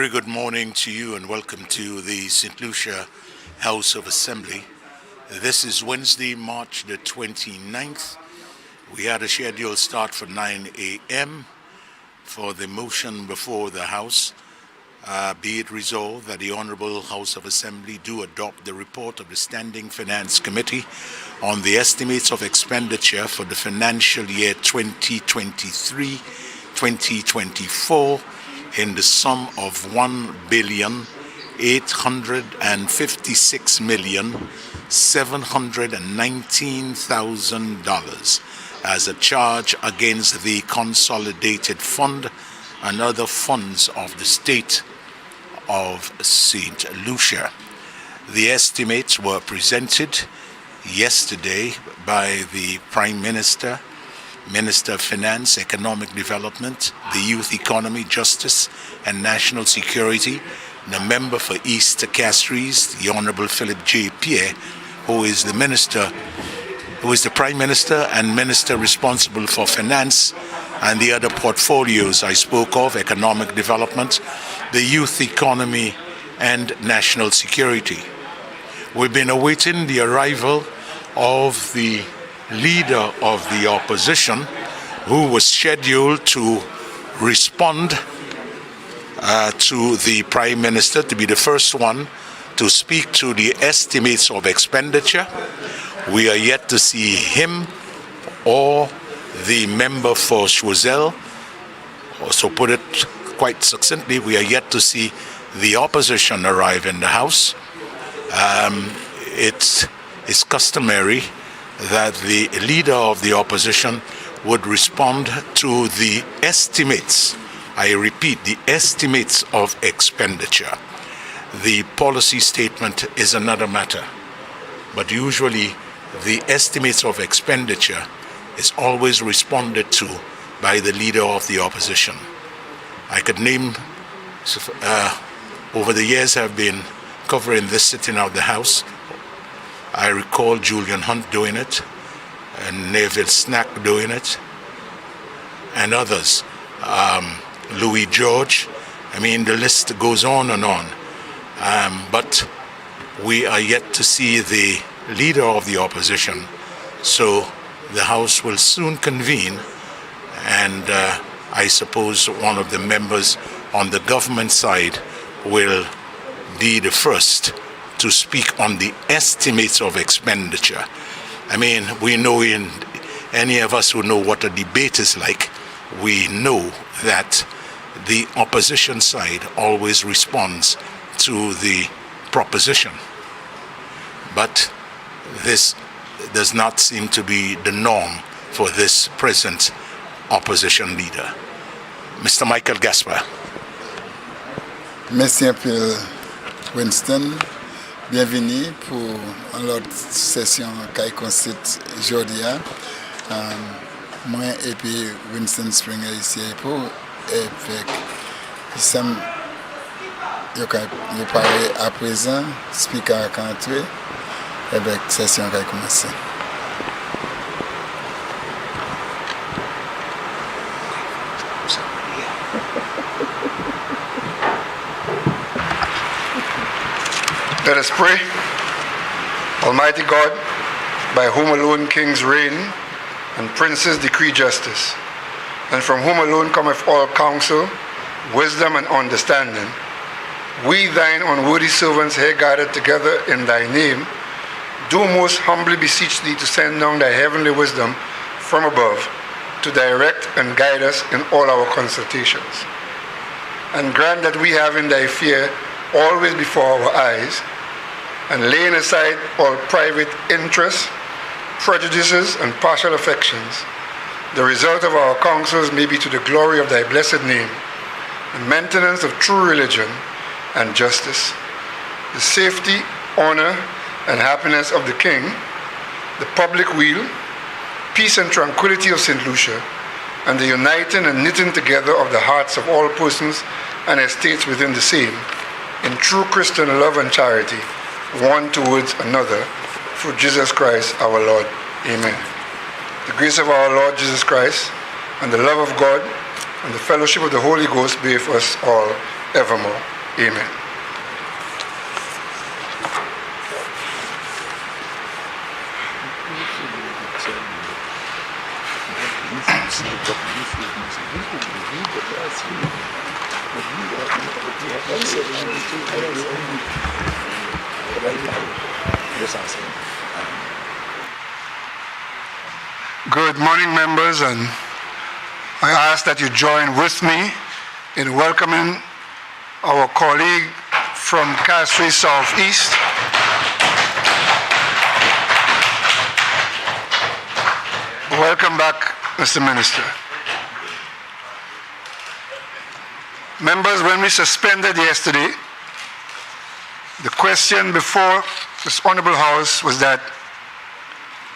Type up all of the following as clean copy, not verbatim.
very good morning to you and welcome to the St. Lucia House of Assembly. This is Wednesday, March the 29th. We had a scheduled start for 9 a.m. for the motion before the House. Be it resolved that the Honorable House of Assembly do adopt the report of the Standing Finance Committee on the estimates of expenditure for the financial year 2023-2024 in the sum of $1,856,719,000 as a charge against the Consolidated Fund and other funds of the State of St. Lucia. The estimates were presented yesterday by the Prime Minister, Minister of Finance, Economic Development, the Youth Economy, Justice and National Security, the member for East Castries, the Honorable Philip J. Pierre, who is the Prime Minister and Minister responsible for Finance and the other portfolios I spoke of, Economic Development, the Youth Economy and National Security. We've been awaiting the arrival of the Leader of the Opposition, who was scheduled to respond to the Prime Minister, to be the first one to speak to the estimates of expenditure. We are yet to see him or the member for Choiseul. Also put it quite succinctly, we are yet to see the opposition arrive in the House. It is customary that the Leader of the Opposition would respond to the estimates. I repeat, the estimates of expenditure. The policy statement is another matter, but usually the estimates of expenditure is always responded to by the Leader of the Opposition. I could name, over the years I've been covering this sitting of the House, I recall Julian Hunt doing it, and Neville Snack doing it, and others. Louis George. I mean, the list goes on and on. But we are yet to see the Leader of the Opposition. So the House will soon convene, and I suppose one of the members on the government side will be the first to speak on the estimates of expenditure. I mean, we know, in any of us who know what a debate is like, we know that the opposition side always responds to the proposition. But this does not seem to be the norm for this present opposition leader. Mr. Michael Gaspar. Merci un peu, Winston. Bienvenue pour l'autre session qui consiste aujourd'hui. Moi et puis Winston Springer ici pour et puis je parle à présent, speaker à entrer avec la session qui a commencé. Let us pray. Almighty God, by whom alone kings reign and princes decree justice, and from whom alone cometh all counsel, wisdom and understanding, we thine unworthy servants here gathered together in thy name, do most humbly beseech thee to send down thy heavenly wisdom from above to direct and guide us in all our consultations. And grant that we have in thy fear always before our eyes, and laying aside all private interests, prejudices, and partial affections, the result of our counsels may be to the glory of thy blessed name, the maintenance of true religion and justice, the safety, honor, and happiness of the King, the public weal, peace and tranquility of St. Lucia, and the uniting and knitting together of the hearts of all persons and estates within the same, in true Christian love and charity, one towards another, through Jesus Christ our Lord. Amen. The grace of our Lord Jesus Christ, and the love of God, and the fellowship of the Holy Ghost be with us all. evermore. Amen. Good morning, members, and I ask that you join with me in welcoming our colleague from Castries Southeast, welcome back, Mr. Minister. Members, when we suspended yesterday, the question before this Honorable House was that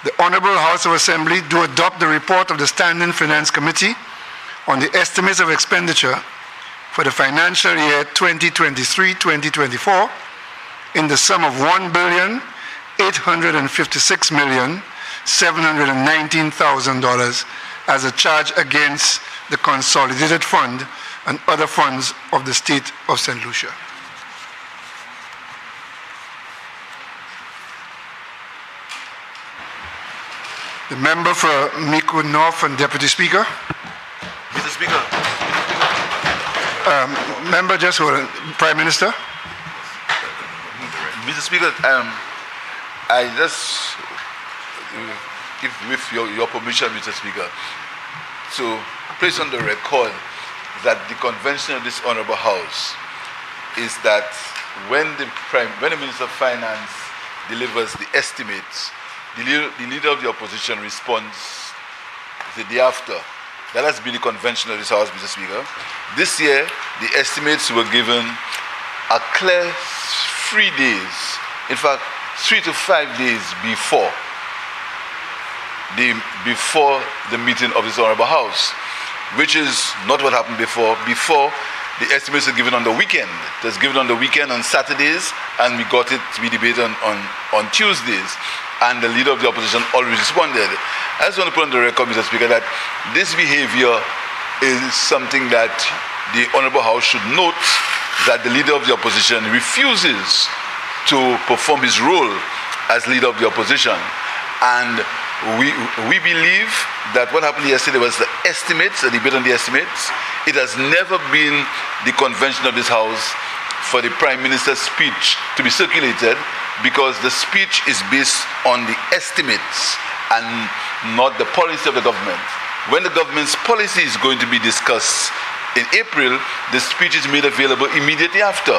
the Honorable House of Assembly do adopt the report of the Standing Finance Committee on the estimates of expenditure for the financial year 2023-2024 in the sum of $1,856,719,000 as a charge against the Consolidated Fund and other funds of the State of St. Lucia. The member for Mico North and Deputy Speaker. Mr. Speaker. Member, just hold on. Prime Minister. Mr. Speaker, I just, if with your permission, Mr. Speaker, to place on the record that the convention of this Honorable House is that when the Minister of Finance delivers the estimates, the leader of the opposition responds the day after. That has been the convention of this House, Mr. Speaker. This year, the estimates were given a clear 3 days, in fact, 3 to 5 days before the meeting of this Honorable House, which is not what happened before. Before, the estimates were given on the weekend. It was given on the weekend on Saturdays, and we got it to be debated on Tuesdays. And the leader of the opposition always responded. I just want to put on the record, Mr. Speaker, that this behavior is something that the Honorable House should note, that the leader of the opposition refuses to perform his role as leader of the opposition. And we believe that what happened yesterday was the estimates, a debate on the estimates. It has never been the convention of this House for the Prime Minister's speech to be circulated, because the speech is based on the estimates and not the policy of the government. When the government's policy is going to be discussed in April, the speech is made available immediately after.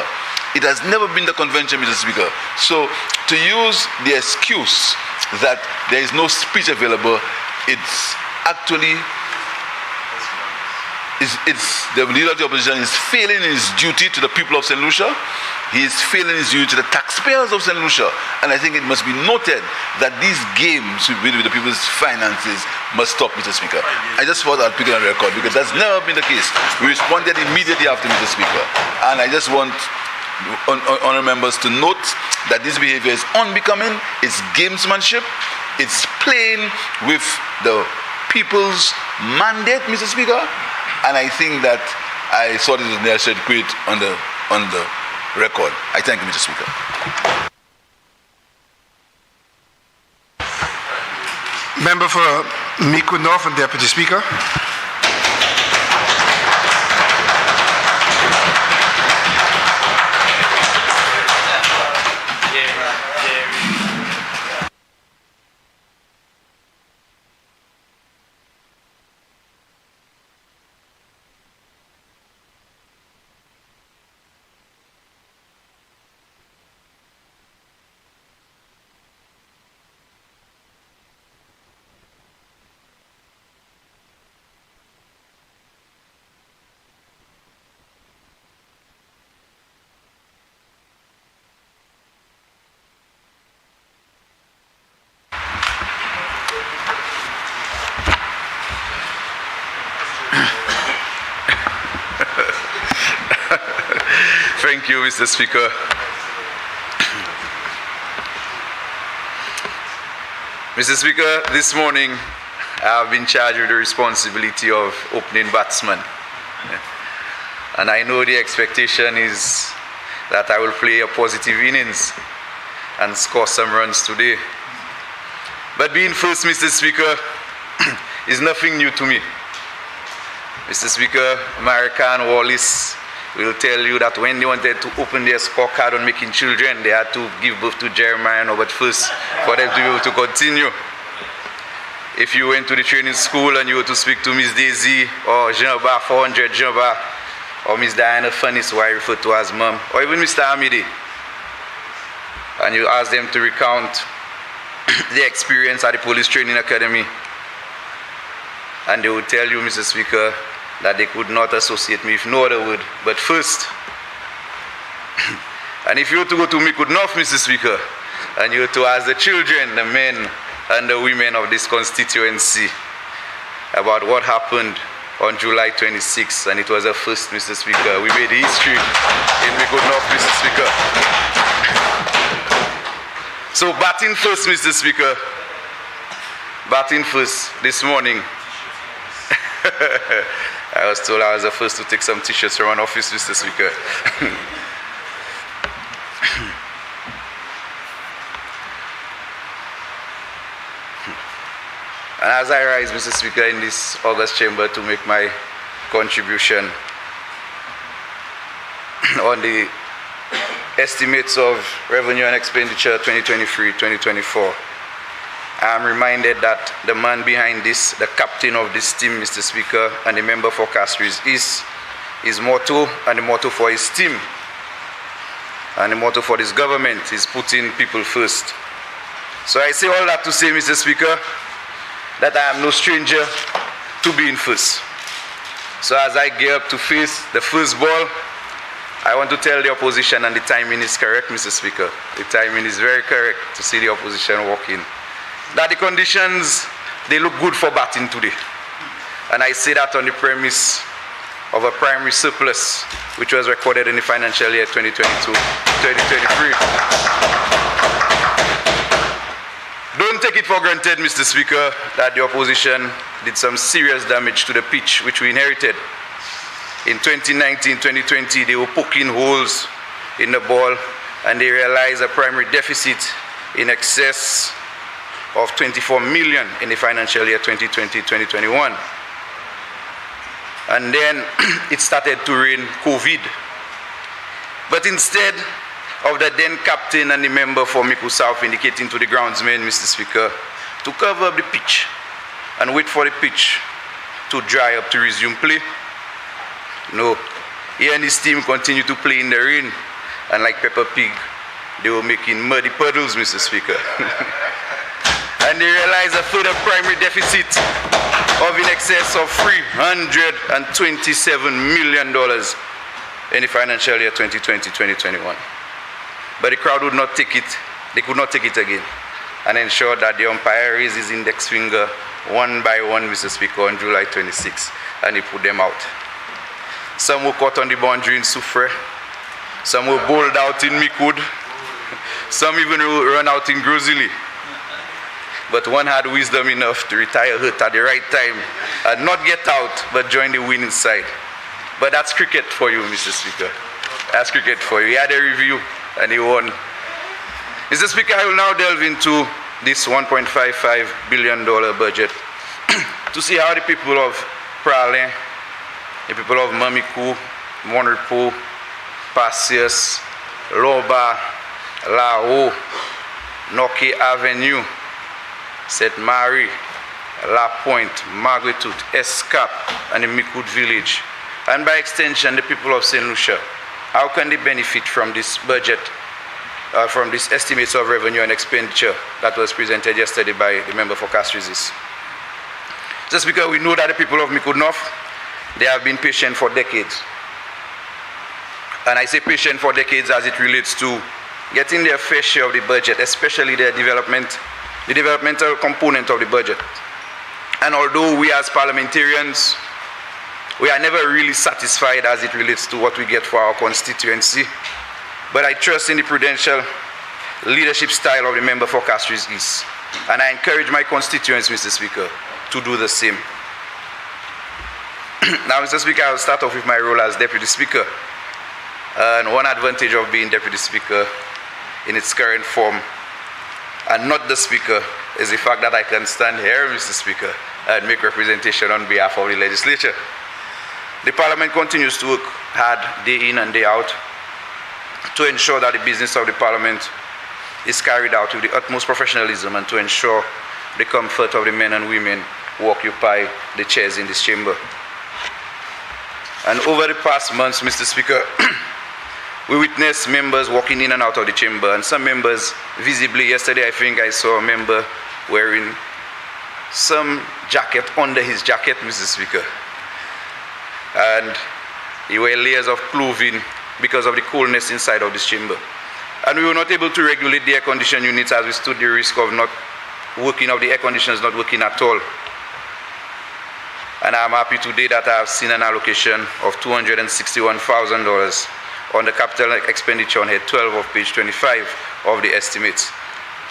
It has never been the convention, Mr. Speaker. So to use the excuse that there is no speech available, it's actually the leader of the opposition is failing in his duty to the people of St. Lucia. He is failing his duty to the taxpayers of St. Lucia. And I think it must be noted that these games with the people's finances must stop, Mr. Speaker. I just thought I'd pick it on record, because that's never been the case. We responded immediately after, Mr. Speaker. And I just want honourable members to note that this behavior is unbecoming, it's gamesmanship, it's playing with the people's mandate, Mr. Speaker. And I think that I thought it was necessary to put it on the record. I thank you, Mr. Speaker. Member for Mico North and Deputy Speaker. Thank you, Mr. Speaker. Mr. Speaker, this morning I have been charged with the responsibility of opening batsman. And I know the expectation is that I will play a positive innings and score some runs today. But being first, Mr. Speaker, is nothing new to me. Mr. Speaker, American Wallace will tell you that when they wanted to open their scorecard on making children, they had to give birth to Jeremiah and Robert first for them to be able to continue. If you went to the training school and you were to speak to Miss Daisy or Jean-Bar 400 Jean-Bar or Miss Diana Funnis, who I refer to as Mom, or even Mr. Amide, and you ask them to recount their experience at the police training academy, and they would tell you, Mr. Speaker, that they could not associate me with no other word but first. And if you were to go to Mikud North, Mr. Speaker, and you were to ask the children, the men and the women of this constituency about what happened on July 26th, and it was a first, Mr. Speaker. We made history in Mikud North, Mr. Speaker. So batting first, Mr. Speaker, batting first this morning. I was told I was the first to take some t-shirts around office, Mr. Speaker. And as I rise, Mr. Speaker, in this August chamber to make my contribution on the estimates of revenue and expenditure 2023-2024, I am reminded that the man behind this, the captain of this team, Mr. Speaker, and the member for Castries is his motto, and the motto for his team, and the motto for this government is putting people first. So I say all that to say, Mr. Speaker, that I am no stranger to being first. So as I gear up to face the first ball, I want to tell the opposition, and the timing is correct, Mr. Speaker. The timing is very correct to see the opposition walk in, that the conditions, they look good for batting today. And I say that on the premise of a primary surplus, which was recorded in the financial year 2022-2023. Don't take it for granted, Mr. Speaker, that the opposition did some serious damage to the pitch which we inherited. In 2019-2020, they were poking holes in the ball, and they realized a primary deficit in excess of 24 million in the financial year 2020-2021. And then it started to rain COVID. But instead of the then captain and the member for Miku South indicating to the groundsman, Mr. Speaker, to cover up the pitch and wait for the pitch to dry up to resume play, no, he and his team continued to play in the rain, and like Peppa Pig, they were making muddy puddles, Mr. Speaker. And they realized a further primary deficit of in excess of $327 million in the financial year 2020-2021. But the crowd would not take it. They could not take it again, and ensured that the umpire raised his index finger one by one, Mr. Speaker, on July 26, and he put them out. Some were caught on the boundary in Soufre. Some were bowled out in Mikud. Some even run out in Grozili. But one had wisdom enough to retire hurt at the right time and not get out, but join the winning side. But that's cricket for you, Mr. Speaker. That's cricket for you. He had a review and he won. Mr. Speaker, I will now delve into this $1.55 billion budget to see how the people of Pralin, the people of Mamiku, Monrepo, Pasias, Loba, Lao, Noki Avenue, St. Mary, La Pointe, Marguerite, Escap, and the Mikud village, and by extension the people of St. Lucia, how can they benefit from this budget, from these estimates of revenue and expenditure that was presented yesterday by the member for Castries? Just because we know that the people of Mikud North, they have been patient for decades. And I say patient for decades as it relates to getting their fair share of the budget, especially the developmental component of the budget. And although we as parliamentarians, we are never really satisfied as it relates to what we get for our constituency, but I trust in the prudential leadership style of the member for Castries East. And I encourage my constituents, Mr. Speaker, to do the same. Now, Mr. Speaker, I'll start off with my role as Deputy Speaker. And one advantage of being Deputy Speaker in its current form and not the Speaker is the fact that I can stand here, Mr. Speaker, and make representation on behalf of the legislature. The Parliament continues to work hard day in and day out to ensure that the business of the Parliament is carried out with the utmost professionalism and to ensure the comfort of the men and women who occupy the chairs in this chamber. And over the past months, Mr. Speaker, we witnessed members walking in and out of the chamber, and some members visibly, yesterday I think I saw a member wearing some jacket under his jacket, Mr. Speaker. And he wore layers of clothing because of the coolness inside of this chamber. And we were not able to regulate the air conditioning units as we stood the risk of not working, of the air conditioners not working at all. And I'm happy today that I have seen an allocation of $261,000 on the capital expenditure on head 12 of page 25 of the estimates.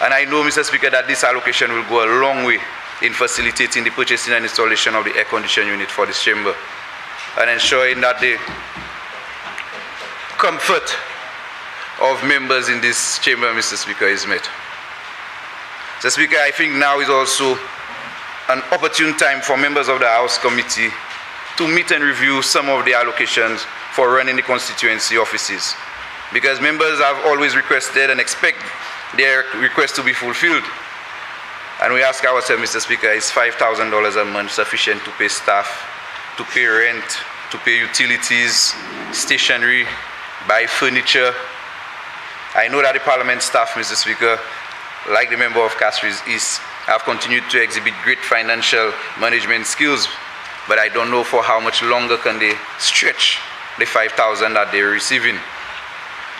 And I know, Mr. Speaker, that this allocation will go a long way in facilitating the purchasing and installation of the air conditioning unit for this chamber and ensuring that the comfort of members in this chamber, Mr. Speaker, is met. Mr. Speaker, I think now is also an opportune time for members of the House Committee to meet and review some of the allocations for running the constituency offices, because members have always requested and expect their request to be fulfilled. And we ask ourselves, Mr. Speaker, is $5,000 a month sufficient to pay staff, to pay rent, to pay utilities, stationery, buy furniture? I know that the Parliament staff, Mr. Speaker, like the member of Castries East, have continued to exhibit great financial management skills, but I don't know for how much longer can they stretch the $5,000 that they're receiving.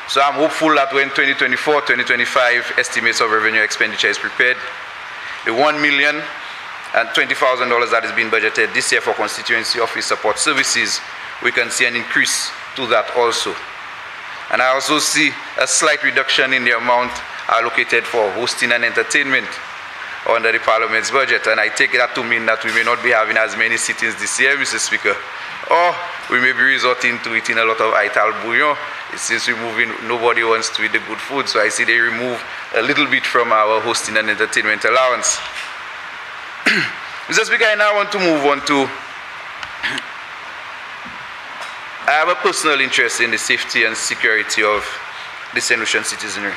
So I'm hopeful that when 2024-2025 estimates of revenue expenditure is prepared, the $1,020,000 that is being budgeted this year for constituency office support services, we can see an increase to that also. And I also see a slight reduction in the amount allocated for hosting and entertainment under the Parliament's budget. And I take that to mean that we may not be having as many sittings this year, Mr. Speaker, or we may be resorting to eating a lot of ital bouillon. Since we're moving, nobody wants to eat the good food, so I see they remove a little bit from our hosting and entertainment allowance. Mr. Speaker, I now want to move on to, I have a personal interest in the safety and security of the St. Lucian citizenry.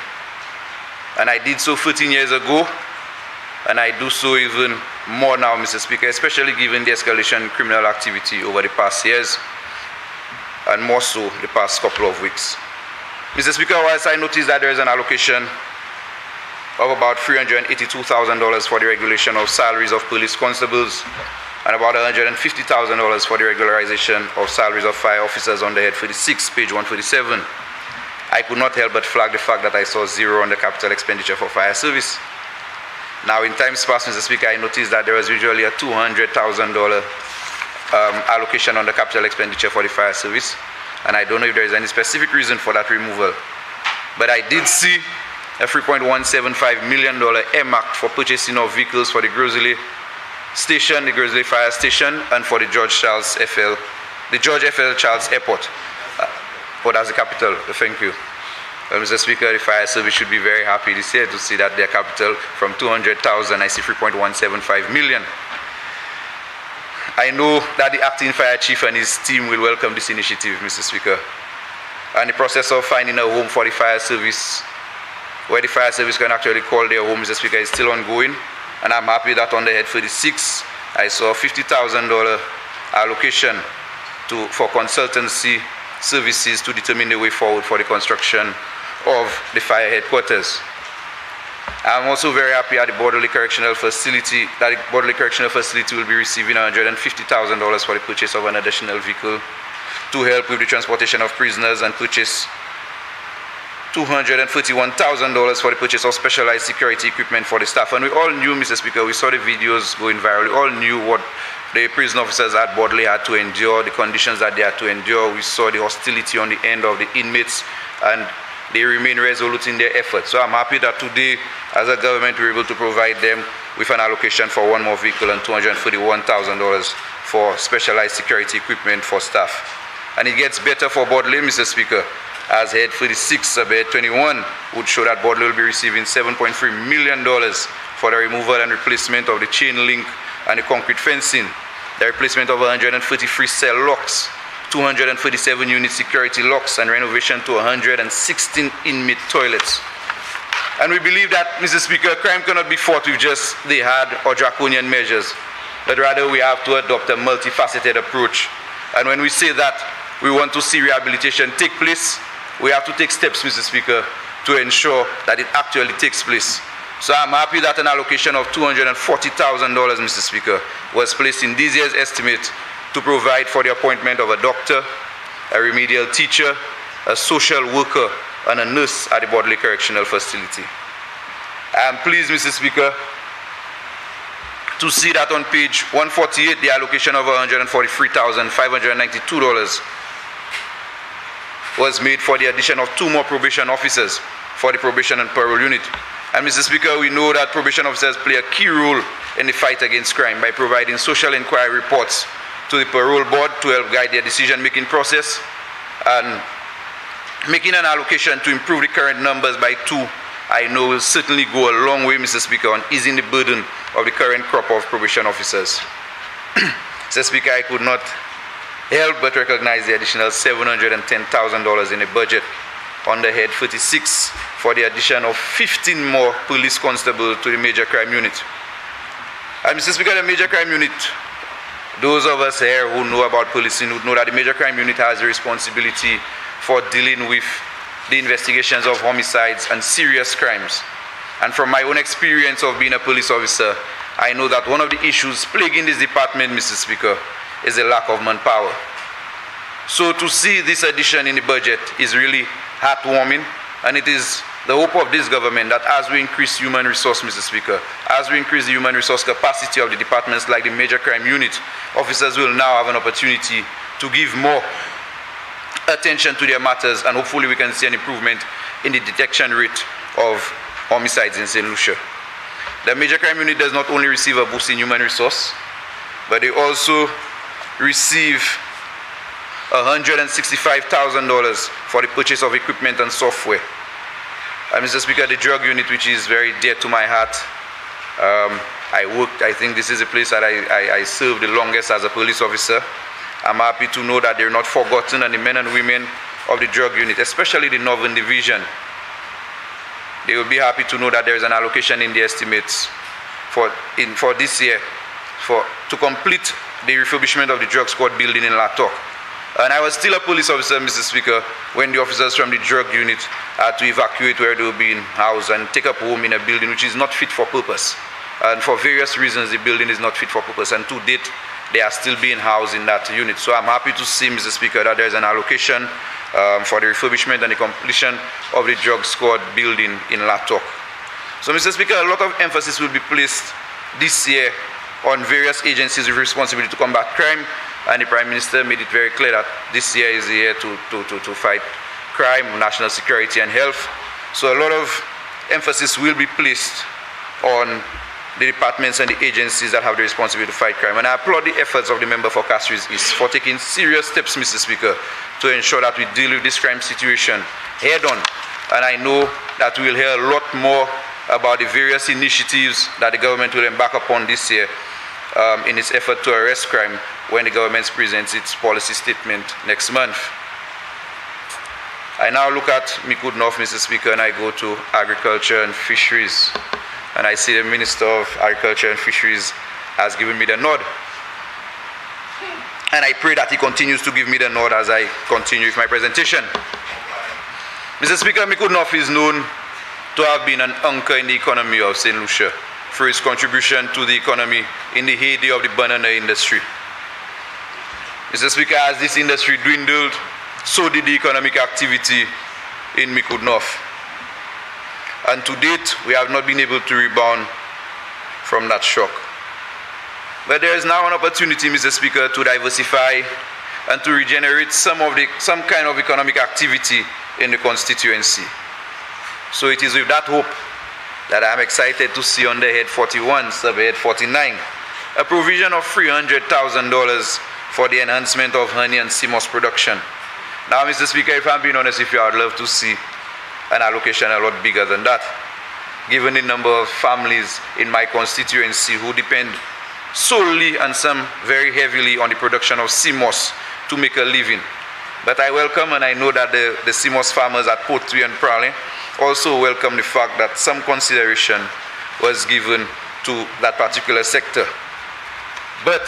And I did so 13 years ago, and I do so even more now, Mr. Speaker, especially given the escalation in criminal activity over the past years, and more so the past couple of weeks. Mr. Speaker, whilst I noticed that there is an allocation of about $382,000 for the regulation of salaries of police constables and about $150,000 for the regularization of salaries of fire officers on the head 46, page 147, I could not help but flag the fact that I saw zero on the capital expenditure for fire service. Now, in times past, Mr. Speaker, I noticed that there was usually a $200,000 allocation on the capital expenditure for the fire service, and I don't know if there is any specific reason for that removal. But I did see a $3.175 million earmarked for purchasing of vehicles for the Grizzly Station, the Grizzly Fire Station, and for the George F. L. Charles Airport. That's the capital. Thank you. Mr. Speaker, the fire service should be very happy this year to see that their capital from 200,000, I see 3.175 million. I know that the acting fire chief and his team will welcome this initiative, Mr. Speaker. And the process of finding a home for the fire service, where the fire service can actually call their home, Mr. Speaker, is still ongoing. And I'm happy that on the head 36, I saw a $50,000 allocation for consultancy services to determine the way forward for the construction of the fire headquarters. I'm also very happy at the Borderley Correctional Facility, that the Borderley Correctional Facility will be receiving $150,000 for the purchase of an additional vehicle to help with the transportation of prisoners, and purchase $231,000 for the purchase of specialized security equipment for the staff. And we all knew, Mr. Speaker, we saw the videos going viral, we all knew what the prison officers at Borderley had to endure, the conditions that they had to endure. We saw the hostility on the end of the inmates, and they remain resolute in their efforts. So I'm happy that today, as a government, we're able to provide them with an allocation for one more vehicle and $241,000 for specialized security equipment for staff. And it gets better for Bodley, Mr. Speaker, as Head 46, Head 21 would show that Bodley will be receiving $7.3 million for the removal and replacement of the chain link and the concrete fencing, the replacement of 133 cell locks, 237 unit security locks, and renovation to 116 inmate toilets. And we believe that, Mr. Speaker, crime cannot be fought with just the hard or draconian measures, but rather we have to adopt a multifaceted approach. And when we say that we want to see rehabilitation take place, we have to take steps, Mr. Speaker, to ensure that it actually takes place. So I'm happy that an allocation of $240,000, Mr. Speaker, was placed in this year's estimate to provide for the appointment of a doctor, a remedial teacher, a social worker, and a nurse at the Bodley Correctional Facility. I am pleased, Mr. Speaker, to see that on page 148, the allocation of $143,592 was made for the addition of 2 more probation officers for the probation and parole unit. And Mr. Speaker, we know that probation officers play a key role in the fight against crime by providing social inquiry reports to the parole board to help guide their decision-making process, and making an allocation to improve the current numbers by 2, I know will certainly go a long way, Mr. Speaker, on easing the burden of the current crop of probation officers. Mr. Speaker, I could not help but recognize the additional $710,000 in the budget under Head 36 for the addition of 15 more police constables to the major crime unit. And Mr. Speaker, the major crime unit, those of us here who know about policing would know that the major crime unit has a responsibility for dealing with the investigations of homicides and serious crimes. And from my own experience of being a police officer, I know that one of the issues plaguing this department, Mr. Speaker, is the lack of manpower. So to see this addition in the budget is really heartwarming, and it is the hope of this government that as we increase human resource, Mr. Speaker, as we increase the human resource capacity of the departments like the major crime unit, officers will now have an opportunity to give more attention to their matters, and hopefully we can see an improvement in the detection rate of homicides in St. Lucia. The major crime unit does not only receive a boost in human resource, but they also receive $165,000 for the purchase of equipment and software. And Mr. Speaker, the drug unit, which is very dear to my heart, I think this is a place that I served the longest as a police officer. I'm happy to know that they're not forgotten, and the men and women of the drug unit, especially the Northern Division, they will be happy to know that there is an allocation in the estimates for this year to complete the refurbishment of the drug squad building in Latok. And I was still a police officer, Mr. Speaker, when the officers from the drug unit had to evacuate where they were being housed and take up home in a building which is not fit for purpose. And for various reasons, the building is not fit for purpose, and to date, they are still being housed in that unit. So I'm happy to see, Mr. Speaker, that there's an allocation for the refurbishment and the completion of the drug squad building in Latok. So, Mr. Speaker, a lot of emphasis will be placed this year on various agencies with responsibility to combat crime, and the Prime Minister made it very clear that this year is the year to fight crime, national security, and health. So a lot of emphasis will be placed on the departments and the agencies that have the responsibility to fight crime. And I applaud the efforts of the member for Castries East for taking serious steps, Mr. Speaker, to ensure that we deal with this crime situation head on. And I know that we will hear a lot more about the various initiatives that the government will embark upon this year in its effort to arrest crime when the government presents its policy statement next month. I now look at Mikud North, Mr. Speaker, and I go to Agriculture and Fisheries. And I see the Minister of Agriculture and Fisheries has given me the nod. And I pray that he continues to give me the nod as I continue with my presentation. Mr. Speaker, Mikud North is known to have been an anchor in the economy of St. Lucia for its contribution to the economy in the heyday of the banana industry. Mr. Speaker, as this industry dwindled, so did the economic activity in Mikud North. And to date, we have not been able to rebound from that shock. But there is now an opportunity, Mr. Speaker, to diversify and to regenerate some kind of economic activity in the constituency. So it is with that hope that I'm excited to see under Head 41, Subhead 49, a provision of $300,000 for the enhancement of honey and CMOS production. Now, Mr. Speaker, if I'm being honest with you, I'd love to see an allocation a lot bigger than that, given the number of families in my constituency who depend solely and some very heavily on the production of CMOS to make a living. But I welcome, and I know that the CMOS farmers at Portui and Prale also welcome the fact that some consideration was given to that particular sector. But,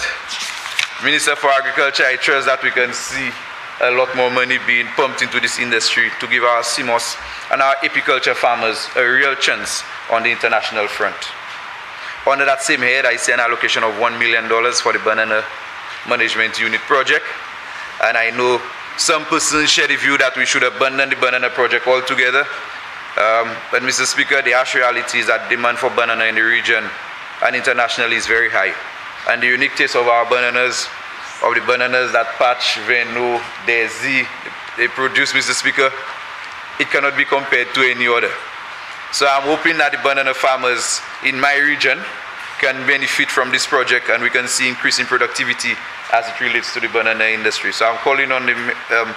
Minister for Agriculture, I trust that we can see a lot more money being pumped into this industry to give our CMOS and our apiculture farmers a real chance on the international front. Under that same head, I see an allocation of $1 million for the Banana Management Unit project. And I know some persons share the view that we should abandon the banana project altogether. But Mr. Speaker, the harsh reality is that demand for banana in the region and internationally is very high. And the unique taste of our bananas, of the bananas that Patch, Veno, Desi, they produce, Mr. Speaker, it cannot be compared to any other. So I'm hoping that the banana farmers in my region can benefit from this project and we can see increase in productivity as it relates to the banana industry. So I'm calling on the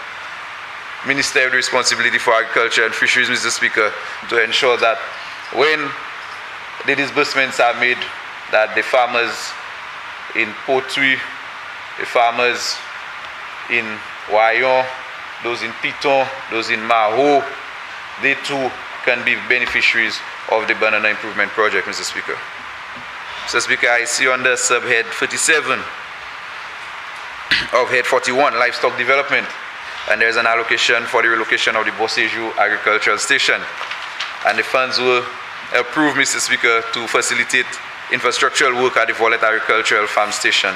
Minister with responsibility for agriculture and fisheries, Mr. Speaker, to ensure that when the disbursements are made, that the farmers in Portui, the farmers in Wayon, those in Piton, those in Maho, they too can be beneficiaries of the Banana Improvement Project, Mr. Speaker. Mr. Speaker, I see under subhead 37 of head 41, Livestock Development, and there's an allocation for the relocation of the Boseju Agricultural Station. And the funds were approved, Mr. Speaker, to facilitate infrastructural work at the Volet Agricultural Farm Station.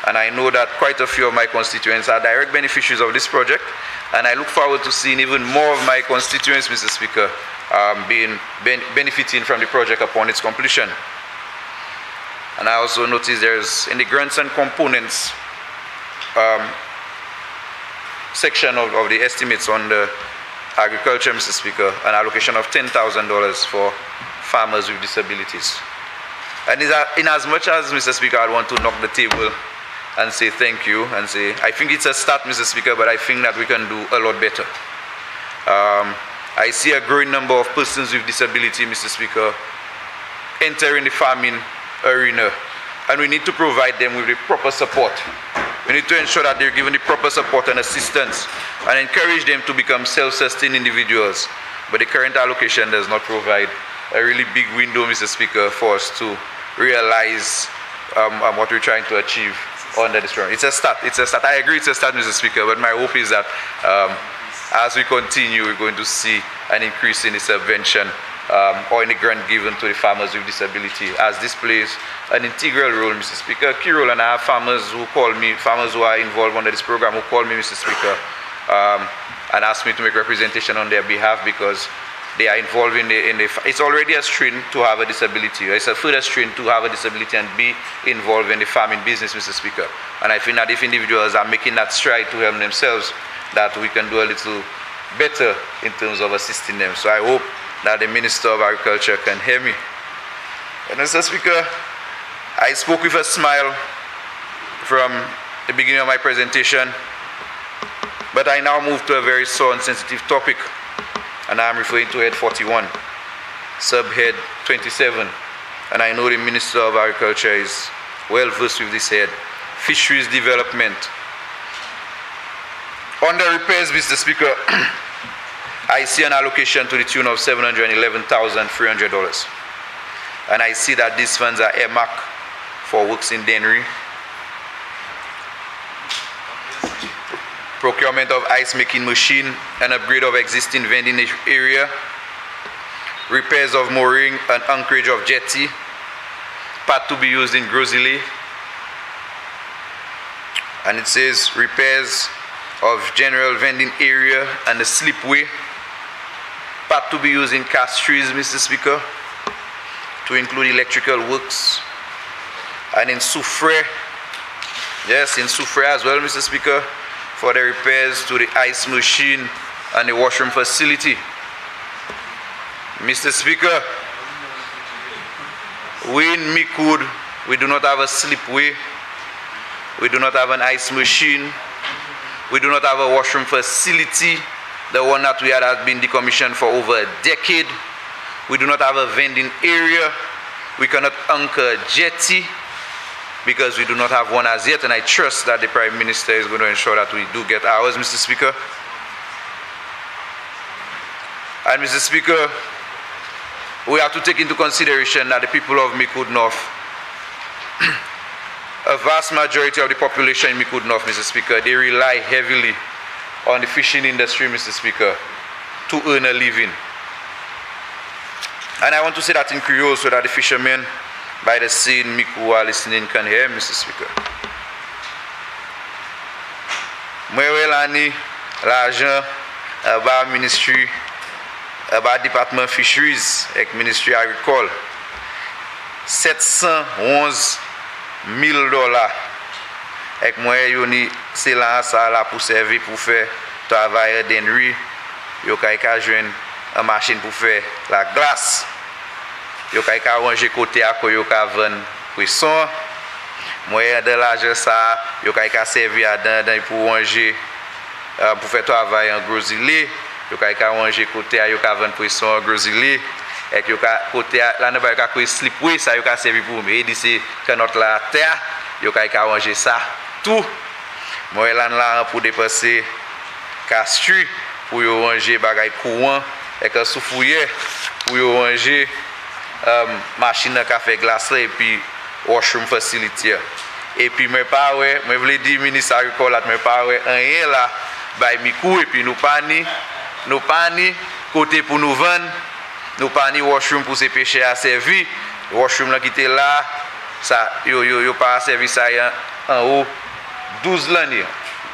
And I know that quite a few of my constituents are direct beneficiaries of this project, and I look forward to seeing even more of my constituents, Mr. Speaker, benefiting from the project upon its completion. And I also notice there's, in the grants and components section of the estimates on the agriculture, Mr. Speaker, an allocation of $10,000 for farmers with disabilities. And in as much as, Mr. Speaker, I want to knock the table and say thank you and say, I think it's a start, Mr. Speaker, but I think that we can do a lot better. I see a growing number of persons with disability, Mr. Speaker, entering the farming arena, and we need to provide them with the proper support. We need to ensure that they're given the proper support and assistance and encourage them to become self-sustained individuals. But the current allocation does not provide a really big window, Mr. Speaker, for us to realize what we're trying to achieve under this program. It's a start. It's a start. I agree it's a start, Mr. Speaker, but my hope is that as we continue, we're going to see an increase in the subvention or in the grant given to the farmers with disability, as this plays an integral role, Mr. Speaker. Key role, and I have farmers who call me, farmers who are involved under this program who call me, Mr. Speaker, and ask me to make representation on their behalf because they are involved in the it's already a strain to have a disability. It's a further strain to have a disability and be involved in the farming business, Mr. Speaker. And I think that if individuals are making that stride to help themselves, that we can do a little better in terms of assisting them. So I hope that the Minister of Agriculture can hear me. And Mr. Speaker, I spoke with a smile from the beginning of my presentation, but I now move to a very sore and sensitive topic, and I'm referring to Head 41, Subhead 27, and I know the Minister of Agriculture is well versed with this head, Fisheries Development. On the repairs, Mr. Speaker, I see an allocation to the tune of $711,300. And I see that these funds are earmarked for works in Dennery, procurement of ice making machine and upgrade of existing vending area, repairs of mooring and anchorage of jetty, part to be used in Grozile. And it says repairs of general vending area and the slipway, part to be used in Castries, Mr. Speaker, to include electrical works. And in Soufre, yes, in Soufre as well, Mr. Speaker, for the repairs to the ice machine and the washroom facility. Mr. Speaker, We in Micoud, we do not have a slipway. We do not have an ice machine. We do not have a washroom facility. The one that we had has been decommissioned for over a decade. We do not have a vending area. We cannot anchor a jetty because we do not have one as yet, and I trust that the Prime Minister is going to ensure that we do get ours, Mr. Speaker. And Mr. Speaker, we have to take into consideration that the people of Micoud North, a vast majority of the population in Micoud North, Mr. Speaker, they rely heavily on the fishing industry, Mr. Speaker, to earn a living. And I want to say that in Creole so that the fishermen by the sea in Micoud who are listening can hear, Mr. Speaker. Moi, l'année, l'argent, par ministry, par département fisheries, avec ministry agricole, $711 000. Avec moi, c'est là, ça là pour servir, pour faire travail d'ennerie. Yo ka joindre une machine pour faire la glace. Yo ka ranger côté à quoi yo ka vendre poisson. Moi de l'argent ça, yo ka servir dans pour ranger pour faire travail en gros îlet. Yo ka ranger côté à yo ka vendre poisson en gros îlet. Et yo ka côté là ne ba ka slipway ça yo ka servir pour mais c'est canotte la terre, yo ka ranger ça tout. Moi là pour dépasser castru pour yo ranger bagay courant et que soufouyer pour yo ranger machine à café glace et puis washroom facility et puis me pas ouais me voulais dire ministre agricole là me pas ouais rien là by Micoud et puis nous pas ni côté pour nous vendre nous pas ni washroom pour ces pêcheurs à servir washroom là qui était là ça yo pas servi ça en haut 12 l'année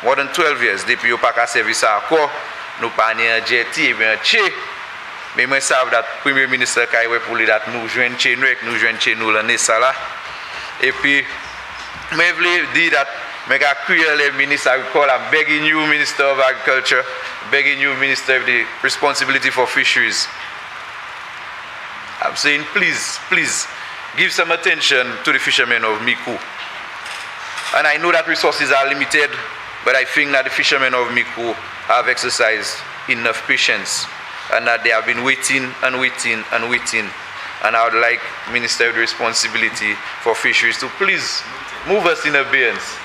more than 12 years depuis yo pas ka servi ça encore nous pas ni un jetty et bien chez mais moi savent que le Premier ministre Kaiwe pour lui dat nous joindre chez nous l'année ça là et puis moi voulais dire that me ga crier les ministres agricole I'm begging you Minister of Agriculture begging you Minister of the responsibility for fisheries I'm saying please give some attention to the fishermen of Micoud and I know that resources are limited but I think that the fishermen of Micoud have exercised enough patience and that they have been waiting and I would like Minister of the Responsibility for Fisheries to please move us in abeyance,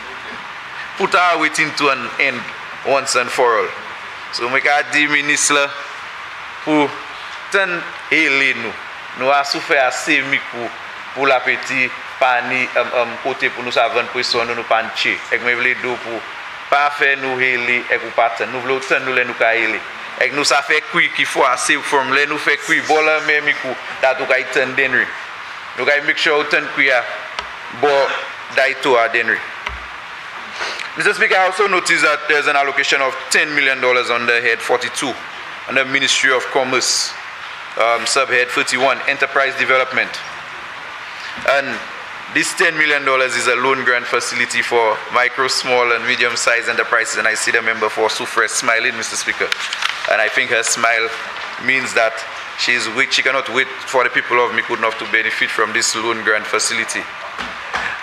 put our waiting to an end once and for all. So we can dire ministre pour ten hele nous a souffert assez Micoud pour la petite pani côté pour nous savant poisson nous pancher et me vle do pour pas faire nous hele et pour pas nous vle ten nous les nous ka hele et nous ça fait cuit qu'il faut assez from les nous fait cuit bola même Micoud that nous ka ten denry nous ka make sure ten cuit bo daito a denry. Mr. Speaker, I also noticed that there's an allocation of $10 million under Head 42, under Ministry of Commerce, Subhead 31, Enterprise Development. And this $10 million is a loan grant facility for micro, small, and medium-sized enterprises. And I see the member for Sufre smiling, Mr. Speaker. And I think her smile means that she cannot wait for the people of Micoud North to benefit from this loan grant facility.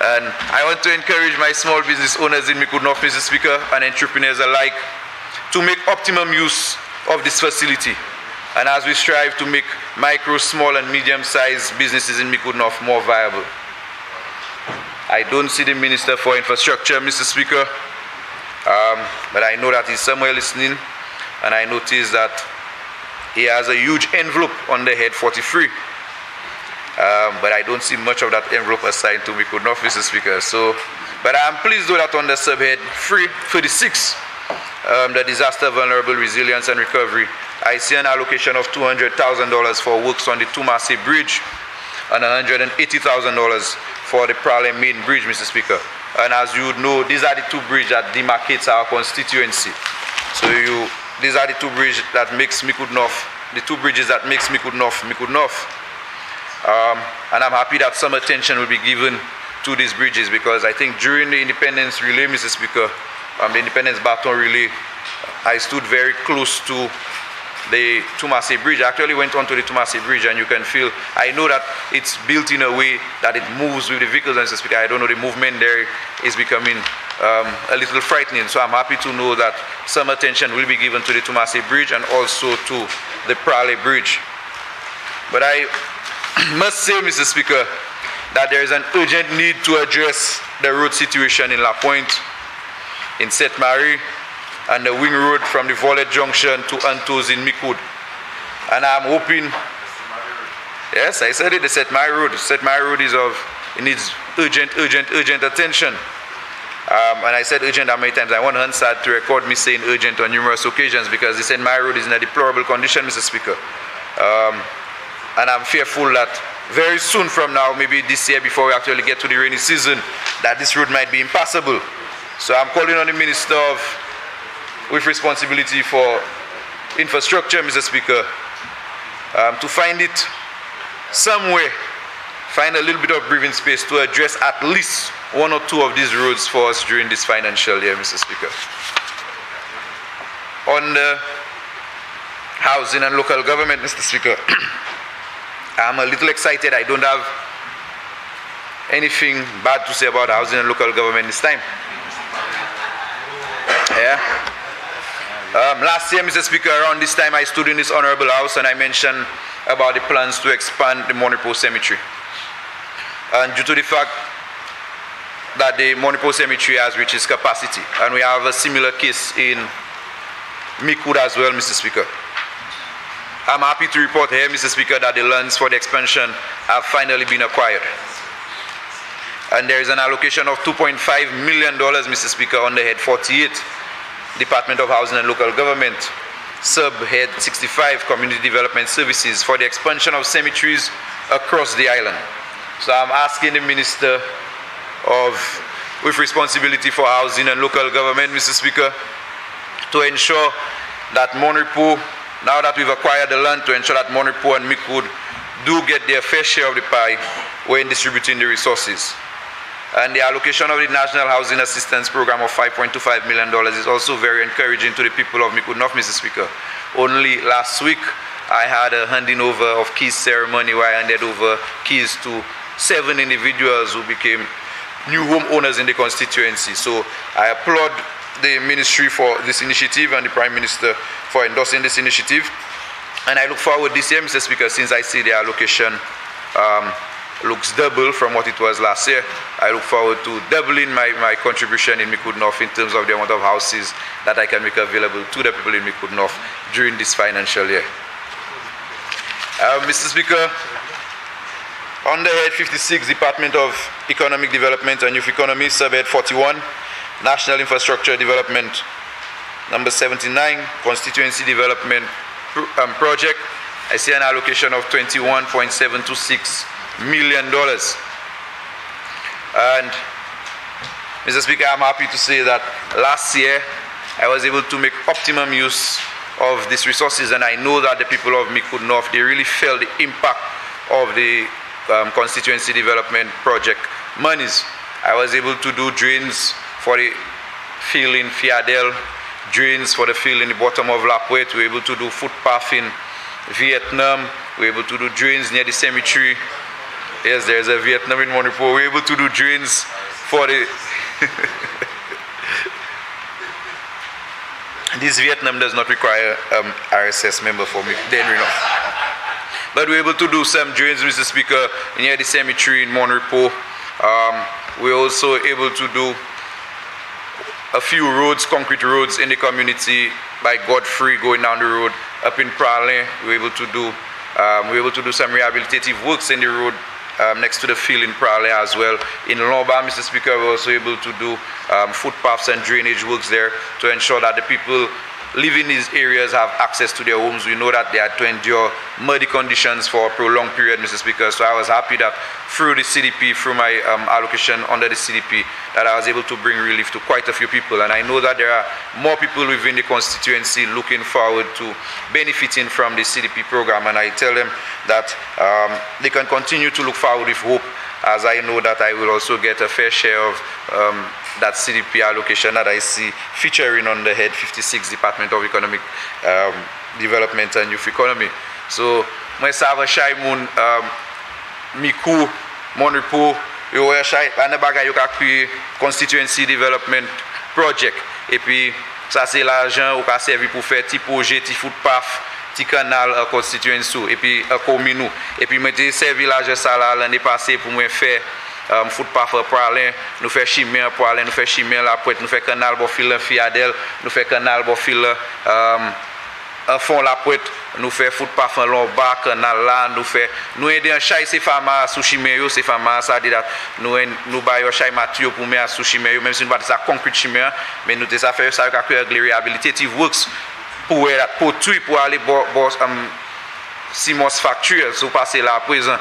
And I want to encourage my small business owners in Micoud North, Mr. Speaker, and entrepreneurs alike to make optimum use of this facility. And as we strive to make micro, small, and medium-sized businesses in Micoud North more viable. I don't see the Minister for Infrastructure, Mr. Speaker, but I know that he's somewhere listening, and I notice that he has a huge envelope under Head 43. But I don't see much of that envelope assigned to Micoud North, Mr. Speaker. But I'm pleased though that under subhead 336, the Disaster Vulnerable Resilience and Recovery, I see an allocation of $200,000 for works on the Tumasi Bridge and $180,000 for the Pralem Main Bridge, Mr. Speaker. And as you know, these are the two bridges that demarcates our constituency. So these are the two bridges that makes Micoud North, the two bridges that makes Micoud North, Micoud North. And I'm happy that some attention will be given to these bridges because I think during the independence relay, Mr. Speaker, the independence baton relay, I stood very close to the Tumase Bridge. I actually went onto the Tumase Bridge, and you can feel, I know that it's built in a way that it moves with the vehicles, and Mr. Speaker, I don't know, the movement there is becoming a little frightening. So I'm happy to know that some attention will be given to the Tumase Bridge and also to the Prale Bridge. But I must say, Mr. Speaker, that there is an urgent need to address the road situation in La Pointe, in St. Marie, and the Wing Road from the Volet Junction to Antos in Micoud. And I'm hoping, yes, I said it, the St. Marie Road. St. Marie Road it needs urgent attention. And I said urgent how many times? I want Hansard to record me saying urgent on numerous occasions, because the St. Marie Road is in a deplorable condition, Mr. Speaker. And I'm fearful that very soon from now, maybe this year before we actually get to the rainy season, that this road might be impassable. So I'm calling on the Minister with responsibility for infrastructure, Mr. Speaker, to find it somewhere, find a little bit of breathing space to address at least one or two of these roads for us during this financial year, Mr. Speaker. On the housing and local government, Mr. Speaker, I'm a little excited. I don't have anything bad to say about housing and local government this time. Yeah. Last year, Mr. Speaker, around this time I stood in this honorable house and I mentioned about the plans to expand the Monipo Cemetery. And due to the fact that the Monipo Cemetery has reached its capacity, and we have a similar case in Micoud as well, Mr. Speaker, I'm happy to report here, Mr. Speaker, that the lands for the expansion have finally been acquired. And there is an allocation of $2.5 million, Mr. Speaker, on the Head 48, Department of Housing and Local Government, Sub-Head 65, Community Development Services, for the expansion of cemeteries across the island. So I'm asking the Minister with responsibility for housing and local government, Mr. Speaker, to ensure that Monipo, now that we've acquired the land, to ensure that Monipo and Micoud do get their fair share of the pie when distributing the resources. And the allocation of the National Housing Assistance Program of $5.25 million is also very encouraging to the people of Micoud North, Mr. Speaker. Only last week, I had a handing over of keys ceremony where I handed over keys to 7 individuals who became new homeowners in the constituency. So I applaud the ministry for this initiative and the Prime Minister for endorsing this initiative. And I look forward this year, Mr. Speaker, since I see the allocation looks double from what it was last year. I look forward to doubling my contribution in Micoud North in terms of the amount of houses that I can make available to the people in Micoud North during this financial year. Mr. Speaker, on the Head 56, Department of Economic Development and Youth Economy, Sub-Head 41, National Infrastructure Development, number 79, Constituency Development Project, I see an allocation of $21.726 million. And Mr. Speaker, I'm happy to say that last year I was able to make optimum use of these resources, and I know that the people of Micoud North, they really felt the impact of the Constituency Development Project monies. I was able to do drains for the field in Fiadel, drains for the field in the bottom of La Pointe. We were able to do footpath in Vietnam. We were able to do drains near the cemetery. Yes, there's a Vietnam in Monipo. We were able to do drains for the... This Vietnam does not require RSS member for me, then enough. But we were able to do some drains, Mr. Speaker, near the cemetery in Monipo. We were also able to do a few roads, concrete roads in the community by Godfrey going down the road. Up in Prale, we were able to do some rehabilitative works in the road next to the field in Prale as well. In Lomba, Mr. Speaker, we were also able to do footpaths and drainage works there to ensure that the people living in these areas have access to their homes. We know that they had to endure muddy conditions for a prolonged period, Mr. Speaker. So I was happy that through the CDP, through my allocation under the CDP, that I was able to bring relief to quite a few people. And I know that there are more people within the constituency looking forward to benefiting from the CDP program. And I tell them that they can continue to look forward with hope, as I know that I will also get a fair share of that CDP allocation that I see featuring on the Head 56 Department of Economic Development and Youth Economy. So, moi savais chay moun Mikou, Monripo, yo chay ane bagay yo ka créer constituency development project et puis ça c'est l'argent ou ka servi pour faire petit projet, petit footpath, petit canal constituency et puis commune et puis moi j'ai servi l'argent ça là l'année passée pour moi faire footpath pour aller nous faire chimère pour aller nous faire chimère la pointe nous faire canal pour fil Fiadel nous faire canal pour fil fond la pointe nous faire footpath en long bas canal là nous aider en chay ces femmes sous chimère ces femmes ça dit nous bailler chay mature pour mettre sous chimère même si nous pas ça concrete chimère mais nous ça faire ça avec rehabilitative works pour aller Simos facture so passer là à présent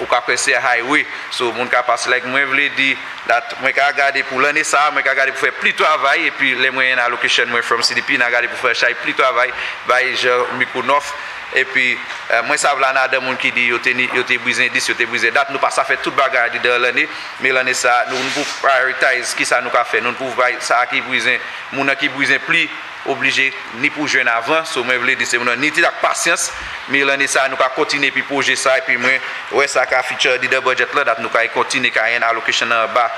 ou ka passer highway so moun ka passer like moi vle di that moi ka garder pour l'année ça moi ka garder pour faire plus travail et puis les moyens allocation moi from CDP n'a garder pour faire chay plus travail by Mikounov et puis moi ça vla na de moun qui dit yo te brisé 10 yo te brisé date nous pas ça fait toute bagarre de l'année mais l'année ça nous pour prioritize qui ça nous ka fait nous pour ça qui brisé moun qui brisé plus obligé ni pour jouer avant so moi voulais dire c'est ni avec patience mais l'année ça nous va continuer puis projet ça et puis moi ouais ça ka feature de budget là that nous va continuer ka une allocation en bas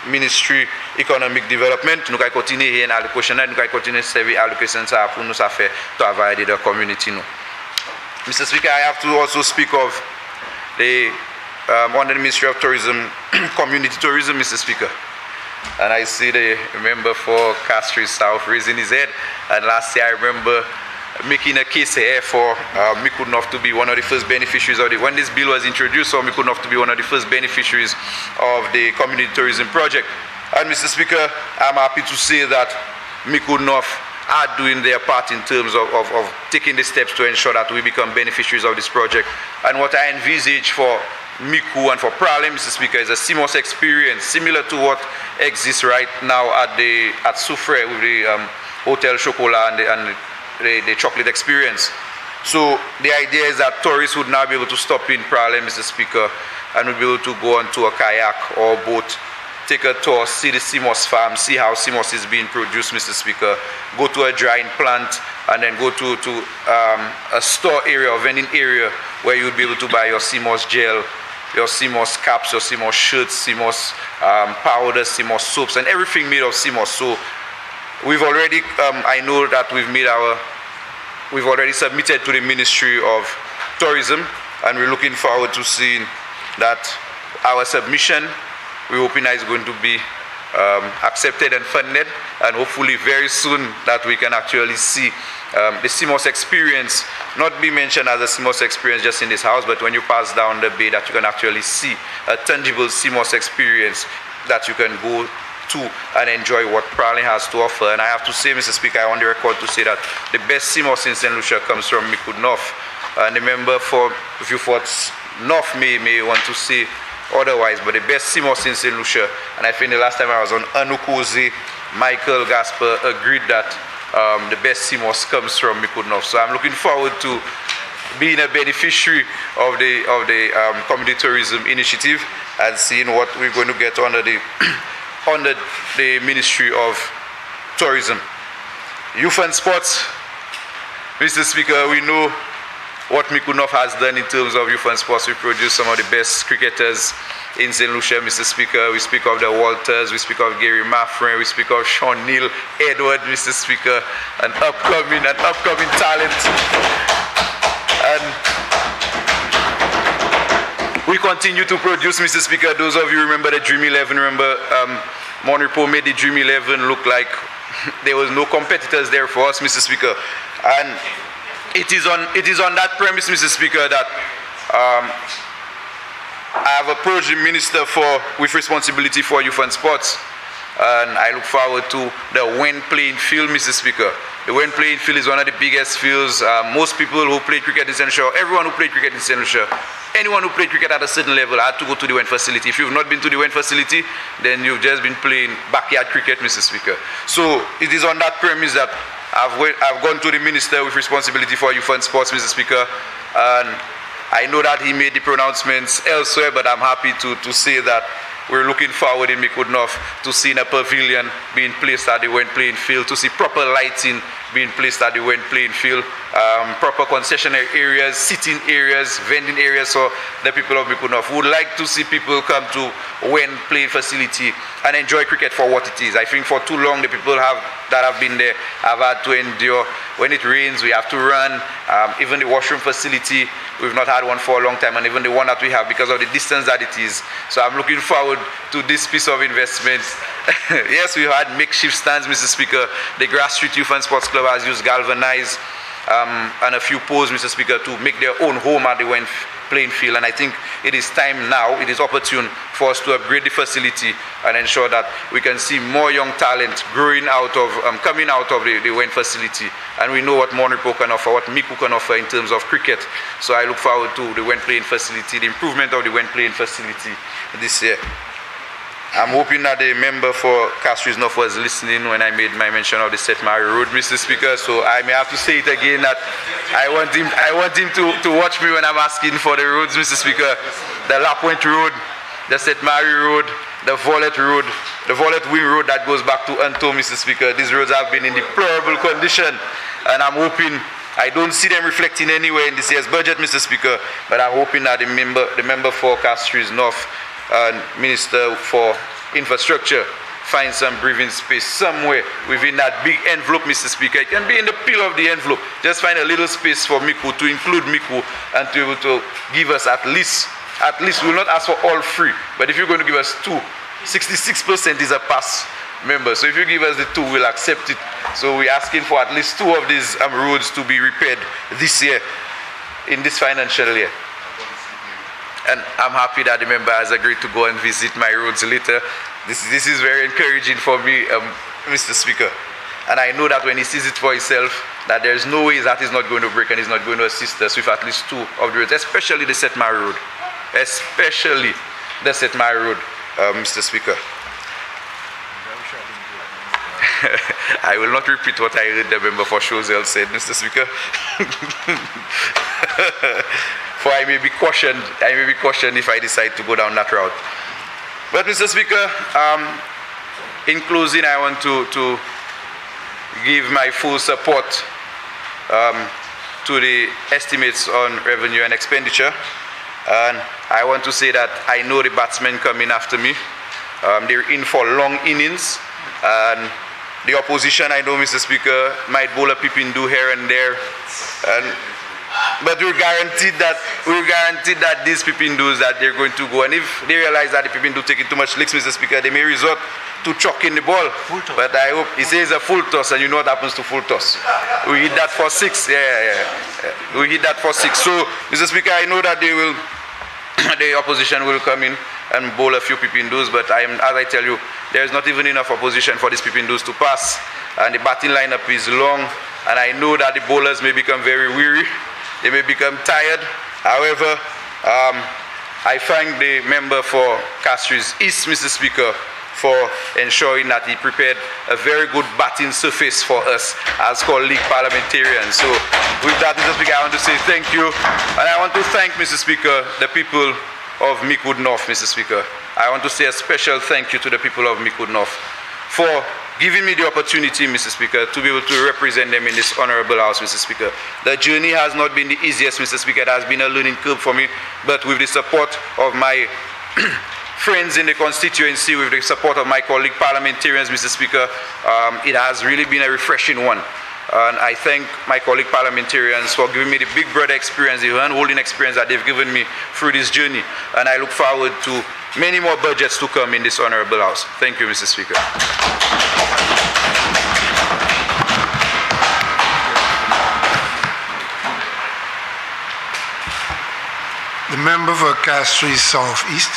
Ministry Economic Development nous va continuer une allocation nous va continuer servir allocation ça pour nous ça fait travail de la community nous Mr. Speaker I have to also speak of the under the Ministry of Tourism community tourism Mr. Speaker. And I see the member for Castries South raising his head. And last year I remember making a case here for Mikounov to be one of the first beneficiaries of it. When this bill was introduced, for Mikounov to be one of the first beneficiaries of the community tourism project. And Mr. Speaker, I'm happy to say that Mikounov are doing their part in terms of taking the steps to ensure that we become beneficiaries of this project. And what I envisage for Miku and for Pralin, Mr. Speaker, is a seamless experience similar to what exists right now at Soufre with the Hotel Chocolat and the chocolate experience. So the idea is that tourists would now be able to stop in Pralin, Mr. Speaker, and would be able to go onto a kayak or boat, take a tour, see the CMOS farm, see how CMOS is being produced, Mr. Speaker, go to a drying plant, and then go to a store area or vending area where you would be able to buy your CMOS gel, your CMOS caps, your CMOS shirts, CMOS powders, CMOS soaps, and everything made of CMOS. So we've already, I know that we've already submitted to the Ministry of Tourism, and we're looking forward to seeing that our submission, we're hoping that is going to be accepted and funded, and hopefully very soon that we can actually see the CMOS experience not be mentioned as a CMOS experience just in this house, but when you pass down the bay that you can actually see a tangible CMOS experience that you can go to and enjoy what Pralin has to offer. And I have to say, Mr. Speaker, I want the record to say that the best CMOS in St. Lucia comes from Mikud North. And the member for Vieux-Fort North may want to say otherwise, but the best CMOS in St. Lucia, and I think the last time I was on Anukoze, Michael Gasper agreed that the best CMOS comes from Mikud North. So I'm looking forward to being a beneficiary of the community tourism initiative and seeing what we're going to get under the Ministry of Tourism. Youth and sports, Mr. Speaker, we know what Mikud North has done in terms of youth and sports. We produce some of the best cricketers in St. Lucia, Mr. Speaker. We speak of the Walters, we speak of Gary Maffrin, we speak of Sean Neal, Edward, Mr. Speaker, an upcoming talent. And we continue to produce, Mr. Speaker. Those of you remember the Dream 11, remember Monripo made the Dream 11 look like there was no competitors there for us, Mr. Speaker. And it is on that premise, Mr. Speaker, that I have approached the Minister with responsibility for youth and sports, and I look forward to the Wen playing field, Mr. Speaker. The Wen playing field is one of the biggest fields. Most people who play cricket in St. Lucia, everyone who played cricket in St. Lucia, anyone who played cricket at a certain level had to go to the Wen facility. If you've not been to the Wen facility, then you've just been playing backyard cricket, Mr. Speaker. So it is on that premise that I've gone to the Minister with responsibility for youth and sports, Mr. Speaker, and I know that he made the pronouncements elsewhere, but I'm happy to say that we're looking forward in Mikud North to seeing a pavilion being placed at the Wen playing field, to see proper lighting being placed at the Wen playing field, proper concessionary areas, sitting areas, vending areas. So the people of Mikunov would like to see people come to Wen playing facility and enjoy cricket for what it is. I think for too long the people that have been there have had to endure. When it rains, we have to run. Even the washroom facility, we've not had one for a long time, and even the one that we have because of the distance that it is. So I'm looking forward to this piece of investment. Yes, we had makeshift stands, Mr. Speaker. The Grassroots Youth and Sports Club has used galvanized and a few poles, Mr. Speaker, to make their own home at the Wen playing field. And I think it is time now, it is opportune for us to upgrade the facility and ensure that we can see more young talent growing out of, coming out of the Wen facility. And we know what Monripo can offer, what Miku can offer in terms of cricket. So I look forward to the Wen playing facility, the improvement of the Wen playing facility this year. I'm hoping that the member for Castries North was listening when I made my mention of the St. Mary Road, Mr. Speaker. So I may have to say it again that I want him to watch me when I'm asking for the roads, Mr. Speaker. The La Pointe Road, the St. Mary Road, the Vollet Road, the Vollet Wing Road that goes back to Anto, Mr. Speaker. These roads have been in deplorable condition, and I'm hoping, I don't see them reflecting anywhere in this year's budget, Mr. Speaker, but I'm hoping that the member for Castries North and Minister for Infrastructure find some breathing space somewhere within that big envelope, Mr. Speaker. It can be in the peel of the envelope. Just find a little space for Miku, to include Miku, and to be able to give us at least we will not ask for all free, but if you're going to give us 66% is a pass, member. So if you give us the 2, we'll accept it. So we're asking for at least 2 of these roads to be repaired this year, in this financial year. And I'm happy that the member has agreed to go and visit my roads later. This is very encouraging for me, Mr. Speaker. And I know that when he sees it for himself, that there's no way that he's not going to break and he's not going to assist us with at least 2 of the roads, especially the St. Mary Road. Especially the St. Mary Road, Mr. Speaker. I will not repeat what I heard the member for Chozel said, Mr. Speaker. For I may be cautioned if I decide to go down that route. But Mr. Speaker, in closing, I want to give my full support to the estimates on revenue and expenditure. And I want to say that I know the batsmen coming after me. They're in for long innings. And the opposition, I know, Mr. Speaker, might bowl a Pipindu here and there. But we're guaranteed that these Pipindus that they're going to go, and if they realize that the Pipindu taking too much licks, Mr. Speaker, they may resort to chucking the ball. But I hope he says a full toss, and you know what happens to full toss. We hit that for 6. We hit that for 6. So, Mr. Speaker, I know that they will, the opposition will come in and bowl a few Pipindus, but as I tell you, there is not even enough opposition for these Pipindus to pass, and the batting lineup is long, and I know that the bowlers may become very weary. They may become tired. However, I thank the member for Castries East, Mr. Speaker, for ensuring that he prepared a very good batting surface for us as colleague parliamentarians. So with that, Mr. Speaker, I want to say thank you. And I want to thank, Mr. Speaker, the people of Mikud North, Mr. Speaker. I want to say a special thank you to the people of Mikud North for giving me the opportunity, Mr. Speaker, to be able to represent them in this honorable house, Mr. Speaker. The journey has not been the easiest, Mr. Speaker. It has been a learning curve for me, but with the support of my friends in the constituency, with the support of my colleague parliamentarians, Mr. Speaker, it has really been a refreshing one. And I thank my colleague parliamentarians for giving me the big brother experience, the hand-holding experience that they've given me through this journey. And I look forward to many more budgets to come in this honorable house. Thank you, Mr. Speaker. The member for Castries South East.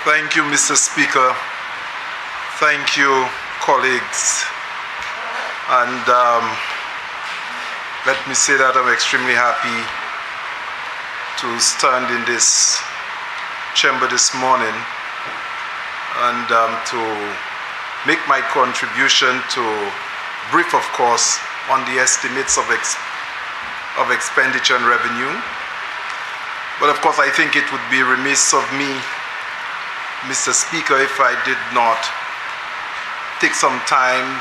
Thank you, Mr. Speaker. Thank you, colleagues And let me say that I'm extremely happy to stand in this chamber this morning and to make my contribution to brief, of course, on the estimates of expenditure and revenue. But of course, I think it would be remiss of me, Mr. Speaker, if I did not take some time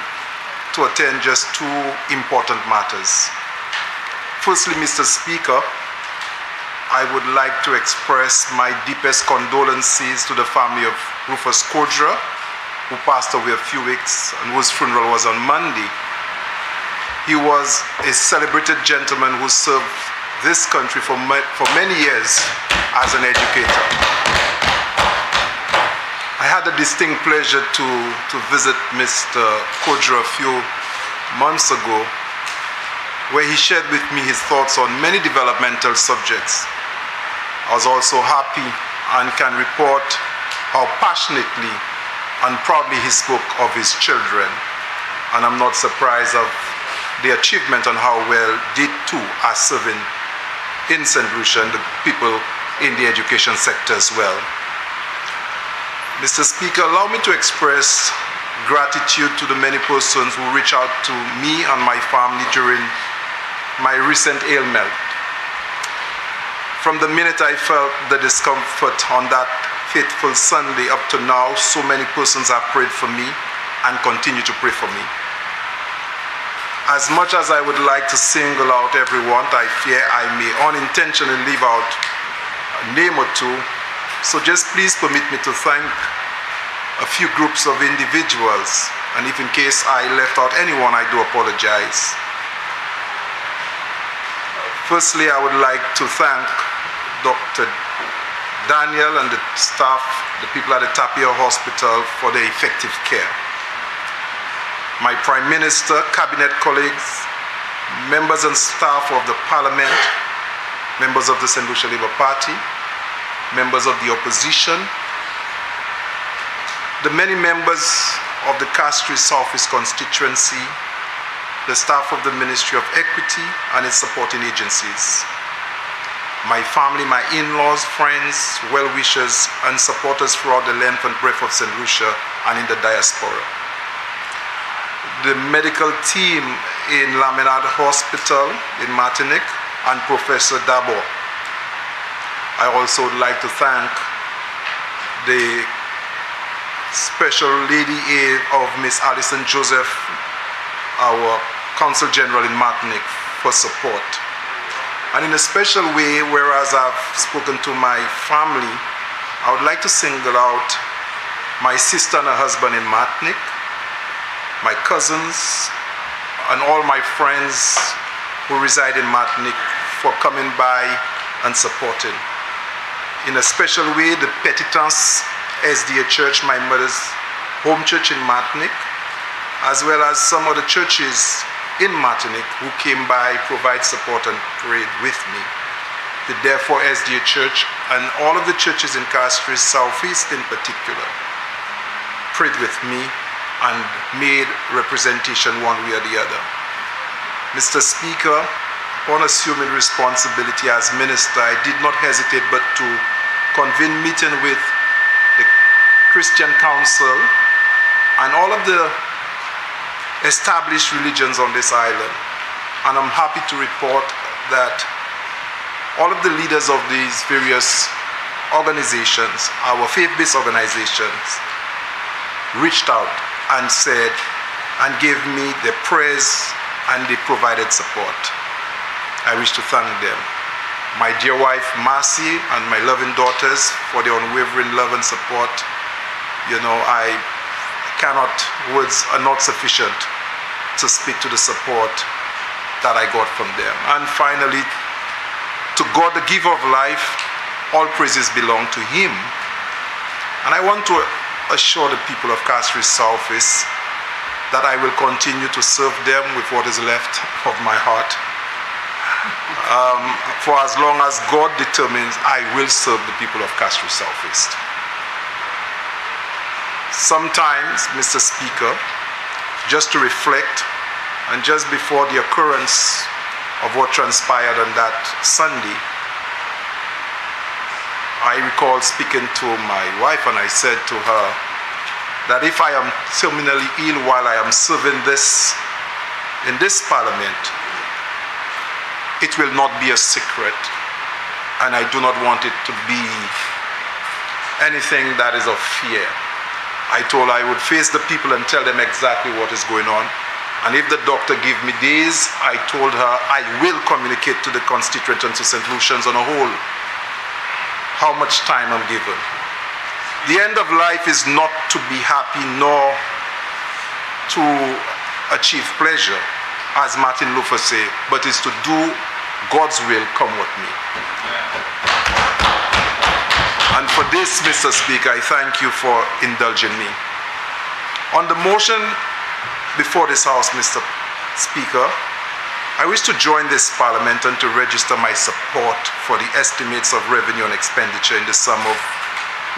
to attend just two important matters. Firstly, Mr. Speaker, I would like to express my deepest condolences to the family of Rufus Kodra, who passed away a few weeks and whose funeral was on Monday. He was a celebrated gentleman who served this country for many years as an educator. I had the distinct pleasure to visit Mr. Kodra a few months ago, where he shared with me his thoughts on many developmental subjects. I was also happy and can report how passionately and proudly he spoke of his children. And I'm not surprised of the achievement and how well they too are serving in St. Lucia and the people in the education sector as well. Mr. Speaker, allow me to express gratitude to the many persons who reached out to me and my family during my recent ailment. From the minute I felt the discomfort on that fateful Sunday up to now, so many persons have prayed for me and continue to pray for me. As much as I would like to single out everyone, I fear I may unintentionally leave out a name or two. So just please permit me to thank a few groups of individuals. And if in case I left out anyone, I do apologize. Firstly, I would like to thank Dr. Daniel and the staff, the people at the Tapia Hospital, for their effective care. My Prime Minister, Cabinet colleagues, members and staff of the Parliament, members of the St. Lucia Labour Party, members of the opposition, the many members of the Castries South East constituency, the staff of the Ministry of Equity and its supporting agencies, my family, my in-laws, friends, well-wishers, and supporters throughout the length and breadth of St. Lucia and in the diaspora. The medical team in Laminade Hospital in Martinique and Professor Dabo. I also would like to thank the special lady aide of Miss Alison Joseph, our Consul General in Martinique, for support. And in a special way, whereas I've spoken to my family, I would like to single out my sister and her husband in Martinique, my cousins, and all my friends who reside in Martinique for coming by and supporting. In a special way, the Petitance SDA Church, my mother's home church in Martinique, as well as some of the churches in Martinique who came by, provide support and prayed with me. The Therefore SDA Church and all of the churches in Castries Southeast in particular prayed with me and made representation one way or the other. Mr. Speaker, upon assuming responsibility as minister, I did not hesitate but to convene meeting with the Christian Council and all of the established religions on this island. And I'm happy to report that all of the leaders of these various organizations, our faith-based organizations, reached out and said and gave me their prayers and they provided support. I wish to thank them. My dear wife, Marcy, and my loving daughters for their unwavering love and support. You know, words are not sufficient to speak to the support that I got from them. And finally, to God, the giver of life, all praises belong to Him. And I want to assure the people of Castries Southeast that I will continue to serve them with what is left of my heart. For as long as God determines, I will serve the people of Castries Southeast. Sometimes, Mr. Speaker, just to reflect And just before the occurrence of what transpired on that Sunday, I recall speaking to my wife, and I said to her that if I am terminally ill while I am serving in this parliament, it will not be a secret, and I do not want it to be anything that is of fear. I told her I would face the people and tell them exactly what is going on. And if the doctor give me days, I told her I will communicate to the constituent and to St. Lucians on a whole how much time I'm given. The end of life is not to be happy nor to achieve pleasure, as Martin Luther said, but is to do God's will, come what may. And for this, Mr. Speaker, I thank you for indulging me. On the motion before this House, Mr. Speaker, I wish to join this Parliament and to register my support for the estimates of revenue and expenditure in the sum of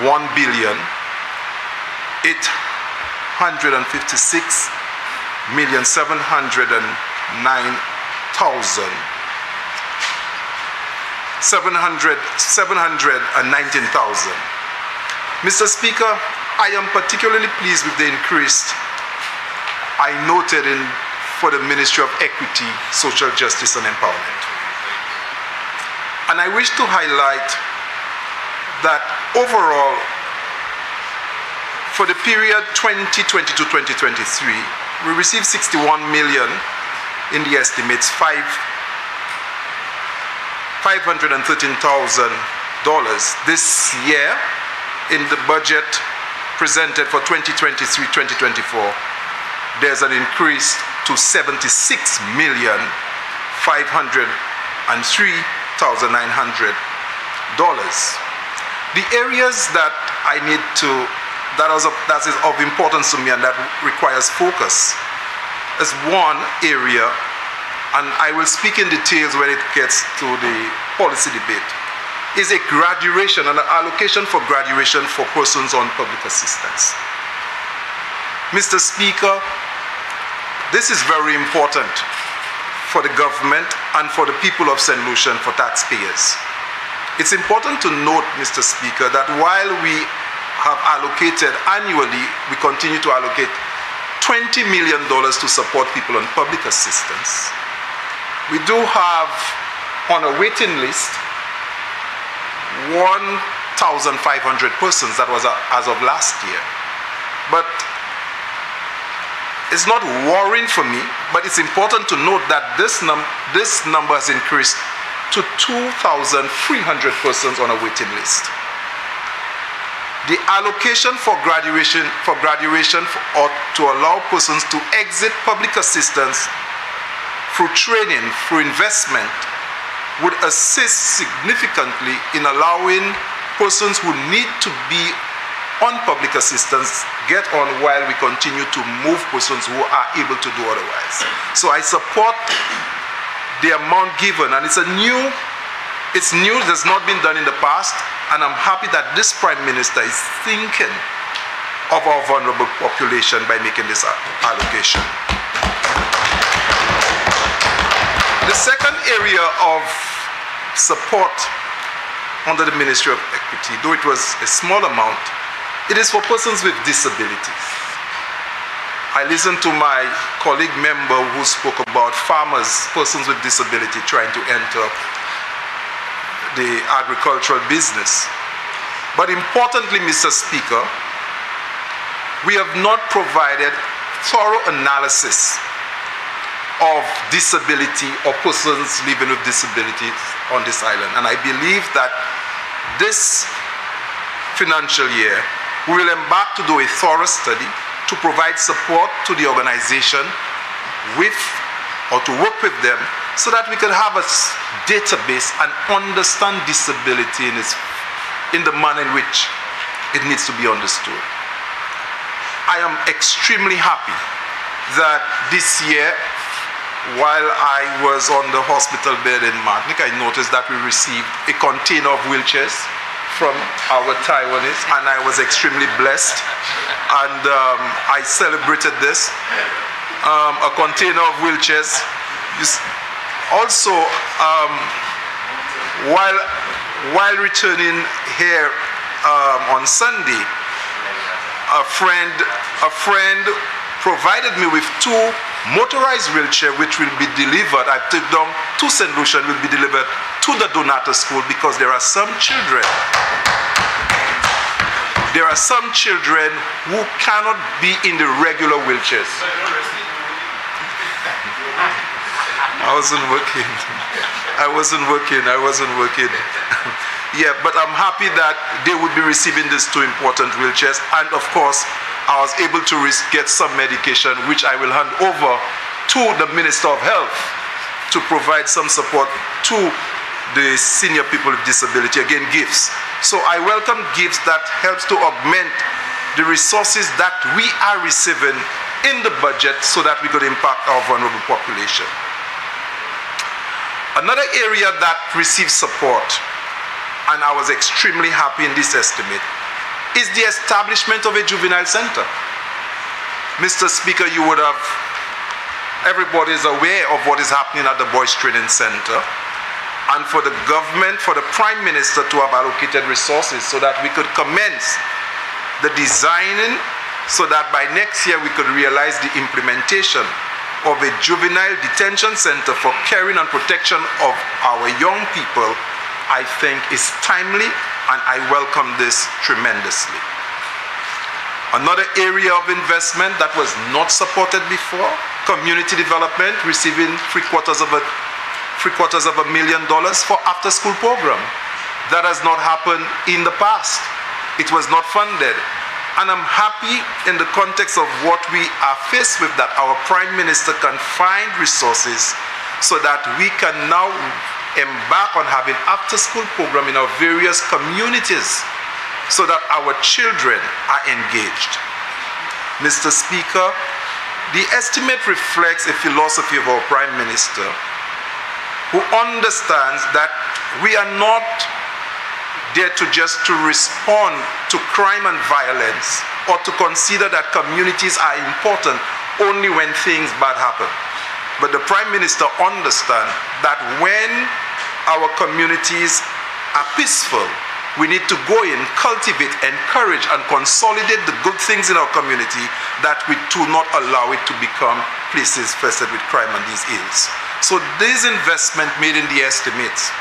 $1,056,719,000. Mr. Speaker, I am particularly pleased with the increase I noted for the Ministry of Equity, Social Justice and Empowerment. And I wish to highlight that overall, for the period 2020-2023, we received $61 million in the estimates, $513,000 this year in the budget presented for 2023-2024. There's an increase to $76,503,900. The areas that I need to, that is of importance to me and that requires focus is one area, and I will speak in details when it gets to the policy debate, is a graduation and an allocation for graduation for persons on public assistance. Mr. Speaker, this is very important for the government and for the people of St. Lucia and for taxpayers. It's important to note, Mr. Speaker, that while we have allocated annually, we continue to allocate $20 million to support people on public assistance. We do have on a waiting list 1,500 persons. That was as of last year. But it's not worrying for me, but it's important to note that this number has increased to 2,300 persons on a waiting list. The allocation for graduation or to allow persons to exit public assistance through training, through investment, would assist significantly in allowing persons who need to be on public assistance get on while we continue to move persons who are able to do otherwise. So I support the amount given, and it's new, it has not been done in the past, and I'm happy that this Prime Minister is thinking of our vulnerable population by making this allocation. The second area of support under the Ministry of Equity, though it was a small amount, it is for persons with disabilities. I listened to my colleague member who spoke about farmers, persons with disability trying to enter the agricultural business. But importantly, Mr. Speaker, we have not provided thorough analysis of disability or persons living with disabilities on this island. And I believe that this financial year, we will embark to do a thorough study to provide support to the organization or to work with them so that we can have a database and understand disability in the manner in which it needs to be understood. I am extremely happy that this year, while I was on the hospital bed in Martinique, I noticed that we received a container of wheelchairs from our Taiwanese, and I was extremely blessed, and I celebrated this. a container of wheelchairs. Also, while returning here on Sunday, a friend provided me with 2 motorized wheelchairs which will be delivered. I took down to St. Lucia and will be delivered to the Donata School because there are some children who cannot be in the regular wheelchairs. I wasn't working. Yeah, but I'm happy that they would be receiving these 2 important wheelchairs. And of course, I was able to get some medication, which I will hand over to the Minister of Health to provide some support to the senior people with disability. Again, gifts. So I welcome gifts that helps to augment the resources that we are receiving in the budget so that we could impact our vulnerable population. Another area that receives support, and I was extremely happy in this estimate, is the establishment of a juvenile center. Mr. Speaker, everybody is aware of what is happening at the Boys Training Center, and for the government, for the Prime Minister to have allocated resources so that we could commence the designing so that by next year we could realize the implementation of a juvenile detention center for caring and protection of our young people, I think is timely, and I welcome this tremendously. Another area of investment that was not supported before, community development, receiving $750,000 for after-school program. That has not happened in the past. It was not funded. And I'm happy in the context of what we are faced with that our Prime Minister can find resources so that we can now embark on having after-school program in our various communities so that our children are engaged. Mr. Speaker, the estimate reflects a philosophy of our Prime Minister who understands that we are not there to respond to crime and violence or to consider that communities are important only when things bad happen. But the Prime Minister understands that when our communities are peaceful, we need to go in, cultivate, encourage, and consolidate the good things in our community that we do not allow it to become places infested with crime and these ills. So this investment made in the estimates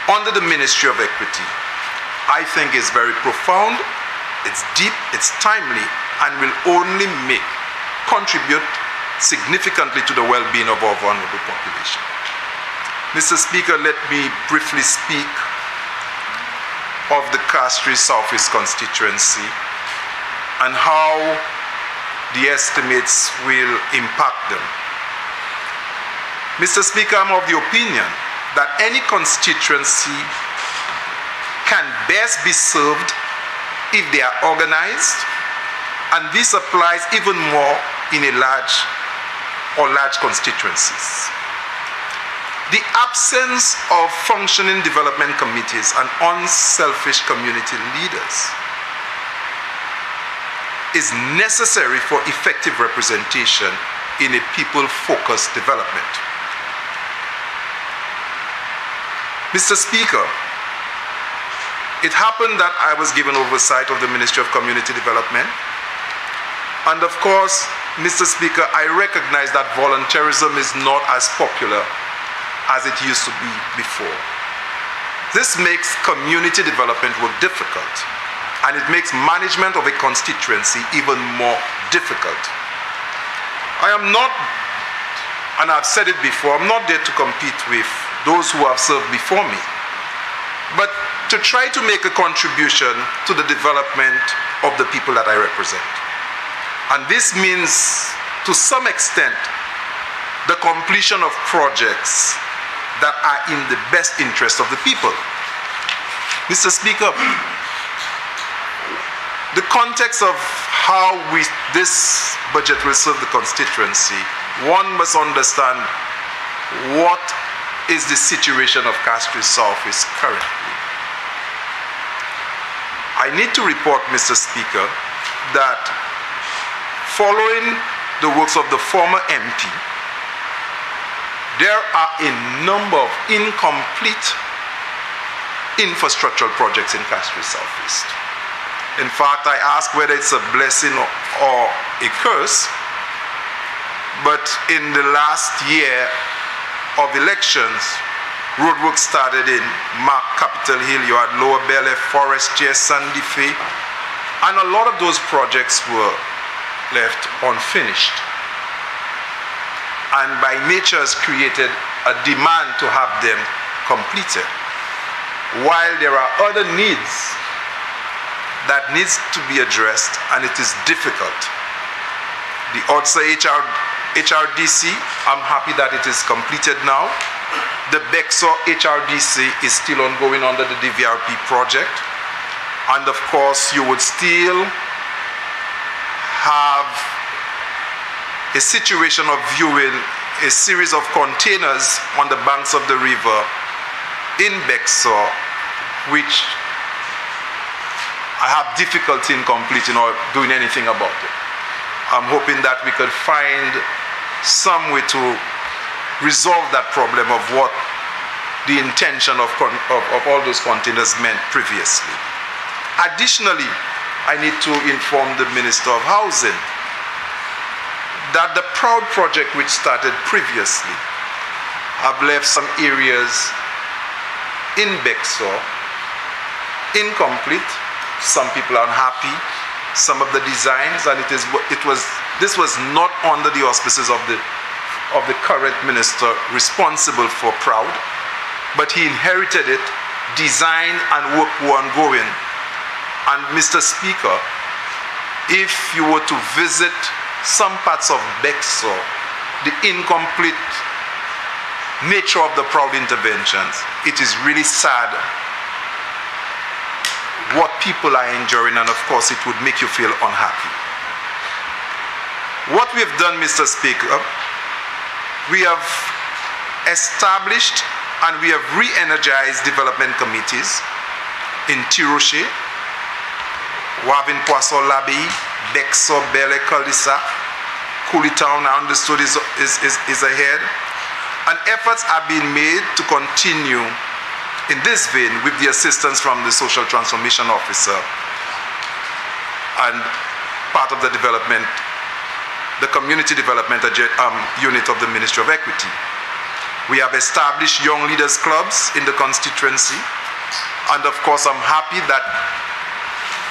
under the Ministry of Equity, I think is very profound, it's deep, it's timely, and will only contribute significantly to the well-being of our vulnerable population. Mr. Speaker, let me briefly speak of the Castries Southeast constituency and how the estimates will impact them. Mr. Speaker, I'm of the opinion that any constituency can best be served if they are organized, and this applies even more in large constituencies. The absence of functioning development committees and unselfish community leaders is necessary for effective representation in a people-focused development. Mr. Speaker, it happened that I was given oversight of the Ministry of Community Development. And of course, Mr. Speaker, I recognize that volunteerism is not as popular as it used to be before. This makes community development work difficult, and it makes management of a constituency even more difficult. I am not, and I've said it before, I'm not there to compete with those who have served before me, but to try to make a contribution to the development of the people that I represent. And this means, to some extent, the completion of projects that are in the best interest of the people. Mr. Speaker, the context of how this budget will serve the constituency, one must understand what is the situation of Castries Southeast currently. I need to report, Mr. Speaker, that following the works of the former MP, there are a number of incomplete infrastructural projects in Castries Southeast. In fact, I ask whether it's a blessing or a curse, but in the last year of elections, roadwork started in Mark Capitol Hill, you had Lower Belle, Forestier, Sandy Fe, and a lot of those projects were left unfinished. And by nature has created a demand to have them completed. While there are other needs that needs to be addressed, and it is difficult. The Otsa HRDC, I'm happy that it is completed now. The Bexo HRDC is still ongoing under the DVRP project. And of course, you would still have a situation of viewing a series of containers on the banks of the river in Bexo, which I have difficulty in completing or doing anything about it. I'm hoping that we could find some way to resolve that problem of what the intention of all those containers meant previously. Additionally, I need to inform the Minister of Housing that the Proud project, which started previously, have left some areas in Bexo incomplete. Some people are unhappy. Some of the designs, and this was not under the auspices of the current minister responsible for Proud, but he inherited it, design and work were ongoing. And Mr. Speaker, if you were to visit some parts of Bexo, the incomplete nature of the Proud interventions, it is really sad what people are enduring, and of course it would make you feel unhappy. What we have done, Mr. Speaker, we have established and we have re-energized development committees in Tiroche, Wavin Poisson Labi, Bexo, Bele, Cul-de-Sac, Coolitown, I understood is ahead. And efforts are being made to continue in this vein with the assistance from the Social Transformation Officer and part of the development, the Community Development Unit of the Ministry of Equity. We have established young leaders clubs in the constituency, and of course I'm happy that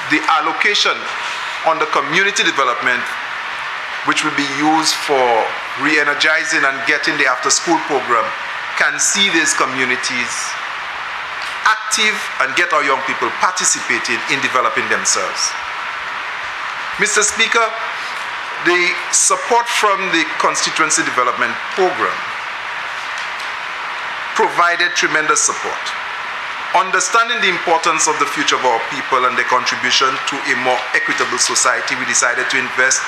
the allocation on the community development, which will be used for re-energizing and getting the after-school program, can see these communities active and get our young people participating in developing themselves. Mr. Speaker, the support from the Constituency Development Program provided tremendous support. Understanding the importance of the future of our people and their contribution to a more equitable society, we decided to invest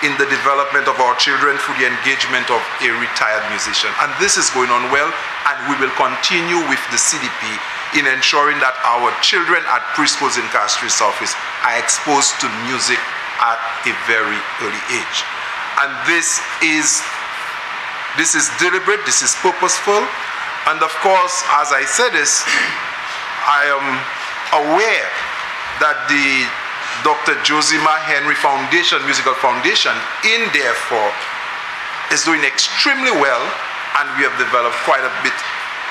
in the development of our children through the engagement of a retired musician. And this is going on well, and we will continue with the CDP in ensuring that our children at preschools in Castries Southeast are exposed to music at a very early age. And this is deliberate, this is purposeful, and of course, as I said this, I am aware that the Dr. Josima Henry Foundation, Musical Foundation, in therefore, is doing extremely well, and we have developed quite a bit,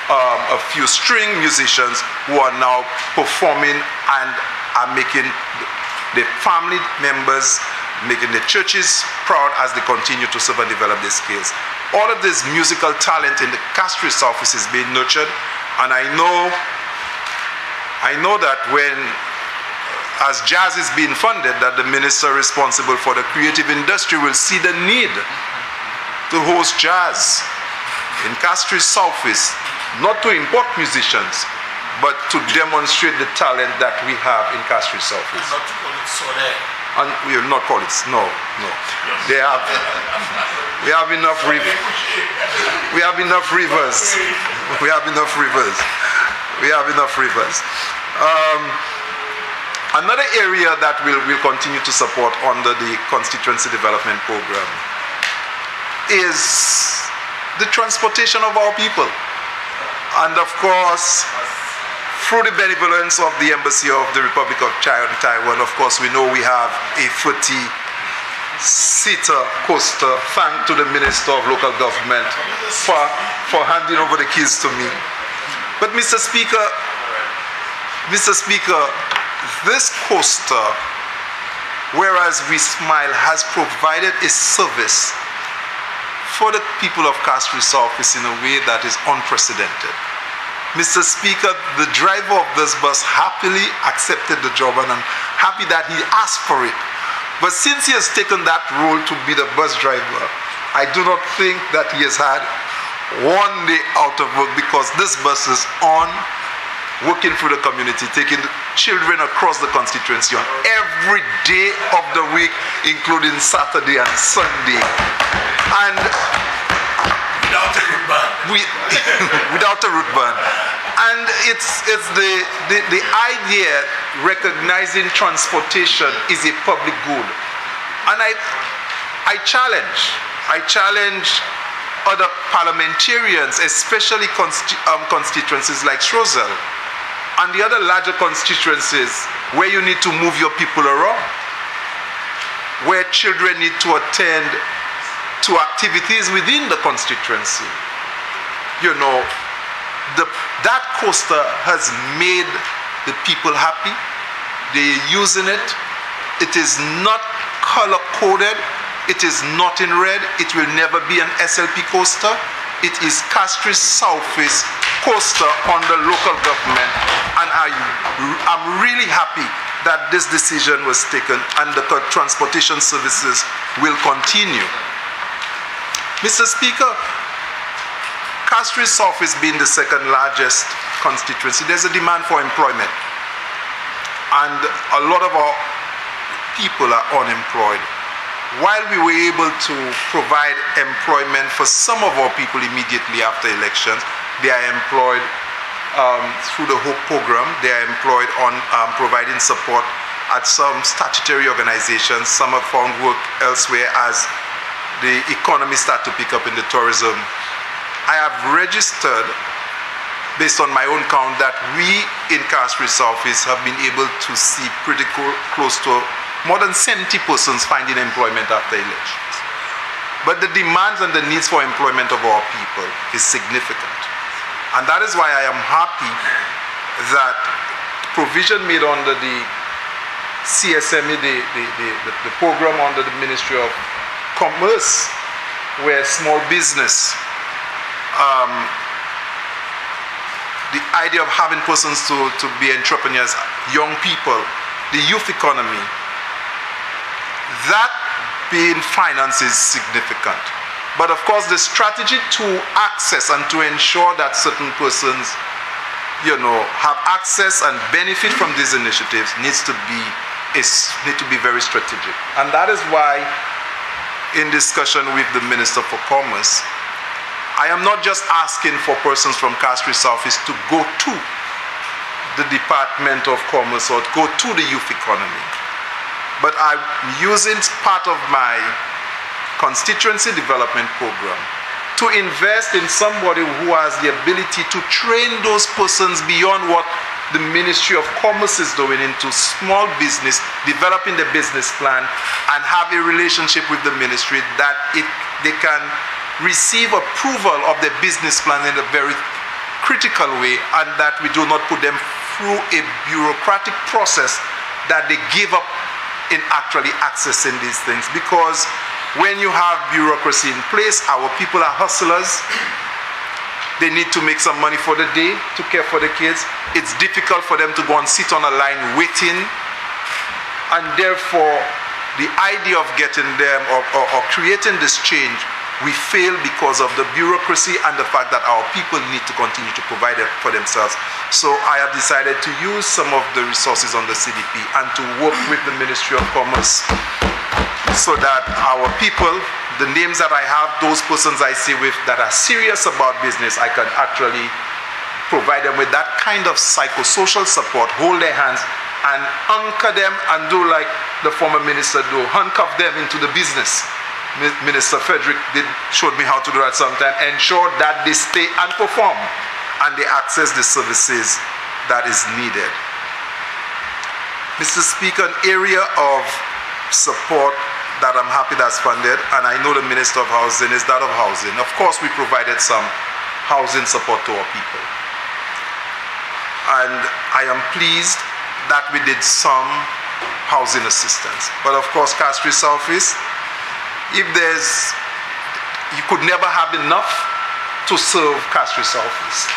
a few string musicians who are now performing and are making the family members, making the churches proud as they continue to serve and develop their skills. All of this musical talent in the Castries Southeast is being nurtured, and I know that when, as jazz is being funded, that the minister responsible for the creative industry will see the need to host jazz in Castries Southeast, not to import musicians, but to demonstrate the talent that we have in Castries Southeast. Not to call it Sode. And we will not call it, no. We have enough rivers. We have enough rivers. Another area that we'll continue to support under the Constituency Development Program is the transportation of our people. And of course, through the benevolence of the Embassy of the Republic of Taiwan, of course, we know we have a 40-seater coaster. Thanks to the Minister of Local Government for handing over the keys to me. But Mr. Speaker, this coaster, whereas We Smile has provided a service for the people of Castries Southeast in a way that is unprecedented. Mr. Speaker, the driver of this bus happily accepted the job, and I'm happy that he asked for it. But since he has taken that role to be the bus driver, I do not think that he has had one day out of work, because this bus is on, working through the community, taking children across the constituency on every day of the week, including Saturday and Sunday. And without a route ban. Without a route ban. And it's the idea recognizing transportation is a public good. And I challenge other parliamentarians, especially constituencies like Shrosel and the other larger constituencies where you need to move your people around, where children need to attend to activities within the constituency. You know, that coaster has made the people happy. They're using it. It is not color-coded. It is not in red. It will never be an SLP coaster. It is Castries Southeast coaster under local government. And I'm really happy that this decision was taken and the transportation services will continue. Mr. Speaker, Castries Southeast being the second largest constituency, there's a demand for employment. And a lot of our people are unemployed. While we were able to provide employment for some of our people immediately after elections, they are employed through the HOPE program. They are employed on providing support at some statutory organizations. Some have found work elsewhere as the economy starts to pick up in the tourism. I have registered, based on my own count, that we in Castries Southeast have been able to see pretty close to more than 70 persons finding employment after elections. But the demands and the needs for employment of our people is significant. And that is why I am happy that provision made under the CSME, the program under the Ministry of Commerce, where small business, the idea of having persons to be entrepreneurs, young people, the youth economy, that being financed is significant. But of course, the strategy to access and to ensure that certain persons, you know, have access and benefit from these initiatives need to be very strategic. And that is why, in discussion with the Minister for Commerce, I am not just asking for persons from Castries Southeast to go to the Department of Commerce or to go to the youth economy, but I'm using part of my constituency development program to invest in somebody who has the ability to train those persons beyond what the Ministry of Commerce is doing into small business, developing the business plan, and have a relationship with the ministry that they can receive approval of the business plan in a very critical way, and that we do not put them through a bureaucratic process that they give up in actually accessing these things. Because when you have bureaucracy in place, our people are hustlers. They need to make some money for the day to care for the kids. It's difficult for them to go and sit on a line waiting. And therefore, the idea of getting them or creating this change, we fail because of the bureaucracy and the fact that our people need to continue to provide it for themselves. So I have decided to use some of the resources on the CDP and to work with the Ministry of Commerce so that our people, the names that I have, those persons I see with that are serious about business, I can actually provide them with that kind of psychosocial support, hold their hands and anchor them and do like the former minister do, handcuff them into the business Minister Frederick showed me how to do that sometime, ensure that they stay and perform and they access the services that is needed. Mr. Speaker, an area of support that I'm happy that's funded, and I know the Minister of Housing, is that of housing. Of course, we provided some housing support to our people. And I am pleased that we did some housing assistance. But of course, Castries Southeast, you could never have enough to serve Castries Southeast.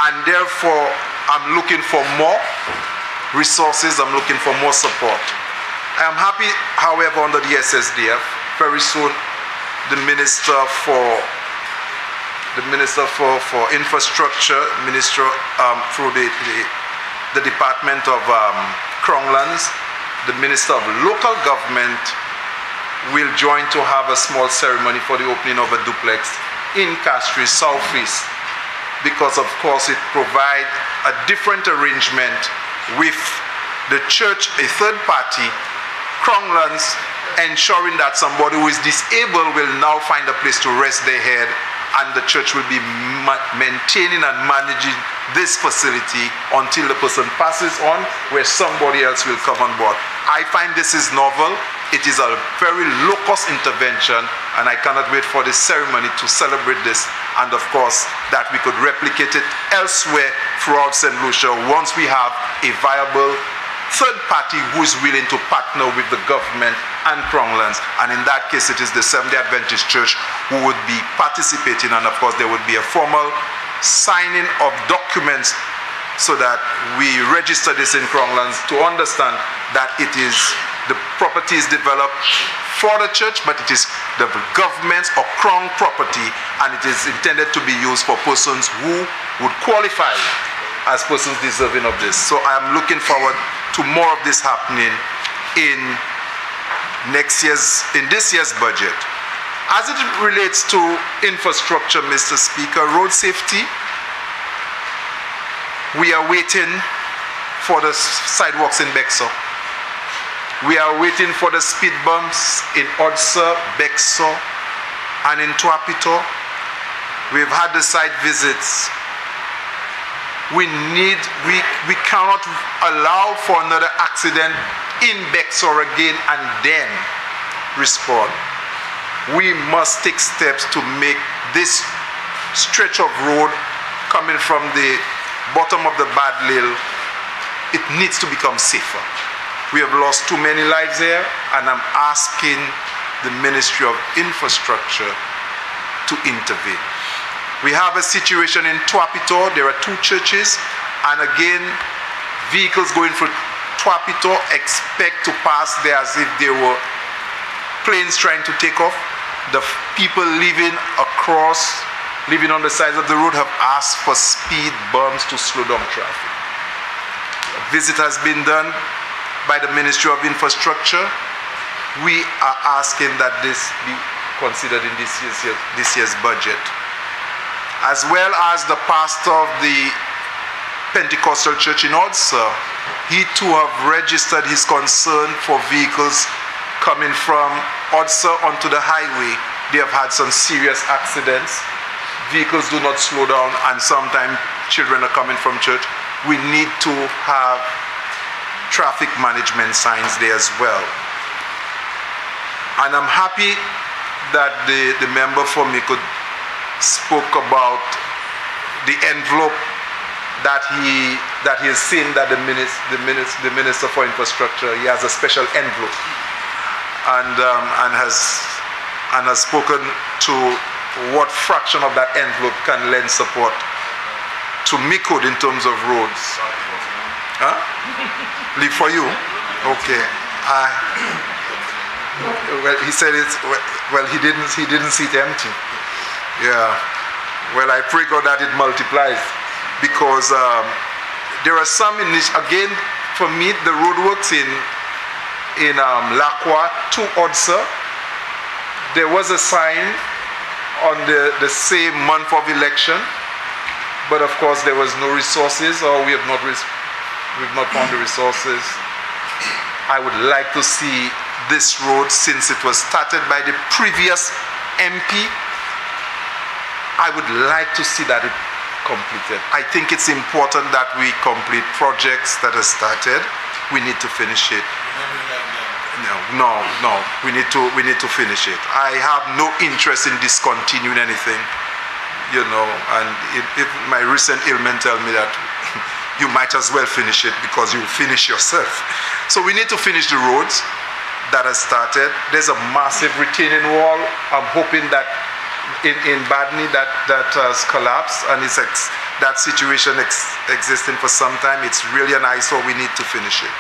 And therefore, I'm looking for more resources, I'm looking for more support. I am happy, however, under the SSDF, very soon the Minister for Infrastructure, through the Department of Crown Lands, the Minister of Local Government will join to have a small ceremony for the opening of a duplex in Castries Southeast, because of course it provides a different arrangement with the church, a third party, Crown Lands, ensuring that somebody who is disabled will now find a place to rest their head, and the church will be maintaining and managing this facility until the person passes on, where somebody else will come on board. I find this is novel. It is a very low-cost intervention, and I cannot wait for this ceremony to celebrate this, and of course that we could replicate it elsewhere throughout St. Lucia once we have a viable third party who is willing to partner with the government and Crown Lands. And in that case, it is the Seventh-day Adventist Church who would be participating, and of course there would be a formal signing of documents so that we register this in Crown Lands to understand that it is the property is developed for the church, but it is the government's or Crown property, and it is intended to be used for persons who would qualify as persons deserving of this. So I am looking forward to more of this happening in this year's budget. As it relates to infrastructure, Mr. Speaker, road safety, we are waiting for the sidewalks in Bexo. We are waiting for the speed bumps in Odsa, Bexo, and in Tuapito. We've had the site visits. We cannot allow for another accident in Bexo again and then respond. We must take steps to make this stretch of road coming from the bottom of the Bad Lil, it needs to become safer. We have lost too many lives here, and I'm asking the Ministry of Infrastructure to intervene. We have a situation in Tuapito. There are two churches, and again, vehicles going through Tuapito expect to pass there as if there were planes trying to take off. The people living on the sides of the road have asked for speed bumps to slow down traffic. A visit has been done by the Ministry of Infrastructure. We are asking that this be considered in this year's budget. As well as the pastor of the Pentecostal Church in Odsa, he too have registered his concern for vehicles coming from Odsa onto the highway. They have had some serious accidents. Vehicles do not slow down, and sometimes children are coming from church. We need to have traffic management signs there as well. And I'm happy that the member for me spoke about the envelope that he has seen that the Minister for Infrastructure, he has a special envelope, and has spoken to what fraction of that envelope can lend support to Mikud in terms of roads. Huh? Leave for you? Okay. Well, he said it. Well, he didn't see it empty. Yeah. Well, I pray God that it multiplies, because there are some again, for me, the roadworks in Lakwa to Odsa. There was a sign on the same month of election, but of course there was no resources, or we've not found the resources. I would like to see this road since it was started by the previous MP. I would like to see that it completed. I think it's important that we complete projects that are started. We need to finish it. No. We need to finish it. I have no interest in discontinuing anything, and my recent ailment tell me that you might as well finish it because you'll finish yourself. So we need to finish the roads that are started. There's a massive retaining wall. I'm hoping that in Badney that has collapsed, and that situation existing for some time. It's really an eyesore. We need to finish it.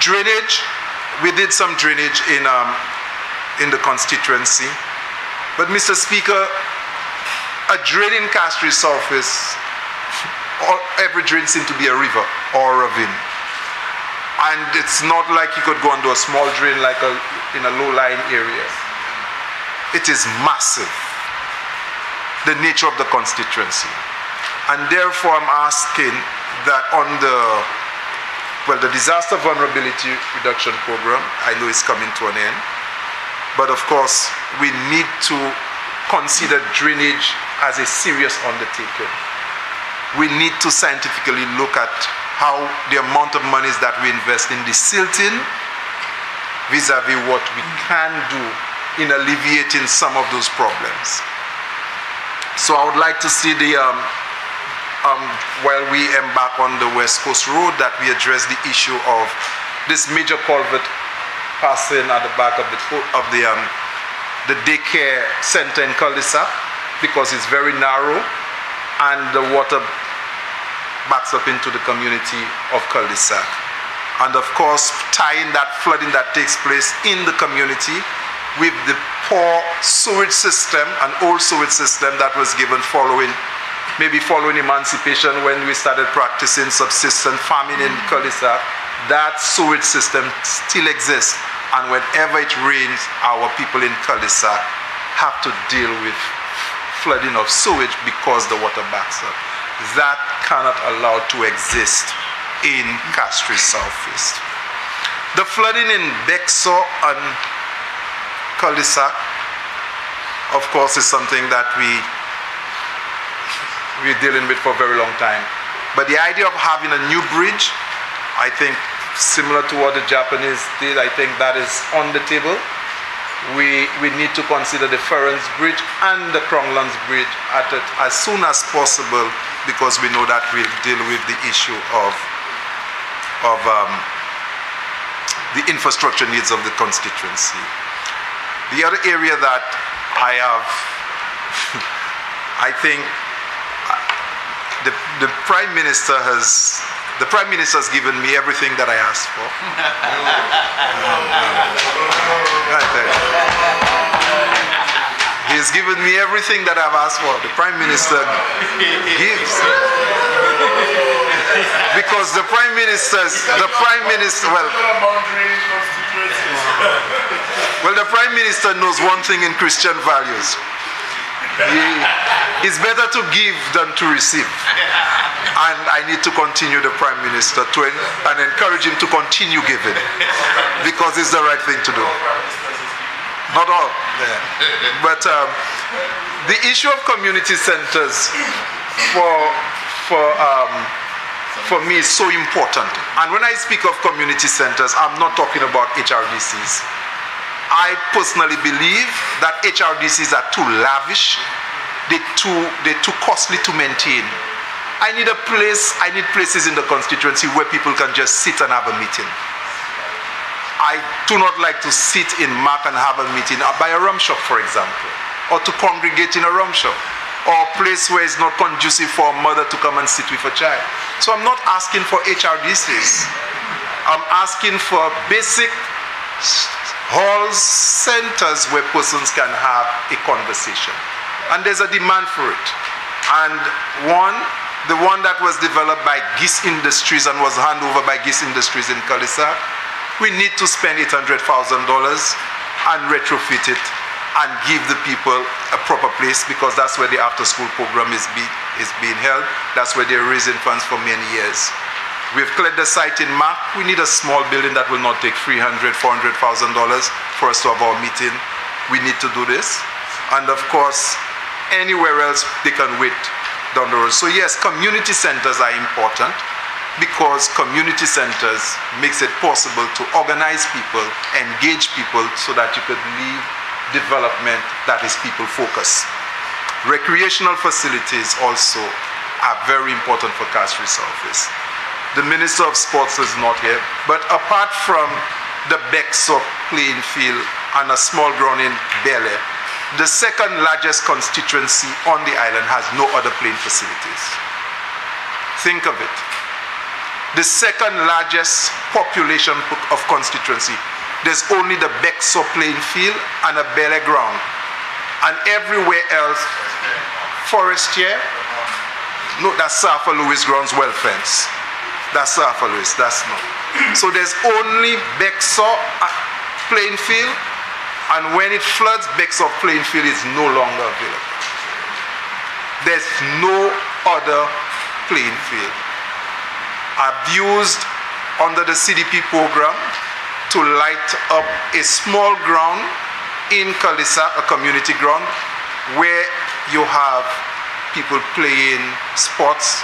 Drainage, we did some drainage in the constituency, but Mr. Speaker, a drain in Castry surface, every drain seems to be a river or a ravine, and it's not like you could go into a small drain like in a low-lying area. It is massive, the nature of the constituency, and therefore I'm asking that on the disaster vulnerability reduction program, I know it's coming to an end, but of course we need to consider drainage as a serious undertaking. We need to scientifically look at how the amount of monies that we invest in the silting vis-a-vis what we can do in alleviating some of those problems. So I would like to see while we embark on the West Coast Road, that we address the issue of this major culvert passing at the back of the daycare center in cul-de-sac, because it's very narrow and the water backs up into the community of cul-de-sac. And of course, tying that flooding that takes place in the community with the poor sewage system, an old sewage system that was given following emancipation, when we started practicing subsistence farming in cul-de-sac. That sewage system still exists, and whenever it rains, our people in cul-de-sac have to deal with flooding of sewage because the water backs up. That cannot allow to exist in Castry Southeast. The flooding in Bexo and cul-de-sac, of course, is something that we're dealing with for a very long time. But the idea of having a new bridge, I think similar to what the Japanese did, I think that is on the table. We need to consider the Ferens Bridge and the Cronglands Bridge as soon as possible, because we know that we'll deal with the issue of the infrastructure needs of the constituency. The other area that I have, I think the Prime Minister has given me everything that I asked for. He's given me everything that I've asked for. The Prime Minister gives. Because the Prime Minister, the Prime Minister knows one thing in Christian values. It's better to give than to receive. And I need to continue the Prime Minister and encourage him to continue giving, because it's the right thing to do. Not all. But the issue of community centers for me is so important. And when I speak of community centers, I'm not talking about HRDCs. I personally believe that HRDCs are too lavish. They're too costly to maintain. I need places in the constituency where people can just sit and have a meeting. I do not like to sit in Mark and have a meeting by a rum shop, for example, or to congregate in a rum shop, or a place where it's not conducive for a mother to come and sit with a child. So I'm not asking for HRDCs. I'm asking for basic halls, centers where persons can have a conversation. And there's a demand for it. And the one that was developed by GIS Industries and was handed over by GIS Industries in cul-de-sac, we need to spend $800,000 and retrofit it and give the people a proper place, because that's where the after-school program is being held. That's where they're raising funds for many years. We've cleared the site in Mac. We need a small building that will not take $300,000, $400,000 for us to have our meeting. We need to do this. And of course, anywhere else they can wait down the road. So yes, community centers are important because community centers makes it possible to organize people, engage people so that you could lead development that is people focused. Recreational facilities also are very important for Castries Southeast. The Minister of Sports is not here, but apart from the Bexo playing field and a small ground in Bel Air, the second largest constituency on the island has no other playing facilities. Think of it. The second largest population of constituency, there's only the Bexo playing field and a Bel Air ground. And everywhere else, Forestier, no, that's Safa Louis grounds, well fenced. That's Safa Louis, that's not. So there's only Bexo playing field, and when it floods, Bexo playing field is no longer available. There's no other playing field. I've used under the CDP program to light up a small ground in Kalisa, a community ground, where you have people playing sports.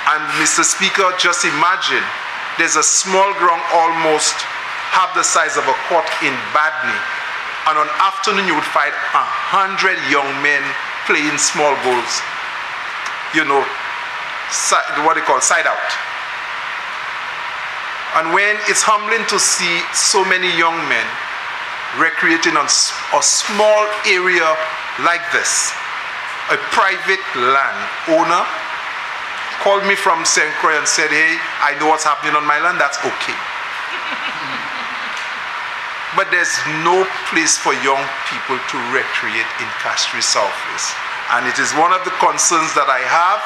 And Mr. Speaker, just imagine, there's a small ground almost half the size of a court in Badney. And on afternoon, you would find 100 young men playing small goals. You know, what they call side out. And when it's humbling to see so many young men recreating on a small area like this, a private land owner called me from St. Croix and said, hey, I know what's happening on my land, that's okay. But there's no place for young people to recreate in Castries Southeast. And it is one of the concerns that I have,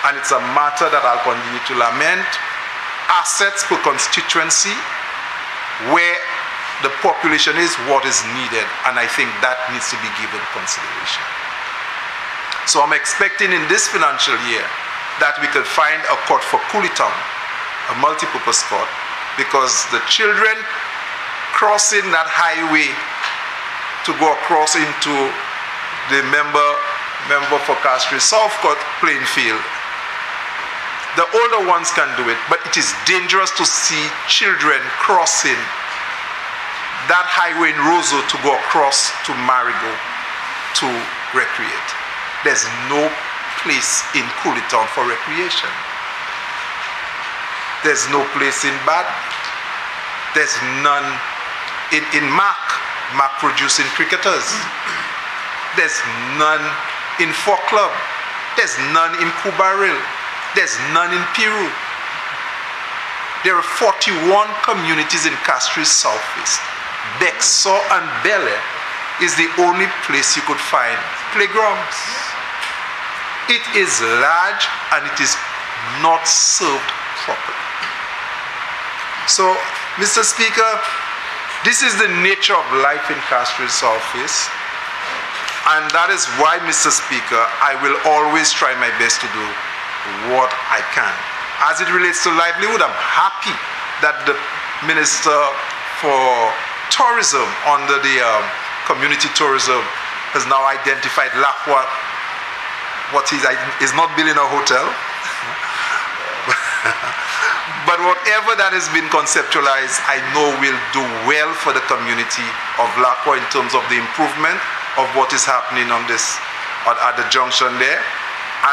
and it's a matter that I'll continue to lament. Assets per constituency, where the population is, what is needed, and I think that needs to be given consideration. So I'm expecting in this financial year that we could find a court for Coolitown, a multipurpose court, because the children crossing that highway to go across into the member for Castries South Court playing field, the older ones can do it, but it is dangerous to see children crossing that highway in Roseau to go across to Marigo to recreate. There's no place in Coolitown for recreation. There's no place in Bad. There's none in Mac producing cricketers. There's none in Fort Club. There's none in Kubaril. There's none in Peru. There are 41 communities in Castries Southeast. Bexo and Bel Air is the only place you could find playgrounds. It is large and it is not served properly. So, Mr. Speaker, this is the nature of life in Castries Southeast, and that is why, Mr. Speaker, I will always try my best to do what I can. As it relates to livelihood, I'm happy that the Minister for Tourism under the Community Tourism has now identified Lakwa. What is not building a hotel, but whatever that has been conceptualized, I know will do well for the community of Lakwa in terms of the improvement of what is happening on this at the junction there,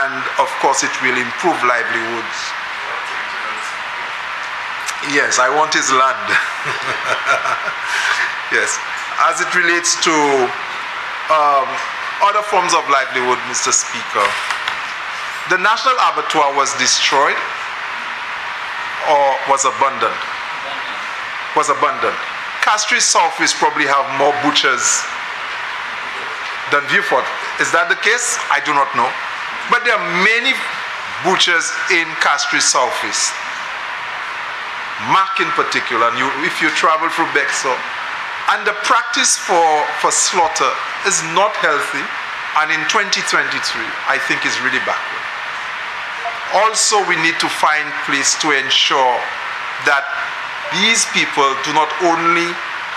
and of course it will improve livelihoods. Yes, I want his land. Yes, as it relates to other forms of livelihood, Mr. Speaker, the National Abattoir was destroyed or was abandoned? Was abandoned. Castries Southeast probably have more butchers than Vieux-Fort. Is that the case? I do not know. But there are many butchers in Castries Southeast. Mac in particular, and if you travel through Bexo, and the practice for slaughter is not healthy, and in 2023, I think is really backward. Also, we need to find place to ensure that these people do not only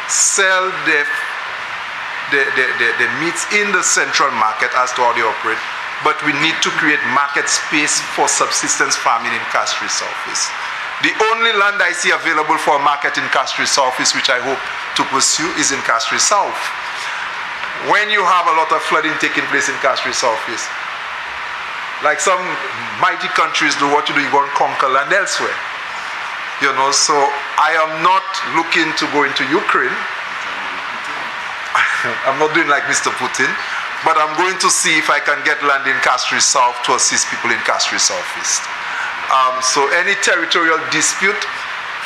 sell their meats in the central market as to how they operate, but we need to create market space for subsistence farming in Castries Southeast. The only land I see available for a market in Castries Southeast, which I hope to pursue, is in Castries South. When you have a lot of flooding taking place in Castries Southeast, like some mighty countries do, what you do, you go and conquer land elsewhere. You know, so I am not looking to go into Ukraine. I'm not doing like Mr. Putin, but I'm going to see if I can get land in Castries South to assist people in Castries Southeast. So any territorial dispute,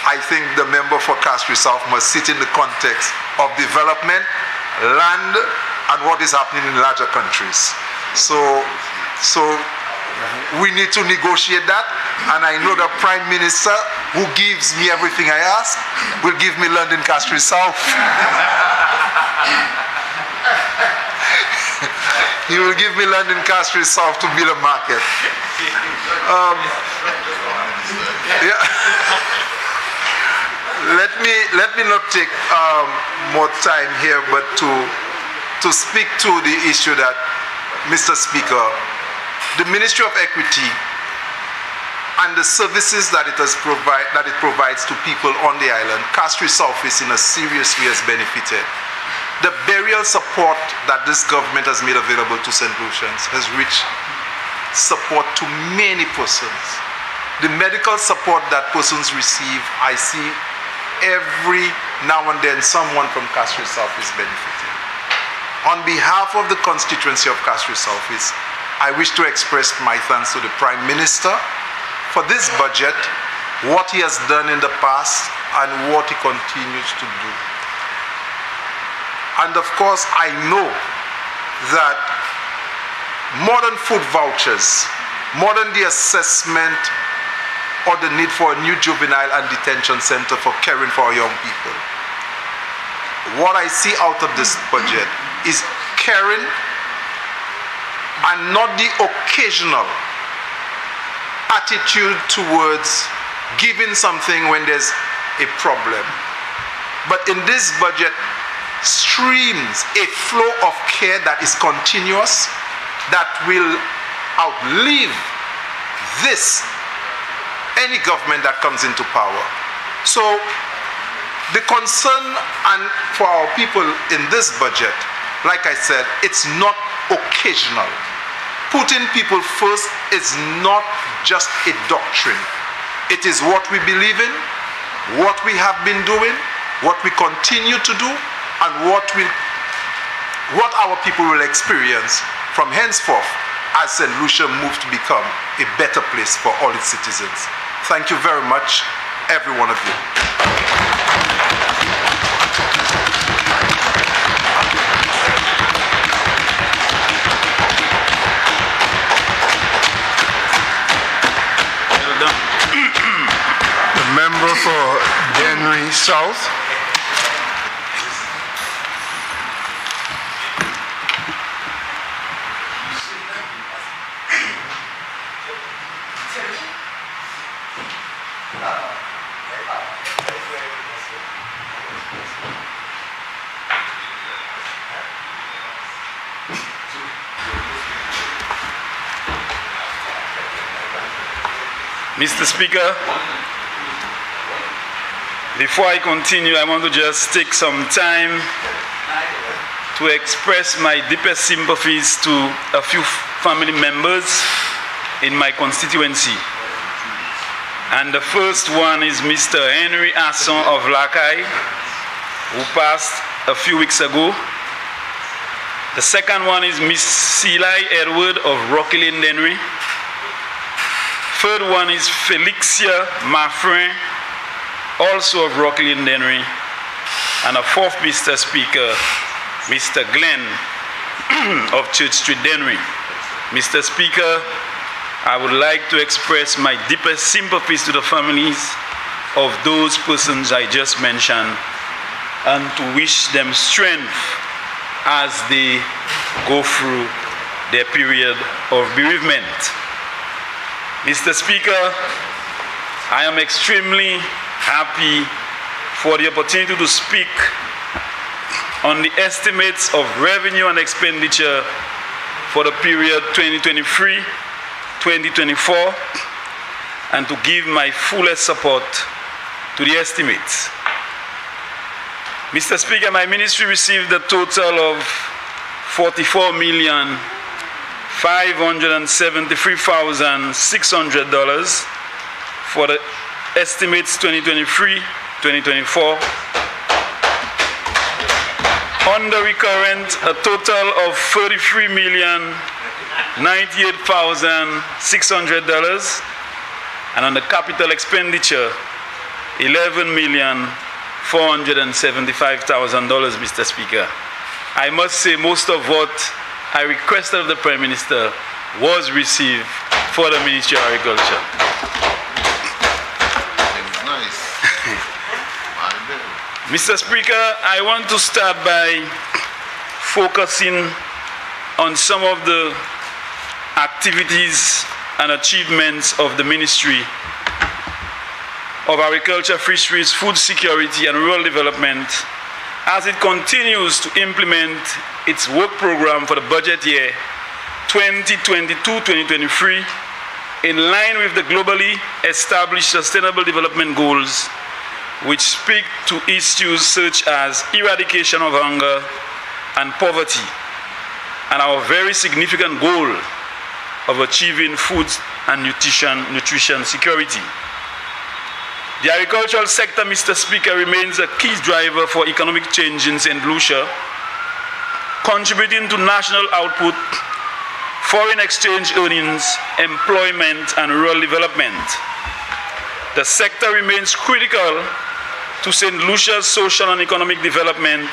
I think the member for Castries South must sit in the context of development, land, and what is happening in larger countries. So we need to negotiate that, and I know the Prime Minister, who gives me everything I ask, will give me land in Castries South. He will give me land in Castries South to build a market. Yeah. Let me not take more time here, but to speak to the issue that, Mr. Speaker, the Ministry of Equity and the services that it provides to people on the island, Castries Southeast in a serious way has benefited. The burial support that this government has made available to St. Lucians has reached support to many persons. The medical support that persons receive, I see every now and then someone from Castries Southeast benefiting. On behalf of the constituency of Castries Southeast, I wish to express my thanks to the Prime Minister for this budget, what he has done in the past, and what he continues to do. And of course, I know that more than food vouchers, more than the assessment or the need for a new juvenile and detention center for caring for our young people, what I see out of this budget is caring, and not the occasional attitude towards giving something when there's a problem. But in this budget streams a flow of care that is continuous, that will outlive any government that comes into power. So the concern for our people in this budget, like I said, it's not occasional. Putting people first is not just a doctrine. It is what we believe in, what we have been doing, what we continue to do, and what our people will experience from henceforth as St. Lucia moves to become a better place for all its citizens. Thank you very much, every one of you. The member for Dennery South. Mr. Speaker, before I continue, I want to just take some time to express my deepest sympathies to a few family members in my constituency. And the first one is Mr. Henry Asson of Lakai, who passed a few weeks ago. The second one is Miss Silai Edward of Rocky Lane, Dennery. Third one is Felixia Maffrin, also of Rocky Lane, Dennery. And a fourth, Mr. Speaker, Mr. Glenn of Church Street, Dennery. Mr. Speaker, I would like to express my deepest sympathies to the families of those persons I just mentioned, and to wish them strength as they go through their period of bereavement. Mr. Speaker, I am extremely happy for the opportunity to speak on the estimates of revenue and expenditure for the period 2023-2024 and to give my fullest support to the estimates. Mr. Speaker, my ministry received a total of $44,573,600 for the estimates 2023-2024. On the recurrent, a total of $33,098,600, and on the capital expenditure, $11,475,000, Mr. Speaker. I must say most of what I requested of the Prime Minister was received for the Ministry of Agriculture. Mr. Speaker, I want to start by focusing on some of the activities and achievements of the Ministry of Agriculture, Fisheries, Food Security and Rural Development as it continues to implement its work program for the budget year 2022-2023 in line with the globally established Sustainable Development Goals, which speak to issues such as eradication of hunger and poverty, and our very significant goal of achieving food and nutrition security. The agricultural sector, Mr. Speaker, remains a key driver for economic change in St. Lucia, contributing to national output, foreign exchange earnings, employment, and rural development. The sector remains critical to St. Lucia's social and economic development,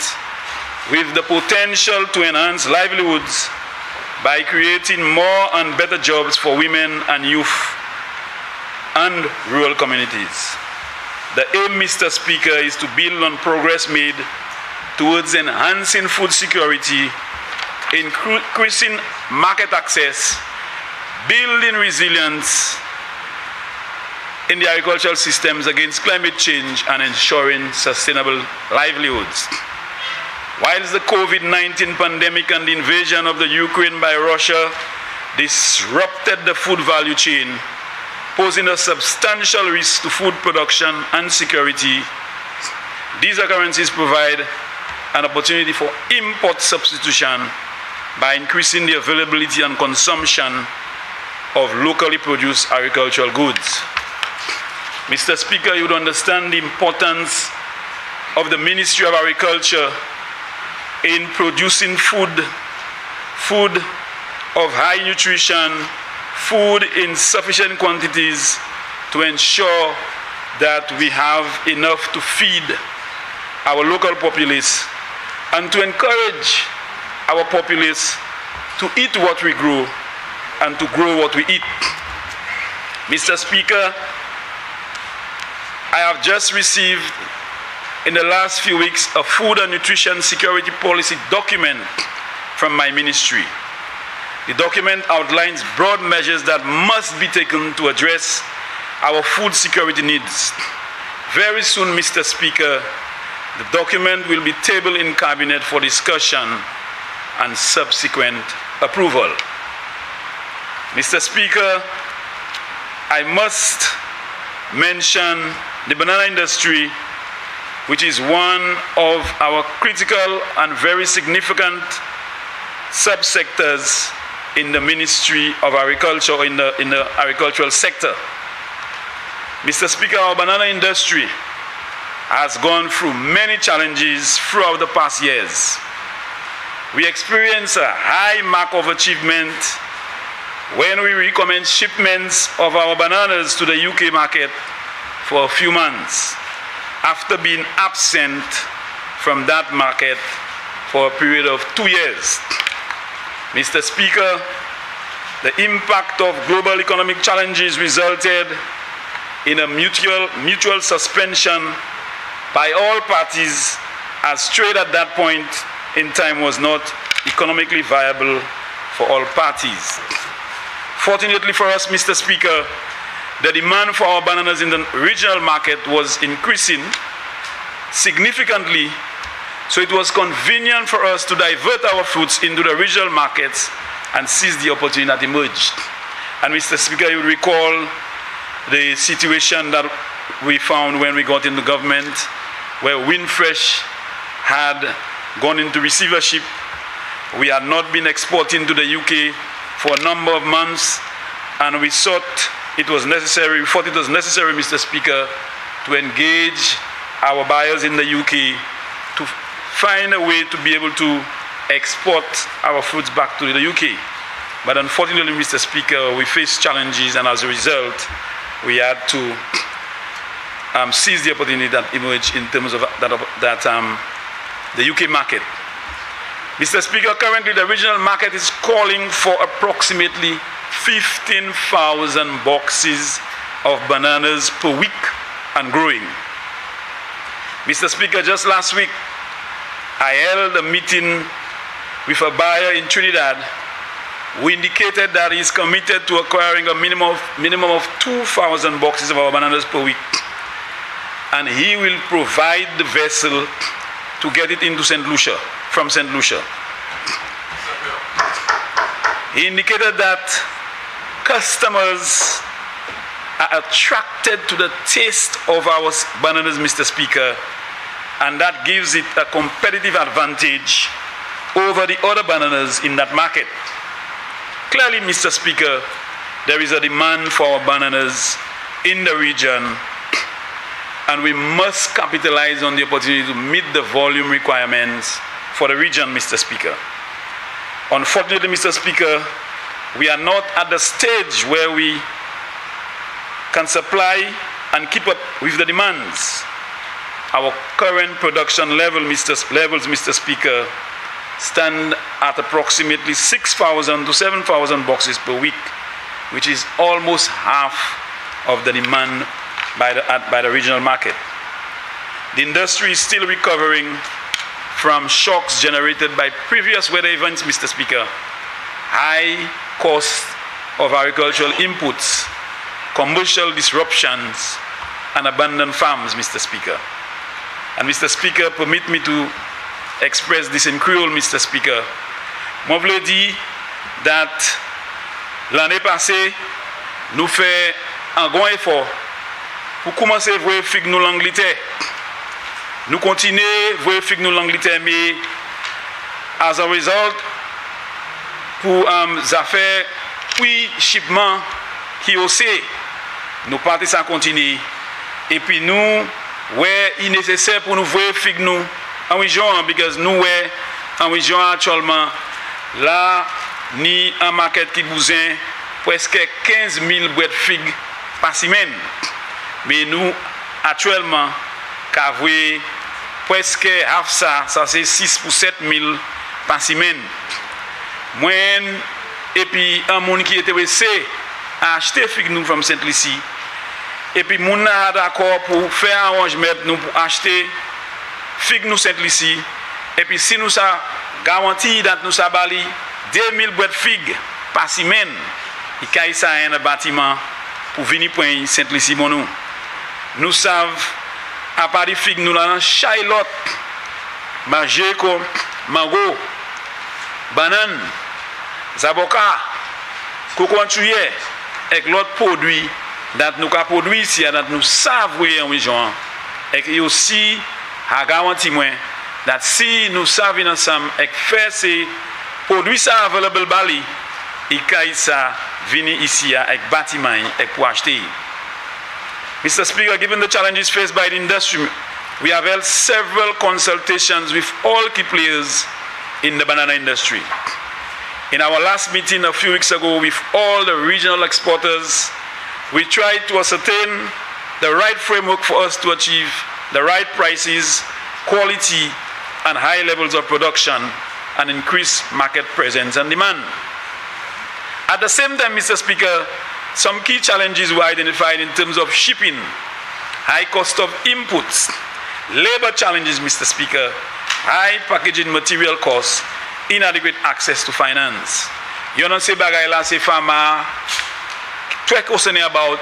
with the potential to enhance livelihoods by creating more and better jobs for women and youth and rural communities. The aim, Mr. Speaker, is to build on progress made towards enhancing food security, increasing market access, building resilience in the agricultural systems against climate change, and ensuring sustainable livelihoods. Whilst the COVID-19 pandemic and the invasion of the Ukraine by Russia disrupted the food value chain, posing a substantial risk to food production and security, these occurrences provide an opportunity for import substitution by increasing the availability and consumption of locally produced agricultural goods. Mr. Speaker, you would understand the importance of the Ministry of Agriculture in producing food of high nutrition, food in sufficient quantities to ensure that we have enough to feed our local populace and to encourage our populace to eat what we grow and to grow what we eat. Mr. Speaker, I have just received in the last few weeks a food and nutrition security policy document from my ministry. The document outlines broad measures that must be taken to address our food security needs. Very soon, Mr. Speaker, the document will be tabled in Cabinet for discussion and subsequent approval. Mr. Speaker, I must mention the banana industry, which is one of our critical and very significant subsectors in the Ministry of Agriculture, in the agricultural sector. Mr. Speaker, our banana industry has gone through many challenges throughout the past years. We experienced a high mark of achievement when we recommenced shipments of our bananas to the UK market for a few months, after being absent from that market for a period of 2 years. Mr. Speaker, the impact of global economic challenges resulted in a mutual suspension by all parties, as trade at that point in time was not economically viable for all parties. Fortunately for us, Mr. Speaker, the demand for our bananas in the regional market was increasing significantly, so it was convenient for us to divert our fruits into the regional markets and seize the opportunity that emerged. And Mr. Speaker, you recall the situation that we found when we got into government, where Windfresh had gone into receivership. We had not been exporting to the UK for a number of months, and we thought it was necessary, Mr. Speaker, to engage our buyers in the UK to find a way to be able to export our fruits back to the UK. But unfortunately, Mr. Speaker, we faced challenges, and as a result, we had to seize the opportunity that emerged in terms of the UK market. Mr. Speaker, currently the regional market is calling for approximately 15,000 boxes of bananas per week and growing. Mr. Speaker, just last week, I held a meeting with a buyer in Trinidad who indicated that he is committed to acquiring a minimum of 2,000 boxes of our bananas per week. And he will provide the vessel to get it into St. Lucia, from St. Lucia. He indicated that customers are attracted to the taste of our bananas, Mr. Speaker, and that gives it a competitive advantage over the other bananas in that market. Clearly, Mr. Speaker, there is a demand for our bananas in the region, and we must capitalize on the opportunity to meet the volume requirements for the region, Mr. Speaker. Unfortunately, Mr. Speaker, we are not at the stage where we can supply and keep up with the demands. Our current production levels, Mr. Speaker, stand at approximately 6,000 to 7,000 boxes per week, which is almost half of the demand by the regional market. The industry is still recovering from shocks generated by previous weather events, Mr. Speaker, high cost of agricultural inputs, commercial disruptions, and abandoned farms, Mr. Speaker. And Mr. Speaker, permit me to express this in Creole, Mr. Speaker. Moi, je dis that l'année passée, nous fait un grand effort pour commencer à voir figue nous l'Angleterre. Nous continuons à voir figue nous l'Angleterre, mais as a result, pour affaires, puis shipment qui aussi, nous partons sans continuer. Et puis nous, ouais, il est nécessaire pour nous voir figue nous en région, parce que nous, ouais, en région actuellement, là, ni un market qui bousin presque 15 000 boîtes de figues par semaine. Mais nous, actuellement, qu'avons presque half ça c'est 6 pour 7 000 par semaine. Moi, et puis un monde qui est intéressé à acheter figues nous from Saint Lucie. Et puis moun a d'accord pour faire un arrangement nous pour acheter figues nous Saint Lucie. Et puis si nous ça garantit que nous ça bali 2000 boîtes de figues par semaine, il y a ça un bâtiment pour venir point Saint Lucie mon nous. Nous savons à part des figues nous là Charlotte, Majeko, mango, banane, zaboka, coco antillais et l'autre produit that nous avons produit ici, that nous savons en région, et aussi à garantir moi that si nous savons ensemble et faire ces produits ça available bali, il y a ça venir ici avec bâtiment et pour acheter. Mr. Speaker, given the challenges faced by the industry, we have held several consultations with all key players in the banana industry. In our last meeting a few weeks ago with all the regional exporters, we tried to ascertain the right framework for us to achieve the right prices, quality, and high levels of production and increase market presence and demand. At the same time, Mr. Speaker, some key challenges were identified in terms of shipping, high cost of inputs, labor challenges, Mr. Speaker, high packaging material costs, inadequate access to finance. You know, c'est bagay la, c'est fama, très concerné about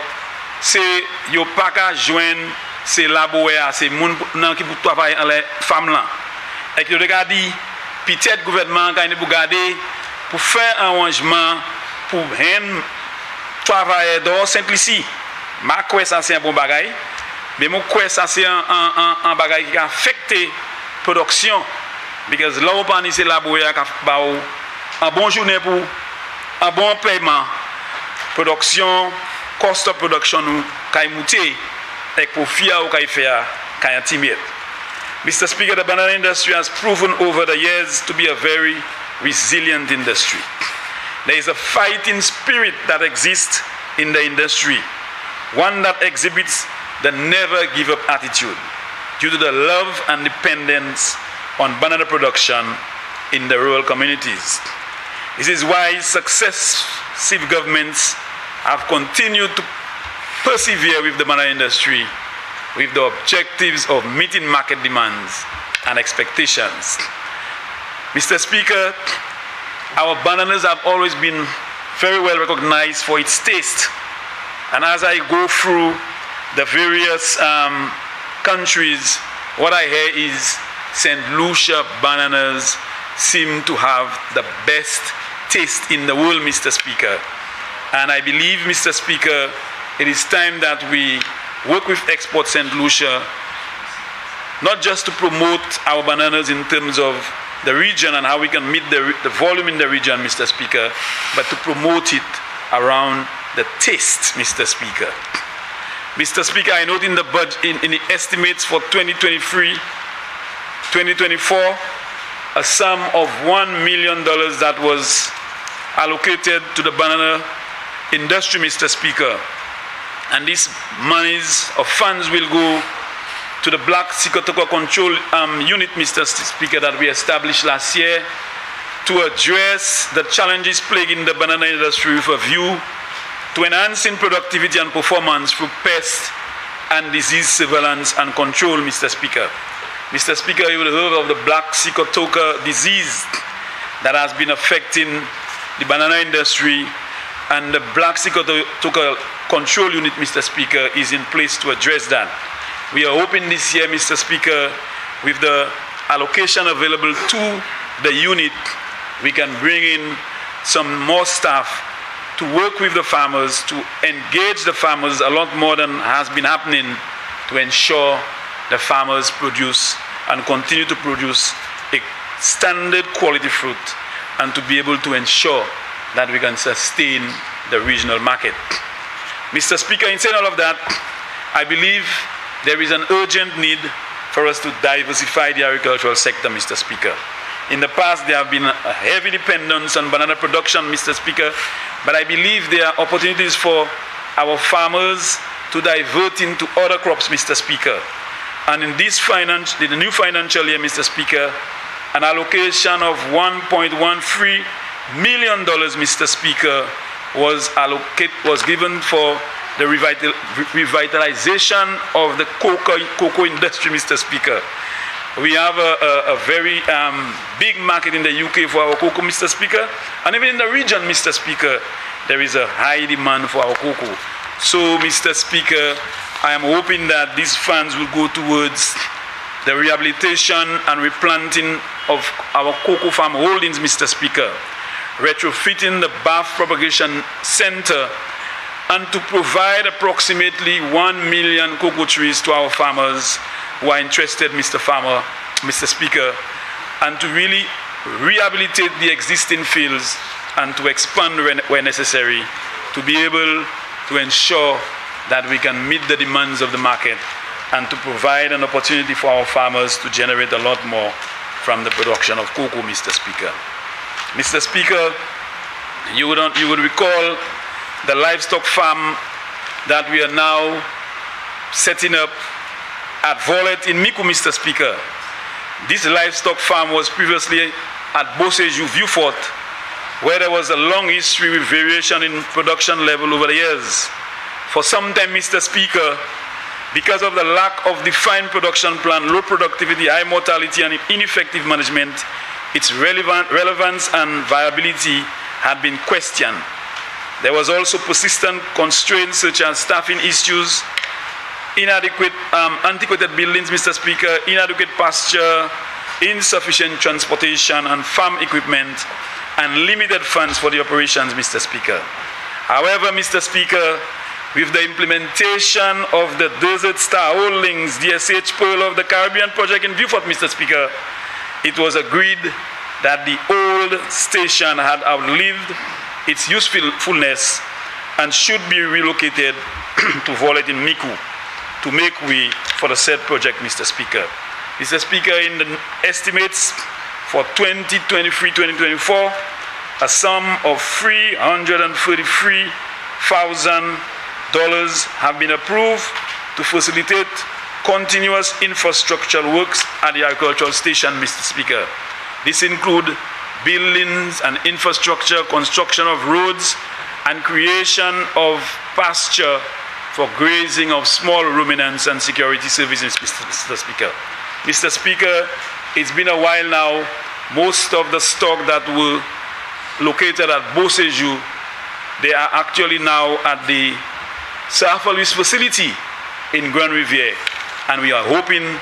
c'est yo pas qu'à joindre c'est laborer c'est moun nan qui pour travailler en les femmes là et que yo dit peut-être gouvernement quand il pour garder pour faire un arrangement pour un travailler dans Saint-Lucie. Ma croix ça c'est un bon bagage mais mon croix ça c'est un bagage qui a affecté production because là on parle c'est laborer un bon journée pour un bon paiement production cost of production nous kay monter et profit ou kay faire kay timide. Mr. Speaker, the banana industry has proven over the years to be a very resilient industry. There is a fighting spirit that exists in the industry, one that exhibits the never give up attitude due to the love and dependence on banana production in the rural communities. This is why successive governments have continued to persevere with the banana industry with the objectives of meeting market demands and expectations. Mr. Speaker, our bananas have always been very well recognized for its taste. And as I go through the various countries, what I hear is St. Lucia bananas seem to have the best taste in the world, Mr. Speaker. And I believe, Mr. Speaker, it is time that we work with Export St. Lucia, not just to promote our bananas in terms of the region and how we can meet the volume in the region, Mr. Speaker, but to promote it around the taste, Mr. Speaker. Mr. Speaker, I note in the budget, in the estimates for 2023-2024, a sum of $1 million that was allocated to the banana industry, Mr. Speaker. And these monies or funds will go to the Black Psychotoca Control Unit, Mr. Speaker, that we established last year to address the challenges plaguing the banana industry with a view to enhancing productivity and performance through pest and disease surveillance and control, Mr. Speaker. Mr. Speaker, you will have heard of the Black Psychotoca disease that has been affecting the banana industry, and the Black Psychotoca Control Unit, Mr. Speaker, is in place to address that. We are hoping this year, Mr. Speaker, with the allocation available to the unit, we can bring in some more staff to work with the farmers, to engage the farmers a lot more than has been happening, to ensure the farmers produce and continue to produce a standard quality fruit, and to be able to ensure that we can sustain the regional market. Mr. Speaker, in saying all of that, I believe there is an urgent need for us to diversify the agricultural sector, Mr. Speaker. In the past, there have been a heavy dependence on banana production, Mr. Speaker, but I believe there are opportunities for our farmers to divert into other crops, Mr. Speaker. And in this the new financial year, Mr. Speaker, an allocation of $1.13 million, Mr. Speaker, was given for the revitalization of the cocoa industry, Mr. Speaker. We have a very big market in the UK for our cocoa, Mr. Speaker, and even in the region, Mr. Speaker, there is a high demand for our cocoa. So, Mr. Speaker, I am hoping that these funds will go towards the rehabilitation and replanting of our cocoa farm holdings, Mr. Speaker, retrofitting the Bath Propagation Center, and to provide approximately 1 million cocoa trees to our farmers who are interested, Mr. Speaker, and to really rehabilitate the existing fields and to expand where necessary, to be able to ensure that we can meet the demands of the market and to provide an opportunity for our farmers to generate a lot more from the production of cocoa, Mr. Speaker. Mr. Speaker, you would recall the livestock farm that we are now setting up at Volet in Miku, Mr. Speaker. This livestock farm was previously at Boseju Viewfort, where there was a long history with variation in production level over the years. For some time, Mr. Speaker, because of the lack of defined production plan, low productivity, high mortality, and ineffective management, its relevance and viability had been questioned. There was also persistent constraints such as staffing issues, inadequate, antiquated buildings, Mr. Speaker, inadequate pasture, insufficient transportation and farm equipment, and limited funds for the operations, Mr. Speaker. However, Mr. Speaker, with the implementation of the Desert Star Holdings DSH Pearl of the Caribbean project in Beaufort, Mr. Speaker, it was agreed that the old station had outlived its usefulness and should be relocated to Volet in Miku to make way for the said project, Mr. Speaker. Mr. Speaker, in the estimates for 2023-2024, a sum of $333,000 have been approved to facilitate continuous infrastructural works at the agricultural station, Mr. Speaker. This includes buildings and infrastructure, construction of roads, and creation of pasture for grazing of small ruminants and security services, Mr. Speaker. Mr. Speaker, it's been a while now. Most of the stock that were located at Beausejour, they are actually now at the Sarfaluis facility in Grand Riviere. And we are hoping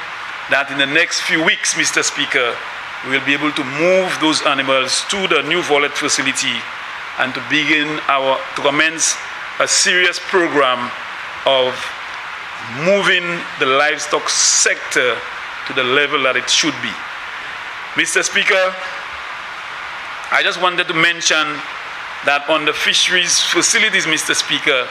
that in the next few weeks, Mr. Speaker, we will be able to move those animals to the new Volet facility and to commence a serious program of moving the livestock sector to the level that it should be. Mr. Speaker, I just wanted to mention that on the fisheries facilities, Mr. Speaker,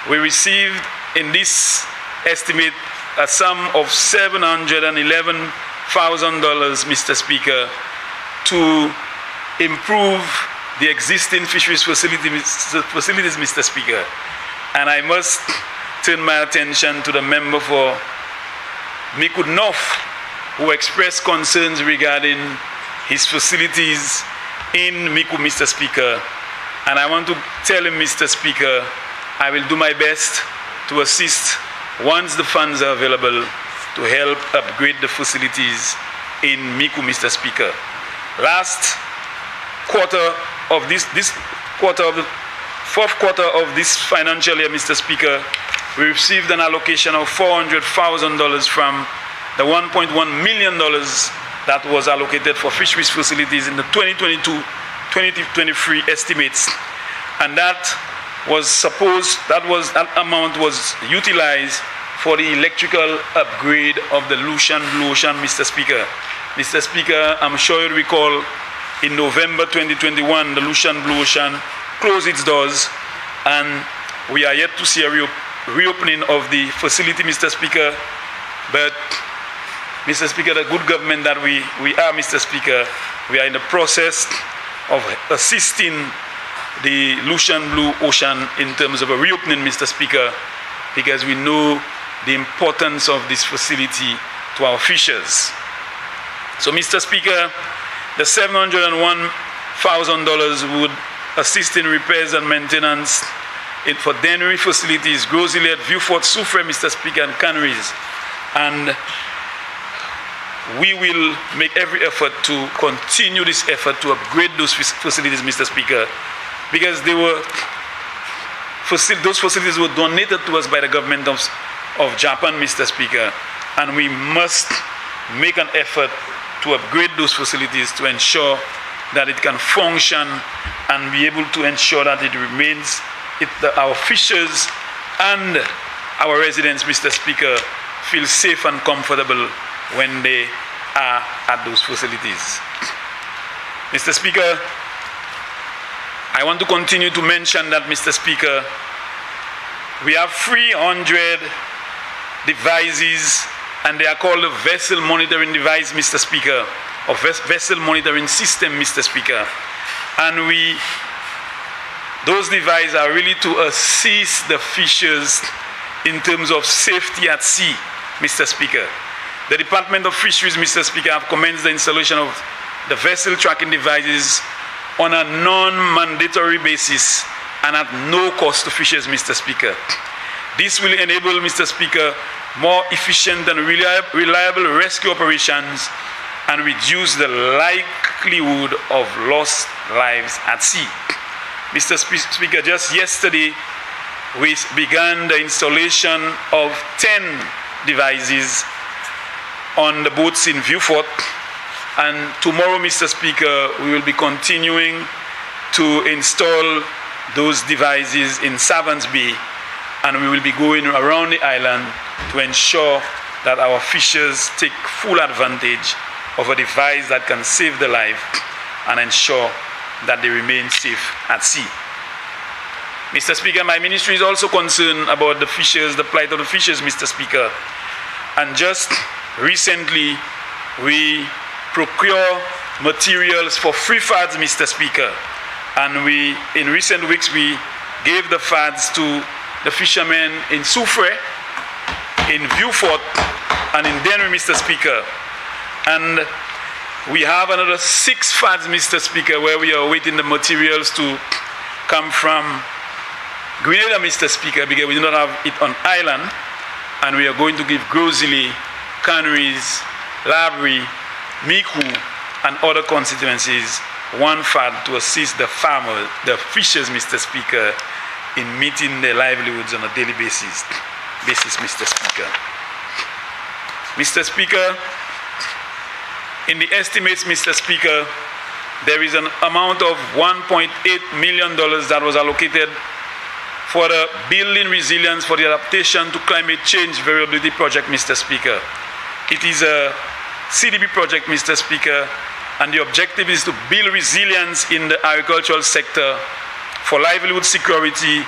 we received in this estimate a sum of $711,000, Mr. Speaker, to improve the existing fisheries facilities, Mr. Speaker. And I must turn my attention to the member for Mikud North, who expressed concerns regarding his facilities in Miku, Mr. Speaker. And I want to tell him, Mr. Speaker, I will do my best to assist once the funds are available to help upgrade the facilities in Miku, Mr. Speaker. Last quarter of fourth quarter of this financial year, Mr. Speaker, we received an allocation of $400,000 from the $1.1 million that was allocated for fisheries facilities in the 2022-2023 estimates. And that amount was utilized for the electrical upgrade of the Lucian Blue Ocean, Mr. Speaker. Mr. Speaker, I'm sure you recall in November 2021, the Lucian Blue Ocean closed its doors, and we are yet to see a reopening of the facility, Mr. Speaker. But, Mr. Speaker, the good government that we are, Mr. Speaker, we are in the process of assisting the Lucian Blue Ocean in terms of a reopening, Mr. Speaker, because we know the importance of this facility to our fishers. So, Mr. Speaker, the $701,000 would assist in repairs and maintenance for dennery facilities, Groseillier, Beaufort, Soufrière, Mr. Speaker, and canneries. And we will make every effort to continue this effort to upgrade those facilities, Mr. Speaker, because those facilities were donated to us by the government of Japan, Mr. Speaker, and we must make an effort to upgrade those facilities to ensure that it can function and be able to ensure that it remains, our fishers and our residents, Mr. Speaker, feel safe and comfortable when they are at those facilities. Mr. Speaker, I want to continue to mention that, Mr. Speaker, we have 300 devices, and they are called a vessel monitoring device, Mr. Speaker, or vessel monitoring system, Mr. Speaker. And those devices are really to assist the fishers in terms of safety at sea, Mr. Speaker. The Department of Fisheries, Mr. Speaker, have commenced the installation of the vessel tracking devices on a non-mandatory basis and at no cost to fishers, Mr. Speaker. This will enable, Mr. Speaker, more efficient and reliable rescue operations and reduce the likelihood of lost lives at sea. Mr. Speaker, just yesterday, we began the installation of 10 devices on the boats in Vieux-Fort. And tomorrow, Mr. Speaker, we will be continuing to install those devices in Savants Bay, and we will be going around the island to ensure that our fishers take full advantage of a device that can save their life and ensure that they remain safe at sea. Mr. Speaker, my ministry is also concerned about the fishers, the plight of the fishers, Mr. Speaker. And just recently, we procure materials for free fads, Mr. Speaker. And in recent weeks, we gave the fads to the fishermen in Soufrière, in Vieux-Fort, and in Dennery, Mr. Speaker. And we have another 6 fads, Mr. Speaker, where we are awaiting the materials to come from Grenada, Mr. Speaker, because we do not have it on island. And we are going to give Grosili, Canaries, Labrie, Miku, and other constituencies 1 fad to assist the farmers, the fishers, Mr. Speaker, in meeting their livelihoods on a daily basis, Mr. Speaker. Mr. Speaker, in the estimates, Mr. Speaker, there is an amount of $1.8 million that was allocated for the Building Resilience for the Adaptation to Climate Change Variability Project, Mr. Speaker. It is a CDB project, Mr. Speaker, and the objective is to build resilience in the agricultural sector for livelihood security,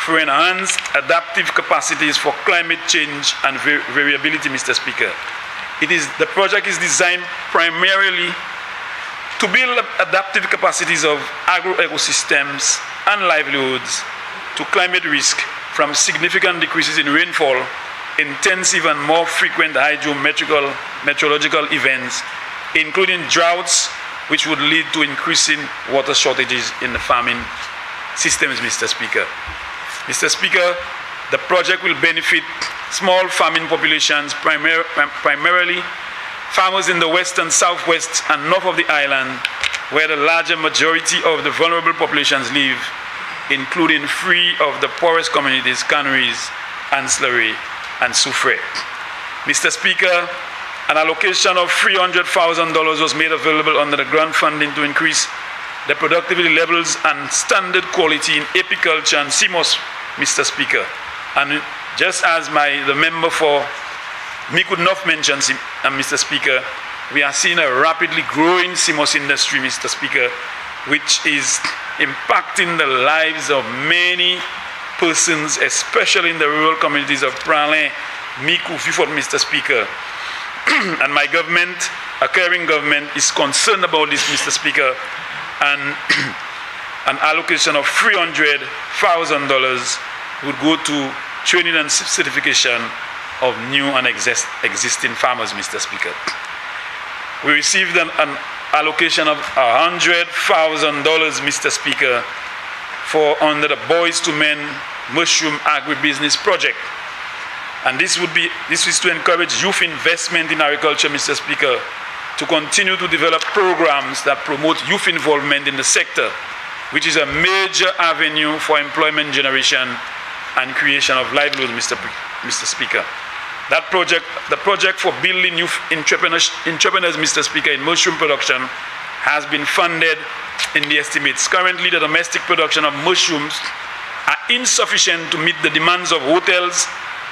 for enhanced adaptive capacities for climate change and variability, Mr. Speaker. The project is designed primarily to build adaptive capacities of agro-ecosystems and livelihoods to climate risk from significant decreases in rainfall, intensive and more frequent hydrometeorological events, including droughts, which would lead to increasing water shortages in the farming systems, Mr. Speaker. Mr. Speaker, the project will benefit small farming populations, primarily farmers in the west and southwest and north of the island, where the larger majority of the vulnerable populations live, including 3 of the poorest communities, Canaries, Ancillary, and Soufrière. Mr. Speaker, an allocation of $300,000 was made available under the grant funding to increase the productivity levels and standard quality in apiculture and CMOS, Mr. Speaker. And just as the member for Miku North mentioned, Mr. Speaker, we are seeing a rapidly growing CMOS industry, Mr. Speaker, which is impacting the lives of many persons, especially in the rural communities of Pralin, Miku, Vieux-Fort, Mr. Speaker. And my government, a caring government, is concerned about this, Mr. Speaker, and an allocation of $300,000 would go to training and certification of new and existing farmers, Mr. Speaker. We received an allocation of $100,000, Mr. Speaker, for under the Boys to Men Mushroom Agribusiness Project. And this is to encourage youth investment in agriculture, Mr. Speaker, to continue to develop programs that promote youth involvement in the sector, which is a major avenue for employment generation and creation of livelihood, Mr. Speaker. That project, the project for building youth entrepreneurs, Mr. Speaker, in mushroom production has been funded in the estimates. Currently, the domestic production of mushrooms are insufficient to meet the demands of hotels,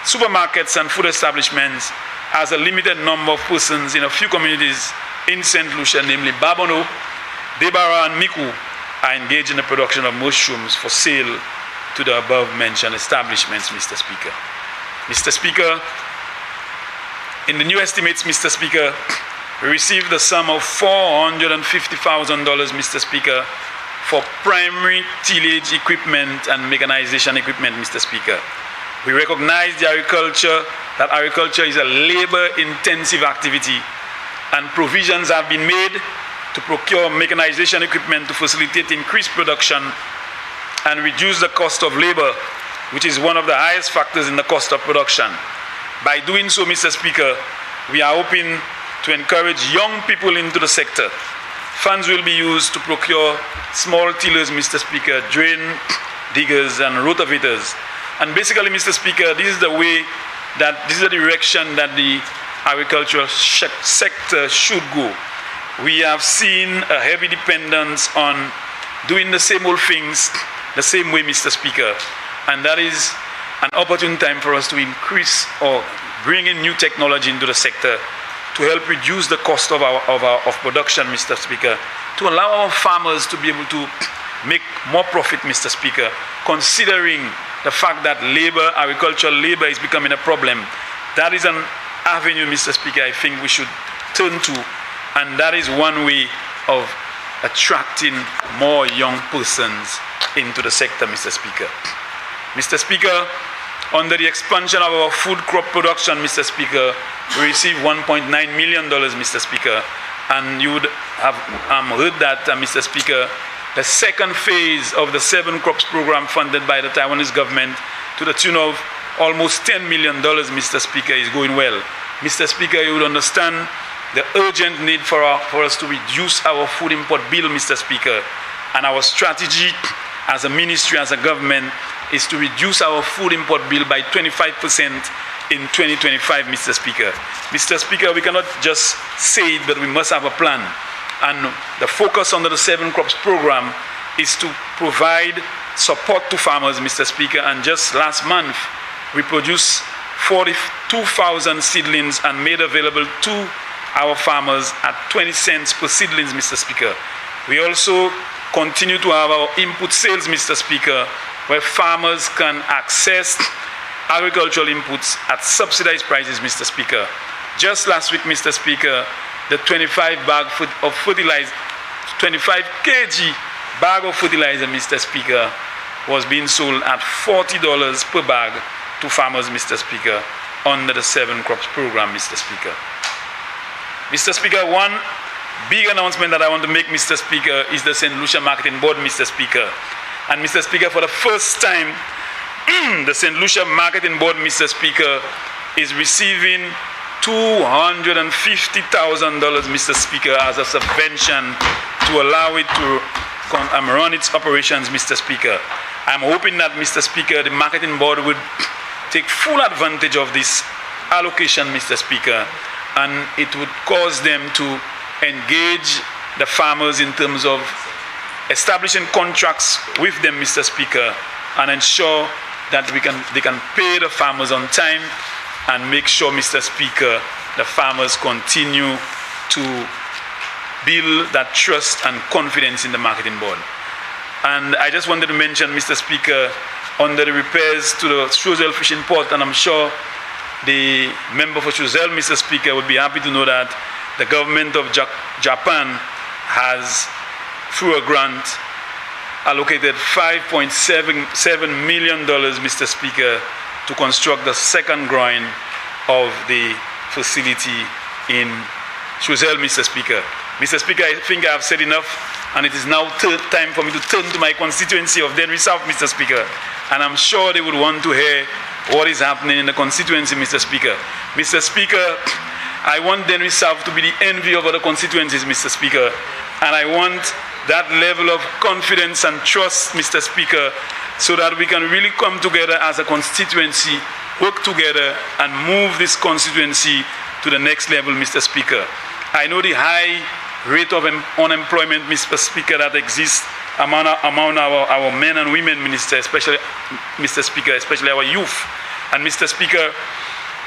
supermarkets, and food establishments, as a limited number of persons in a few communities in St. Lucia, namely Babono, Debara, and Miku, are engaged in the production of mushrooms for sale to the above-mentioned establishments, Mr. Speaker. Mr. Speaker, in the new estimates, Mr. Speaker, we received the sum of $450,000, Mr. Speaker, for primary tillage equipment and mechanization equipment, Mr. Speaker. We recognize that agriculture is a labor-intensive activity, and provisions have been made to procure mechanization equipment to facilitate increased production and reduce the cost of labor, which is one of the highest factors in the cost of production. By doing so, Mr. Speaker, we are hoping to encourage young people into the sector. Funds will be used to procure small tillers, Mr. Speaker, drain diggers and rotavators. And basically, Mr. Speaker, this is the direction that the agricultural sector should go. We have seen a heavy dependence on doing the same old things the same way, Mr. Speaker. And that is an opportune time for us to increase or bring in new technology into the sector to help reduce the cost of production, Mr. Speaker, to allow our farmers to be able to make more profit, Mr. Speaker, considering the fact that agricultural labor is becoming a problem. That is an avenue, Mr. Speaker, I think we should turn to, and that is one way of attracting more young persons into the sector, Mr. Speaker. Mr. Speaker, under the expansion of our food crop production, Mr. Speaker, we received $1.9 million, Mr. Speaker, and you would have heard that, Mr. Speaker, the second phase of the 7 crops program funded by the Taiwanese government to the tune of almost $10 million, Mr. Speaker, is going well. Mr. Speaker, you would understand the urgent need for us to reduce our food import bill, Mr. Speaker, and our strategy as a ministry, as a government, is to reduce our food import bill by 25% in 2025, Mr. Speaker. Mr. Speaker, we cannot just say it, but we must have a plan. And the focus under the 7 crops program is to provide support to farmers, Mr. Speaker. And just last month, we produced 42,000 seedlings and made available to our farmers at 20 cents per seedlings, Mr. Speaker. We also continue to have our input sales, Mr. Speaker, where farmers can access agricultural inputs at subsidized prices, Mr. Speaker. Just last week, Mr. Speaker, the 25 kg bag of fertilizer, Mr. Speaker, was being sold at $40 per bag to farmers, Mr. Speaker, under the 7 crops program, Mr. Speaker. Mr. Speaker, one big announcement that I want to make, Mr. Speaker, is the St. Lucia Marketing Board, Mr. Speaker. And Mr. Speaker, for the first time, the St. Lucia Marketing Board, Mr. Speaker, is receiving $250,000, Mr. Speaker, as a subvention to allow it to run its operations, Mr. Speaker. I'm hoping that, Mr. Speaker, the Marketing Board would take full advantage of this allocation, Mr. Speaker, and it would cause them to engage the farmers in terms of establishing contracts with them, Mr. Speaker, and ensure that they can pay the farmers on time and make sure, Mr. Speaker, the farmers continue to build that trust and confidence in the Marketing Board. And I just wanted to mention, Mr. Speaker, under the repairs to the Choiseul Fishing Port, and I'm sure the member for Choiseul, Mr. Speaker, would be happy to know that the government of Japan has, through a grant, allocated $5.77 million, Mr. Speaker, to construct the second groin of the facility in Choiseul, Mr. Speaker. Mr. Speaker, I think I have said enough, and it is now time for me to turn to my constituency of Dennery South, Mr. Speaker. And I'm sure they would want to hear what is happening in the constituency, Mr. Speaker. Mr. Speaker, I want Dennery South to be the envy of other constituencies, Mr. Speaker. And I want that level of confidence and trust, Mr. Speaker, so that we can really come together as a constituency, work together, and move this constituency to the next level, Mr. Speaker. I know the high rate of unemployment, Mr. Speaker, that exists among our men and women, Minister, especially, Mr. Speaker, especially our youth. And Mr. Speaker,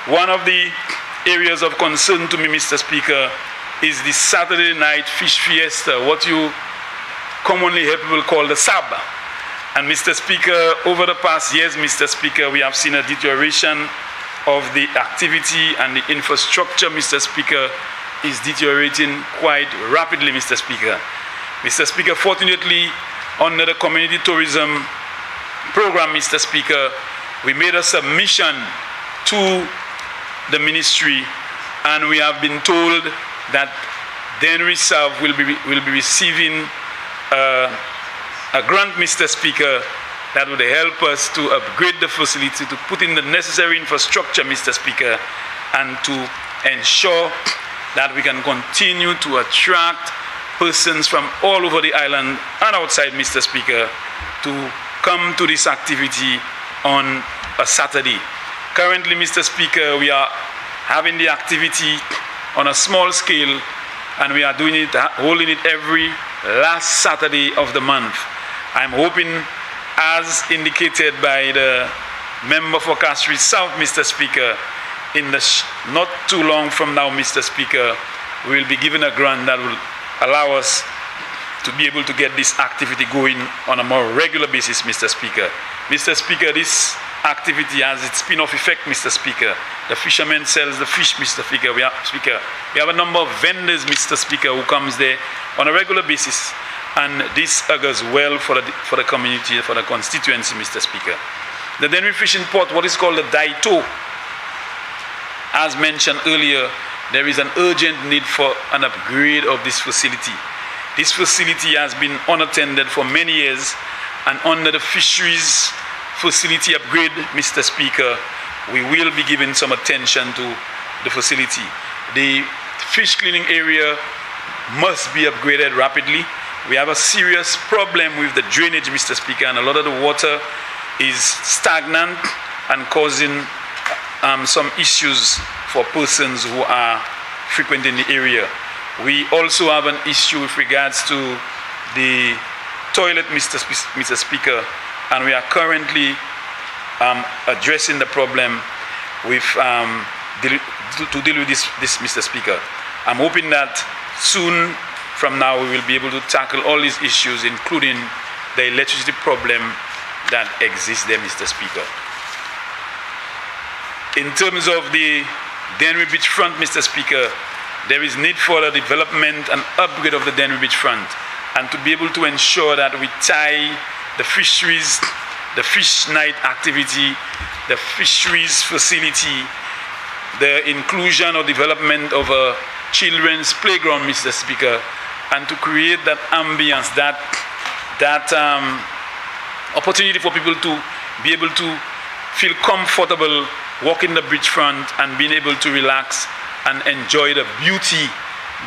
one of the areas of concern to me, Mr. Speaker, is the Saturday night fish fiesta, what you commonly hear people call the SAB. And Mr. Speaker, over the past years, Mr. Speaker, we have seen a deterioration of the activity, and the infrastructure, Mr. Speaker, is deteriorating quite rapidly, Mr. Speaker. Mr. Speaker, fortunately, under the community tourism program, Mr. Speaker, we made a submission to the ministry, and we have been told that Dennery South will be receiving a grant, Mr. Speaker, that would help us to upgrade the facility, to put in the necessary infrastructure, Mr. Speaker, and to ensure that we can continue to attract persons from all over the island and outside, Mr. Speaker, to come to this activity on a Saturday. Currently, Mr. Speaker, we are having the activity on a small scale, and we are doing it, holding it every last Saturday of the month. I'm hoping, as indicated by the member for Castries South, Mr. Speaker, in the not too long from now, Mr. Speaker, we will be given a grant that will allow us to be able to get this activity going on a more regular basis, Mr. Speaker. Mr. Speaker, this activity has its spin-off effect, Mr. Speaker. The fisherman sells the fish, Mr. Speaker. We have a number of vendors, Mr. Speaker, who comes there on a regular basis, and this augurs well for the community, for the constituency, Mr. Speaker. The Dennery Fishing Port, what is called the Daito, as mentioned earlier, there is an urgent need for an upgrade of this facility. This facility has been unattended for many years, and under the fisheries facility upgrade, Mr. Speaker, we will be giving some attention to the facility. The fish cleaning area must be upgraded rapidly. We have a serious problem with the drainage, Mr. Speaker, and a lot of the water is stagnant and causing some issues for persons who are frequenting the area. We also have an issue with regards to the toilet, Mr. Speaker, and we are currently addressing the problem with to deal with this, Mr. Speaker. I'm hoping that soon from now we will be able to tackle all these issues, including the electricity problem that exists there, Mr. Speaker. In terms of the Dennery Beachfront, Mr. Speaker, there is need for the development and upgrade of the Dennery Beachfront, and to be able to ensure that we tie the fisheries, the fish night activity, the fisheries facility, the inclusion or development of a children's playground, Mr. Speaker, and to create that ambience, that opportunity for people to be able to feel comfortable walking the beachfront and being able to relax and enjoy the beauty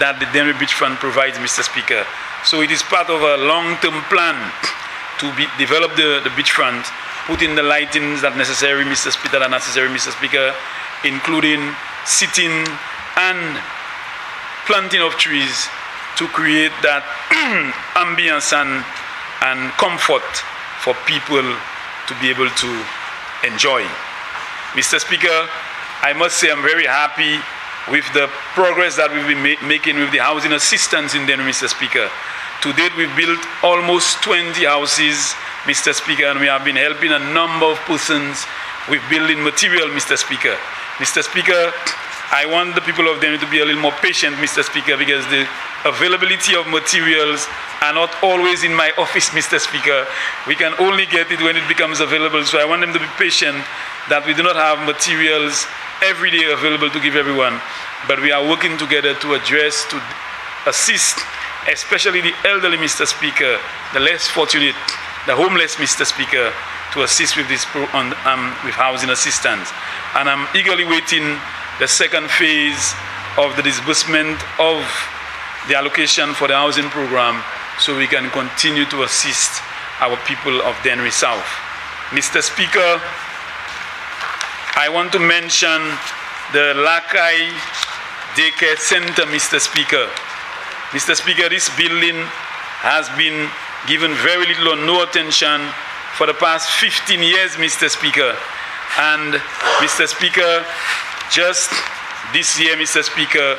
that the Dennery Beachfront provides, Mr. Speaker. So it is part of a long-term plan to develop the beachfront, put in the lightings that are necessary, Mr. Speaker, including seating and planting of trees to create that ambience and comfort for people to be able to enjoy. Mr. Speaker, I must say I'm very happy with the progress that we've been making with the housing assistance in Dennery, Mr. Speaker. To date, we've built almost 20 houses, Mr. Speaker, and we have been helping a number of persons with building material, Mr. Speaker. Mr. Speaker, I want the people of Dennery to be a little more patient, Mr. Speaker, because the availability of materials are not always in my office, Mr. Speaker. We can only get it when it becomes available, so I want them to be patient that we do not have materials every day available to give everyone, but we are working together to address, to assist, especially the elderly, Mr. Speaker, the less fortunate, the homeless, Mr. Speaker, to assist with this with housing assistance. And I'm eagerly waiting the second phase of the disbursement of the allocation for the housing program, so we can continue to assist our people of Dennery South. Mr. Speaker, I want to mention the Lakai Daycare Center, Mr. Speaker. Mr. Speaker, this building has been given very little or no attention for the past 15 years, Mr. Speaker. And Mr. Speaker, just this year, Mr. Speaker,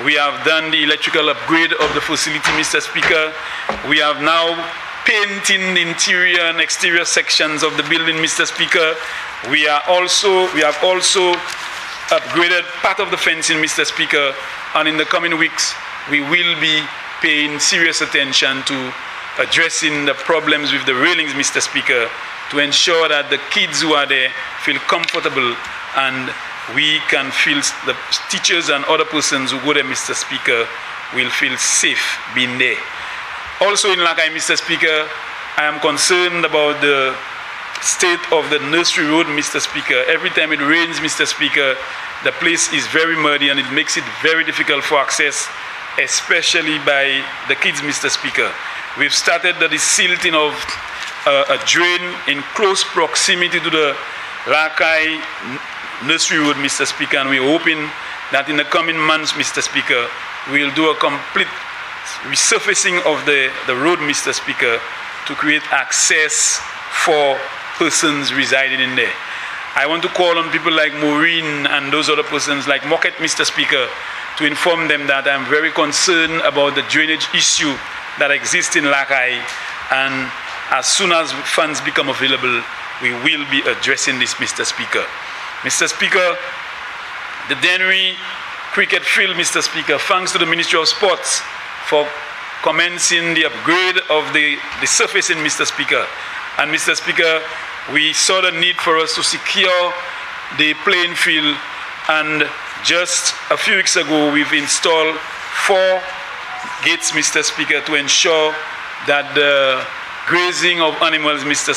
we have done the electrical upgrade of the facility, Mr. Speaker. We have now painting the interior and exterior sections of the building, Mr. Speaker. We have also upgraded part of the fencing, Mr. Speaker, and in the coming weeks, we will be paying serious attention to addressing the problems with the railings, Mr. Speaker, to ensure that the kids who are there feel comfortable and we can feel the teachers and other persons who go there, Mr. Speaker, will feel safe being there. Also in Lakai, Mr. Speaker, I am concerned about the state of the nursery road, Mr. Speaker. Every time it rains, Mr. Speaker, the place is very muddy and it makes it very difficult for access especially by the kids, Mr. Speaker. We've started the silting of a drain in close proximity to the Rakai Nursery Road, Mr. Speaker, and we're hoping that in the coming months, Mr. Speaker, we'll do a complete resurfacing of the road, Mr. Speaker, to create access for persons residing in there. I want to call on people like Maureen and those other persons like Mocket, Mr. Speaker, to inform them that I'm very concerned about the drainage issue that exists in Lakai, and as soon as funds become available, we will be addressing this, Mr. Speaker. Mr. Speaker, the Dennery Cricket Field, Mr. Speaker, thanks to the Ministry of Sports for commencing the upgrade of the surfacing, Mr. Speaker. And Mr. Speaker, we saw the need for us to secure the playing field, and just a few weeks ago we've installed 4 gates, Mr. Speaker, to ensure that the grazing of animals, Mr.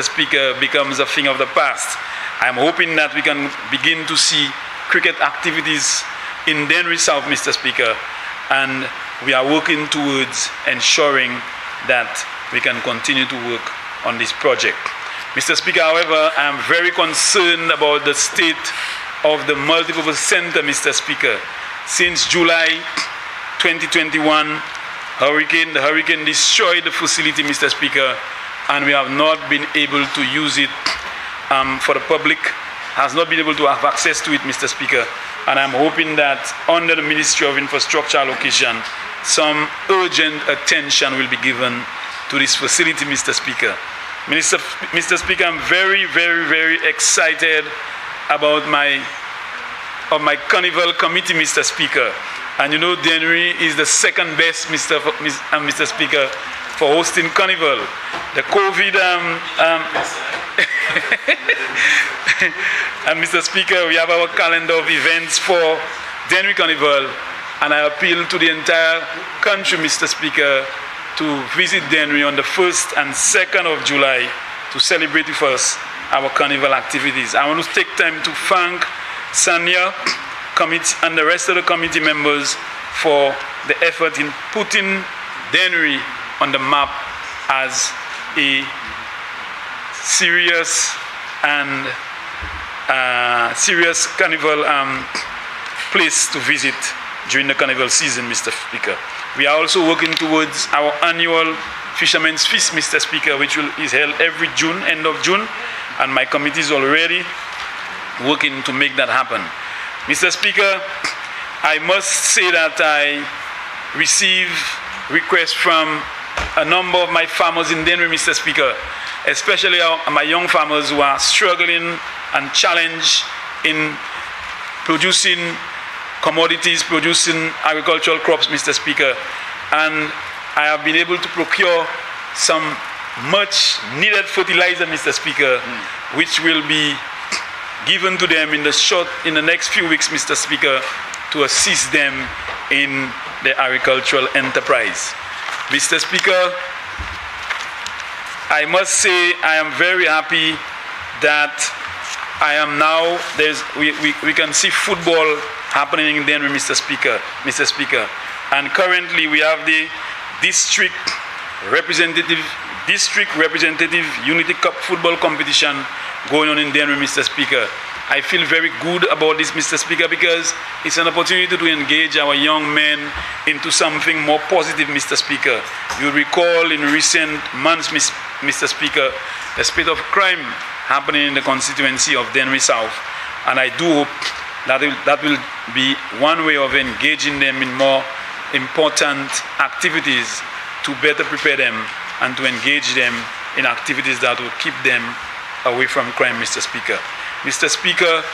Speaker, becomes a thing of the past. I'm hoping that we can begin to see cricket activities in Dennery South, Mr. Speaker, and we are working towards ensuring that we can continue to work on this project. Mr. Speaker, however, I am very concerned about the state of the multipurpose center, Mr. Speaker. Since July 2021, the hurricane destroyed the facility, Mr. Speaker, and we have not been able to use it for the public, has not been able to have access to it, Mr. Speaker. And I'm hoping that under the Ministry of Infrastructure allocation, some urgent attention will be given to this facility, Mr. Speaker. Mr. Speaker, I'm very, very, very excited about my carnival committee, Mr. Speaker. And you know, Dennery is the second best, Mr. Speaker, for hosting carnival. The COVID and Mr. Speaker, we have our calendar of events for Dennery Carnival, and I appeal to the entire country, Mr. Speaker, to visit Dennery on the 1st and 2nd of July to celebrate with us our carnival activities. I want to take time to thank Sanya committee and the rest of the committee members for the effort in putting Dennery on the map as a serious carnival place to visit during the carnival season, Mr. Speaker. We are also working towards our annual Fisherman's Feast, Mr. Speaker, which is held every June, end of June, and my committee is already working to make that happen. Mr. Speaker, I must say that I receive requests from a number of my farmers in Dennery, Mr. Speaker, especially my young farmers who are struggling and challenged in producing commodities, producing agricultural crops, Mr. Speaker. And I have been able to procure some much needed fertilizer, Mr. Speaker, which will be given to them in the next few weeks, Mr. Speaker, to assist them in their agricultural enterprise. Mr. Speaker, I must say I am very happy that I am now, we can see football happening in Denver, Mr. Speaker. And currently we have the district representative Unity Cup football competition going on in Denver, Mr. Speaker. I feel very good about this, Mr. Speaker, because it's an opportunity to engage our young men into something more positive, Mr. Speaker. You recall in recent months, Mr. Speaker, the spate of crime happening in the constituency of Dennery South, and I do hope that that will be one way of engaging them in more important activities to better prepare them and to engage them in activities that will keep them away from crime, Mr. Speaker. Mr. Speaker,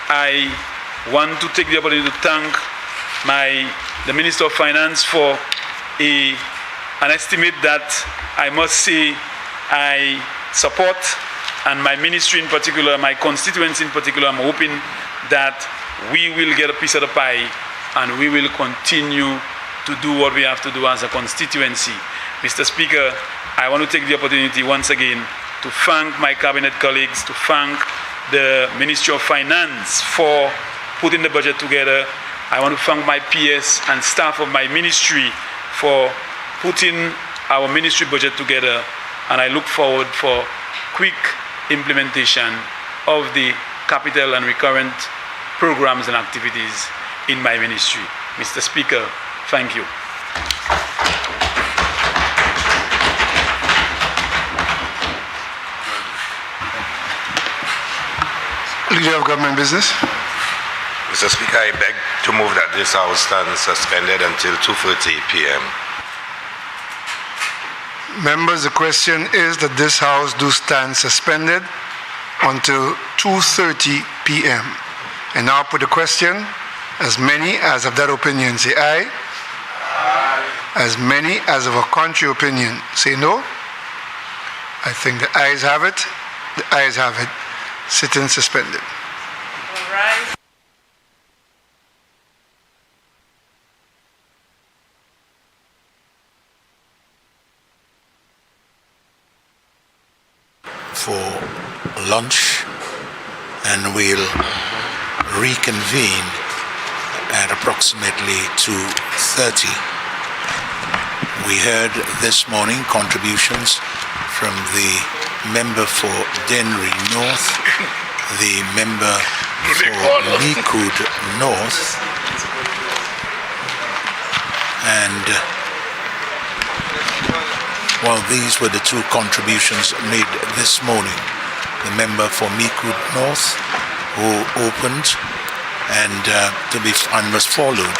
I want to take the opportunity to thank the Minister of Finance for an estimate that I must say I support, and my ministry in particular, my constituents in particular. I'm hoping that we will get a piece of the pie and we will continue to do what we have to do as a constituency. Mr. Speaker, I want to take the opportunity once again to thank my cabinet colleagues, to thank the Ministry of Finance for putting the budget together, I want to thank my PS and staff of my ministry for putting our ministry budget together, and I look forward for quick implementation of the capital and recurrent programs and activities in my ministry. Mr. Speaker, thank you. Leader of Government Business. Mr. Speaker, I beg to move that this House stand suspended until 2:30 p.m. Members, the question is that this House do stand suspended until 2:30 p.m. And now put the question. As many as of that opinion say aye. As many as of a contrary opinion say no. I think the ayes have it. The ayes have it. Sitting suspended. All right. For lunch, and we'll reconvene at approximately 2:30. We heard this morning contributions from the member for Denry North, the member for Likud North, and well, these were the two contributions made this morning. The member for Likud North, who opened and was followed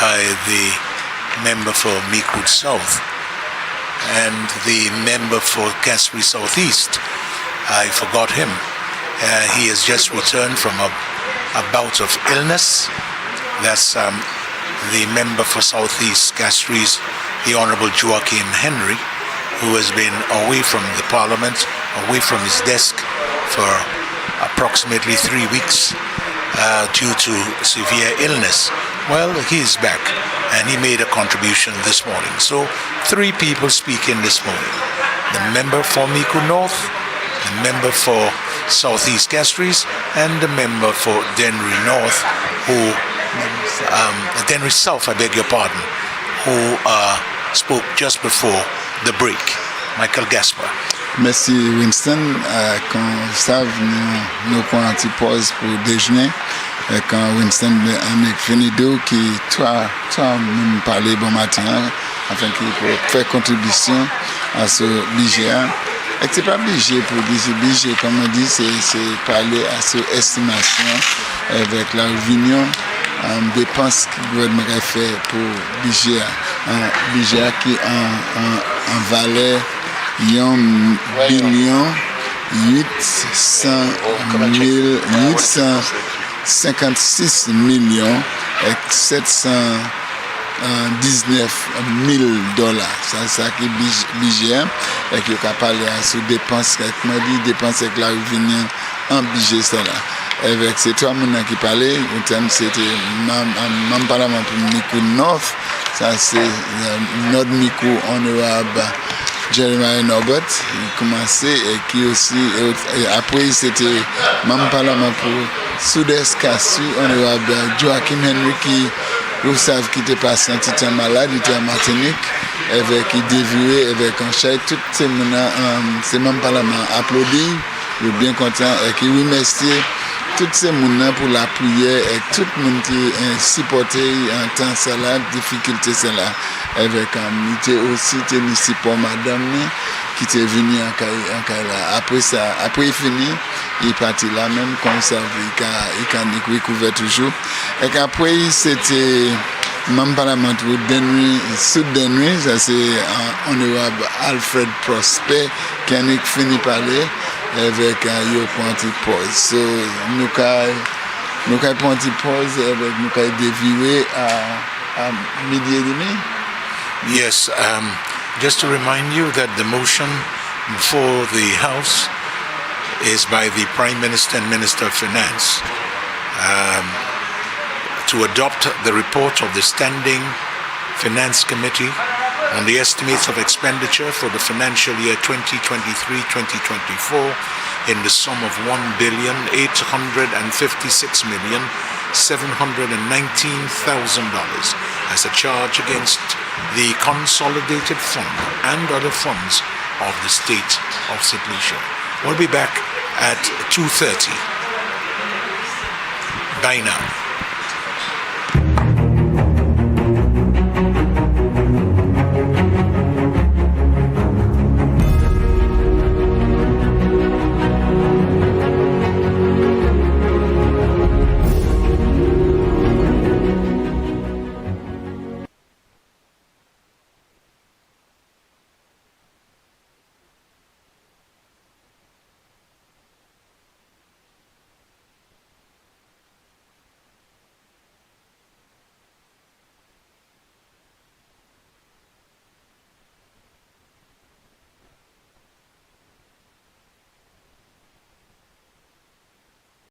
by the member for Likud South and the member for Kasri Southeast. I forgot him. He has just returned from a bout of illness. That's the member for Southeast Kasri's, the Honorable Joachim Henry, who has been away from the Parliament, away from his desk for approximately 3 weeks due to severe illness. Well, he is back, and he made a contribution this morning. So 3 people speaking this morning. The member for Miku North, the member for Southeast Castries, and the member for Denry North, Denry South, I beg your pardon, who spoke just before the break. Michael Gaspar. Merci Winston. Quand ça, nous prenons un petit pause pour déjeuner. Quand Winston a fini d'eau, qui toi nous parler bon matin, afin qu'il peut faire contribution à ce budget. Et c'est pas obligé pour dire budget, comme on dit, c'est parler à ce estimation avec la réunion dépenses que le gouvernement a fait pour budget, un budget qui en valeur 1 billion 856 millions et 719 000 $. C'est ça qui est budget et qui a parlé à ce dépenses, comme on dit, dépenses avec la revenu en budget ça là. Avec ces 3 personnes qui parlaient, au terme c'était même parlement pour Miku North, ça c'est notre Miku honorable Jeremiah Norbert, il commençait et qui aussi, et après c'était même parlement pour Sud-Est Kassu, honorable Joachim Henry qui, vous savez, qui était passé un petit temps malade, il était en Martinique, avec il dévoué, avec un chèque, tous ces membres parlement applaudi, il est bien content et qui remercie tous ces gens pour la prière et tout le monde qui a supporté en temps cela, difficulté cela. Avec un aussi ici pour madame qui était venue en Kaila. Après ça, après il finit, il partit là même comme ça, il recouvert toujours. Et qu'après c'était même parlement pour Denry, Sud Denry, ça c'est honorable Alfred Prosper qui a fini parler. Avec un petit pause. So, nous avons un petit pause avec nous avons dévié à midi et demi. Yes, just to remind you that the motion for the House is by the Prime Minister and Minister of Finance to adopt the report of the Standing Finance Committee on the estimates of expenditure for the financial year 2023-2024 in the sum of $1,856,682,960 $719,000 as a charge against the Consolidated Fund and other funds of the state of St. Lucia. We'll be back at 2:30. Bye now.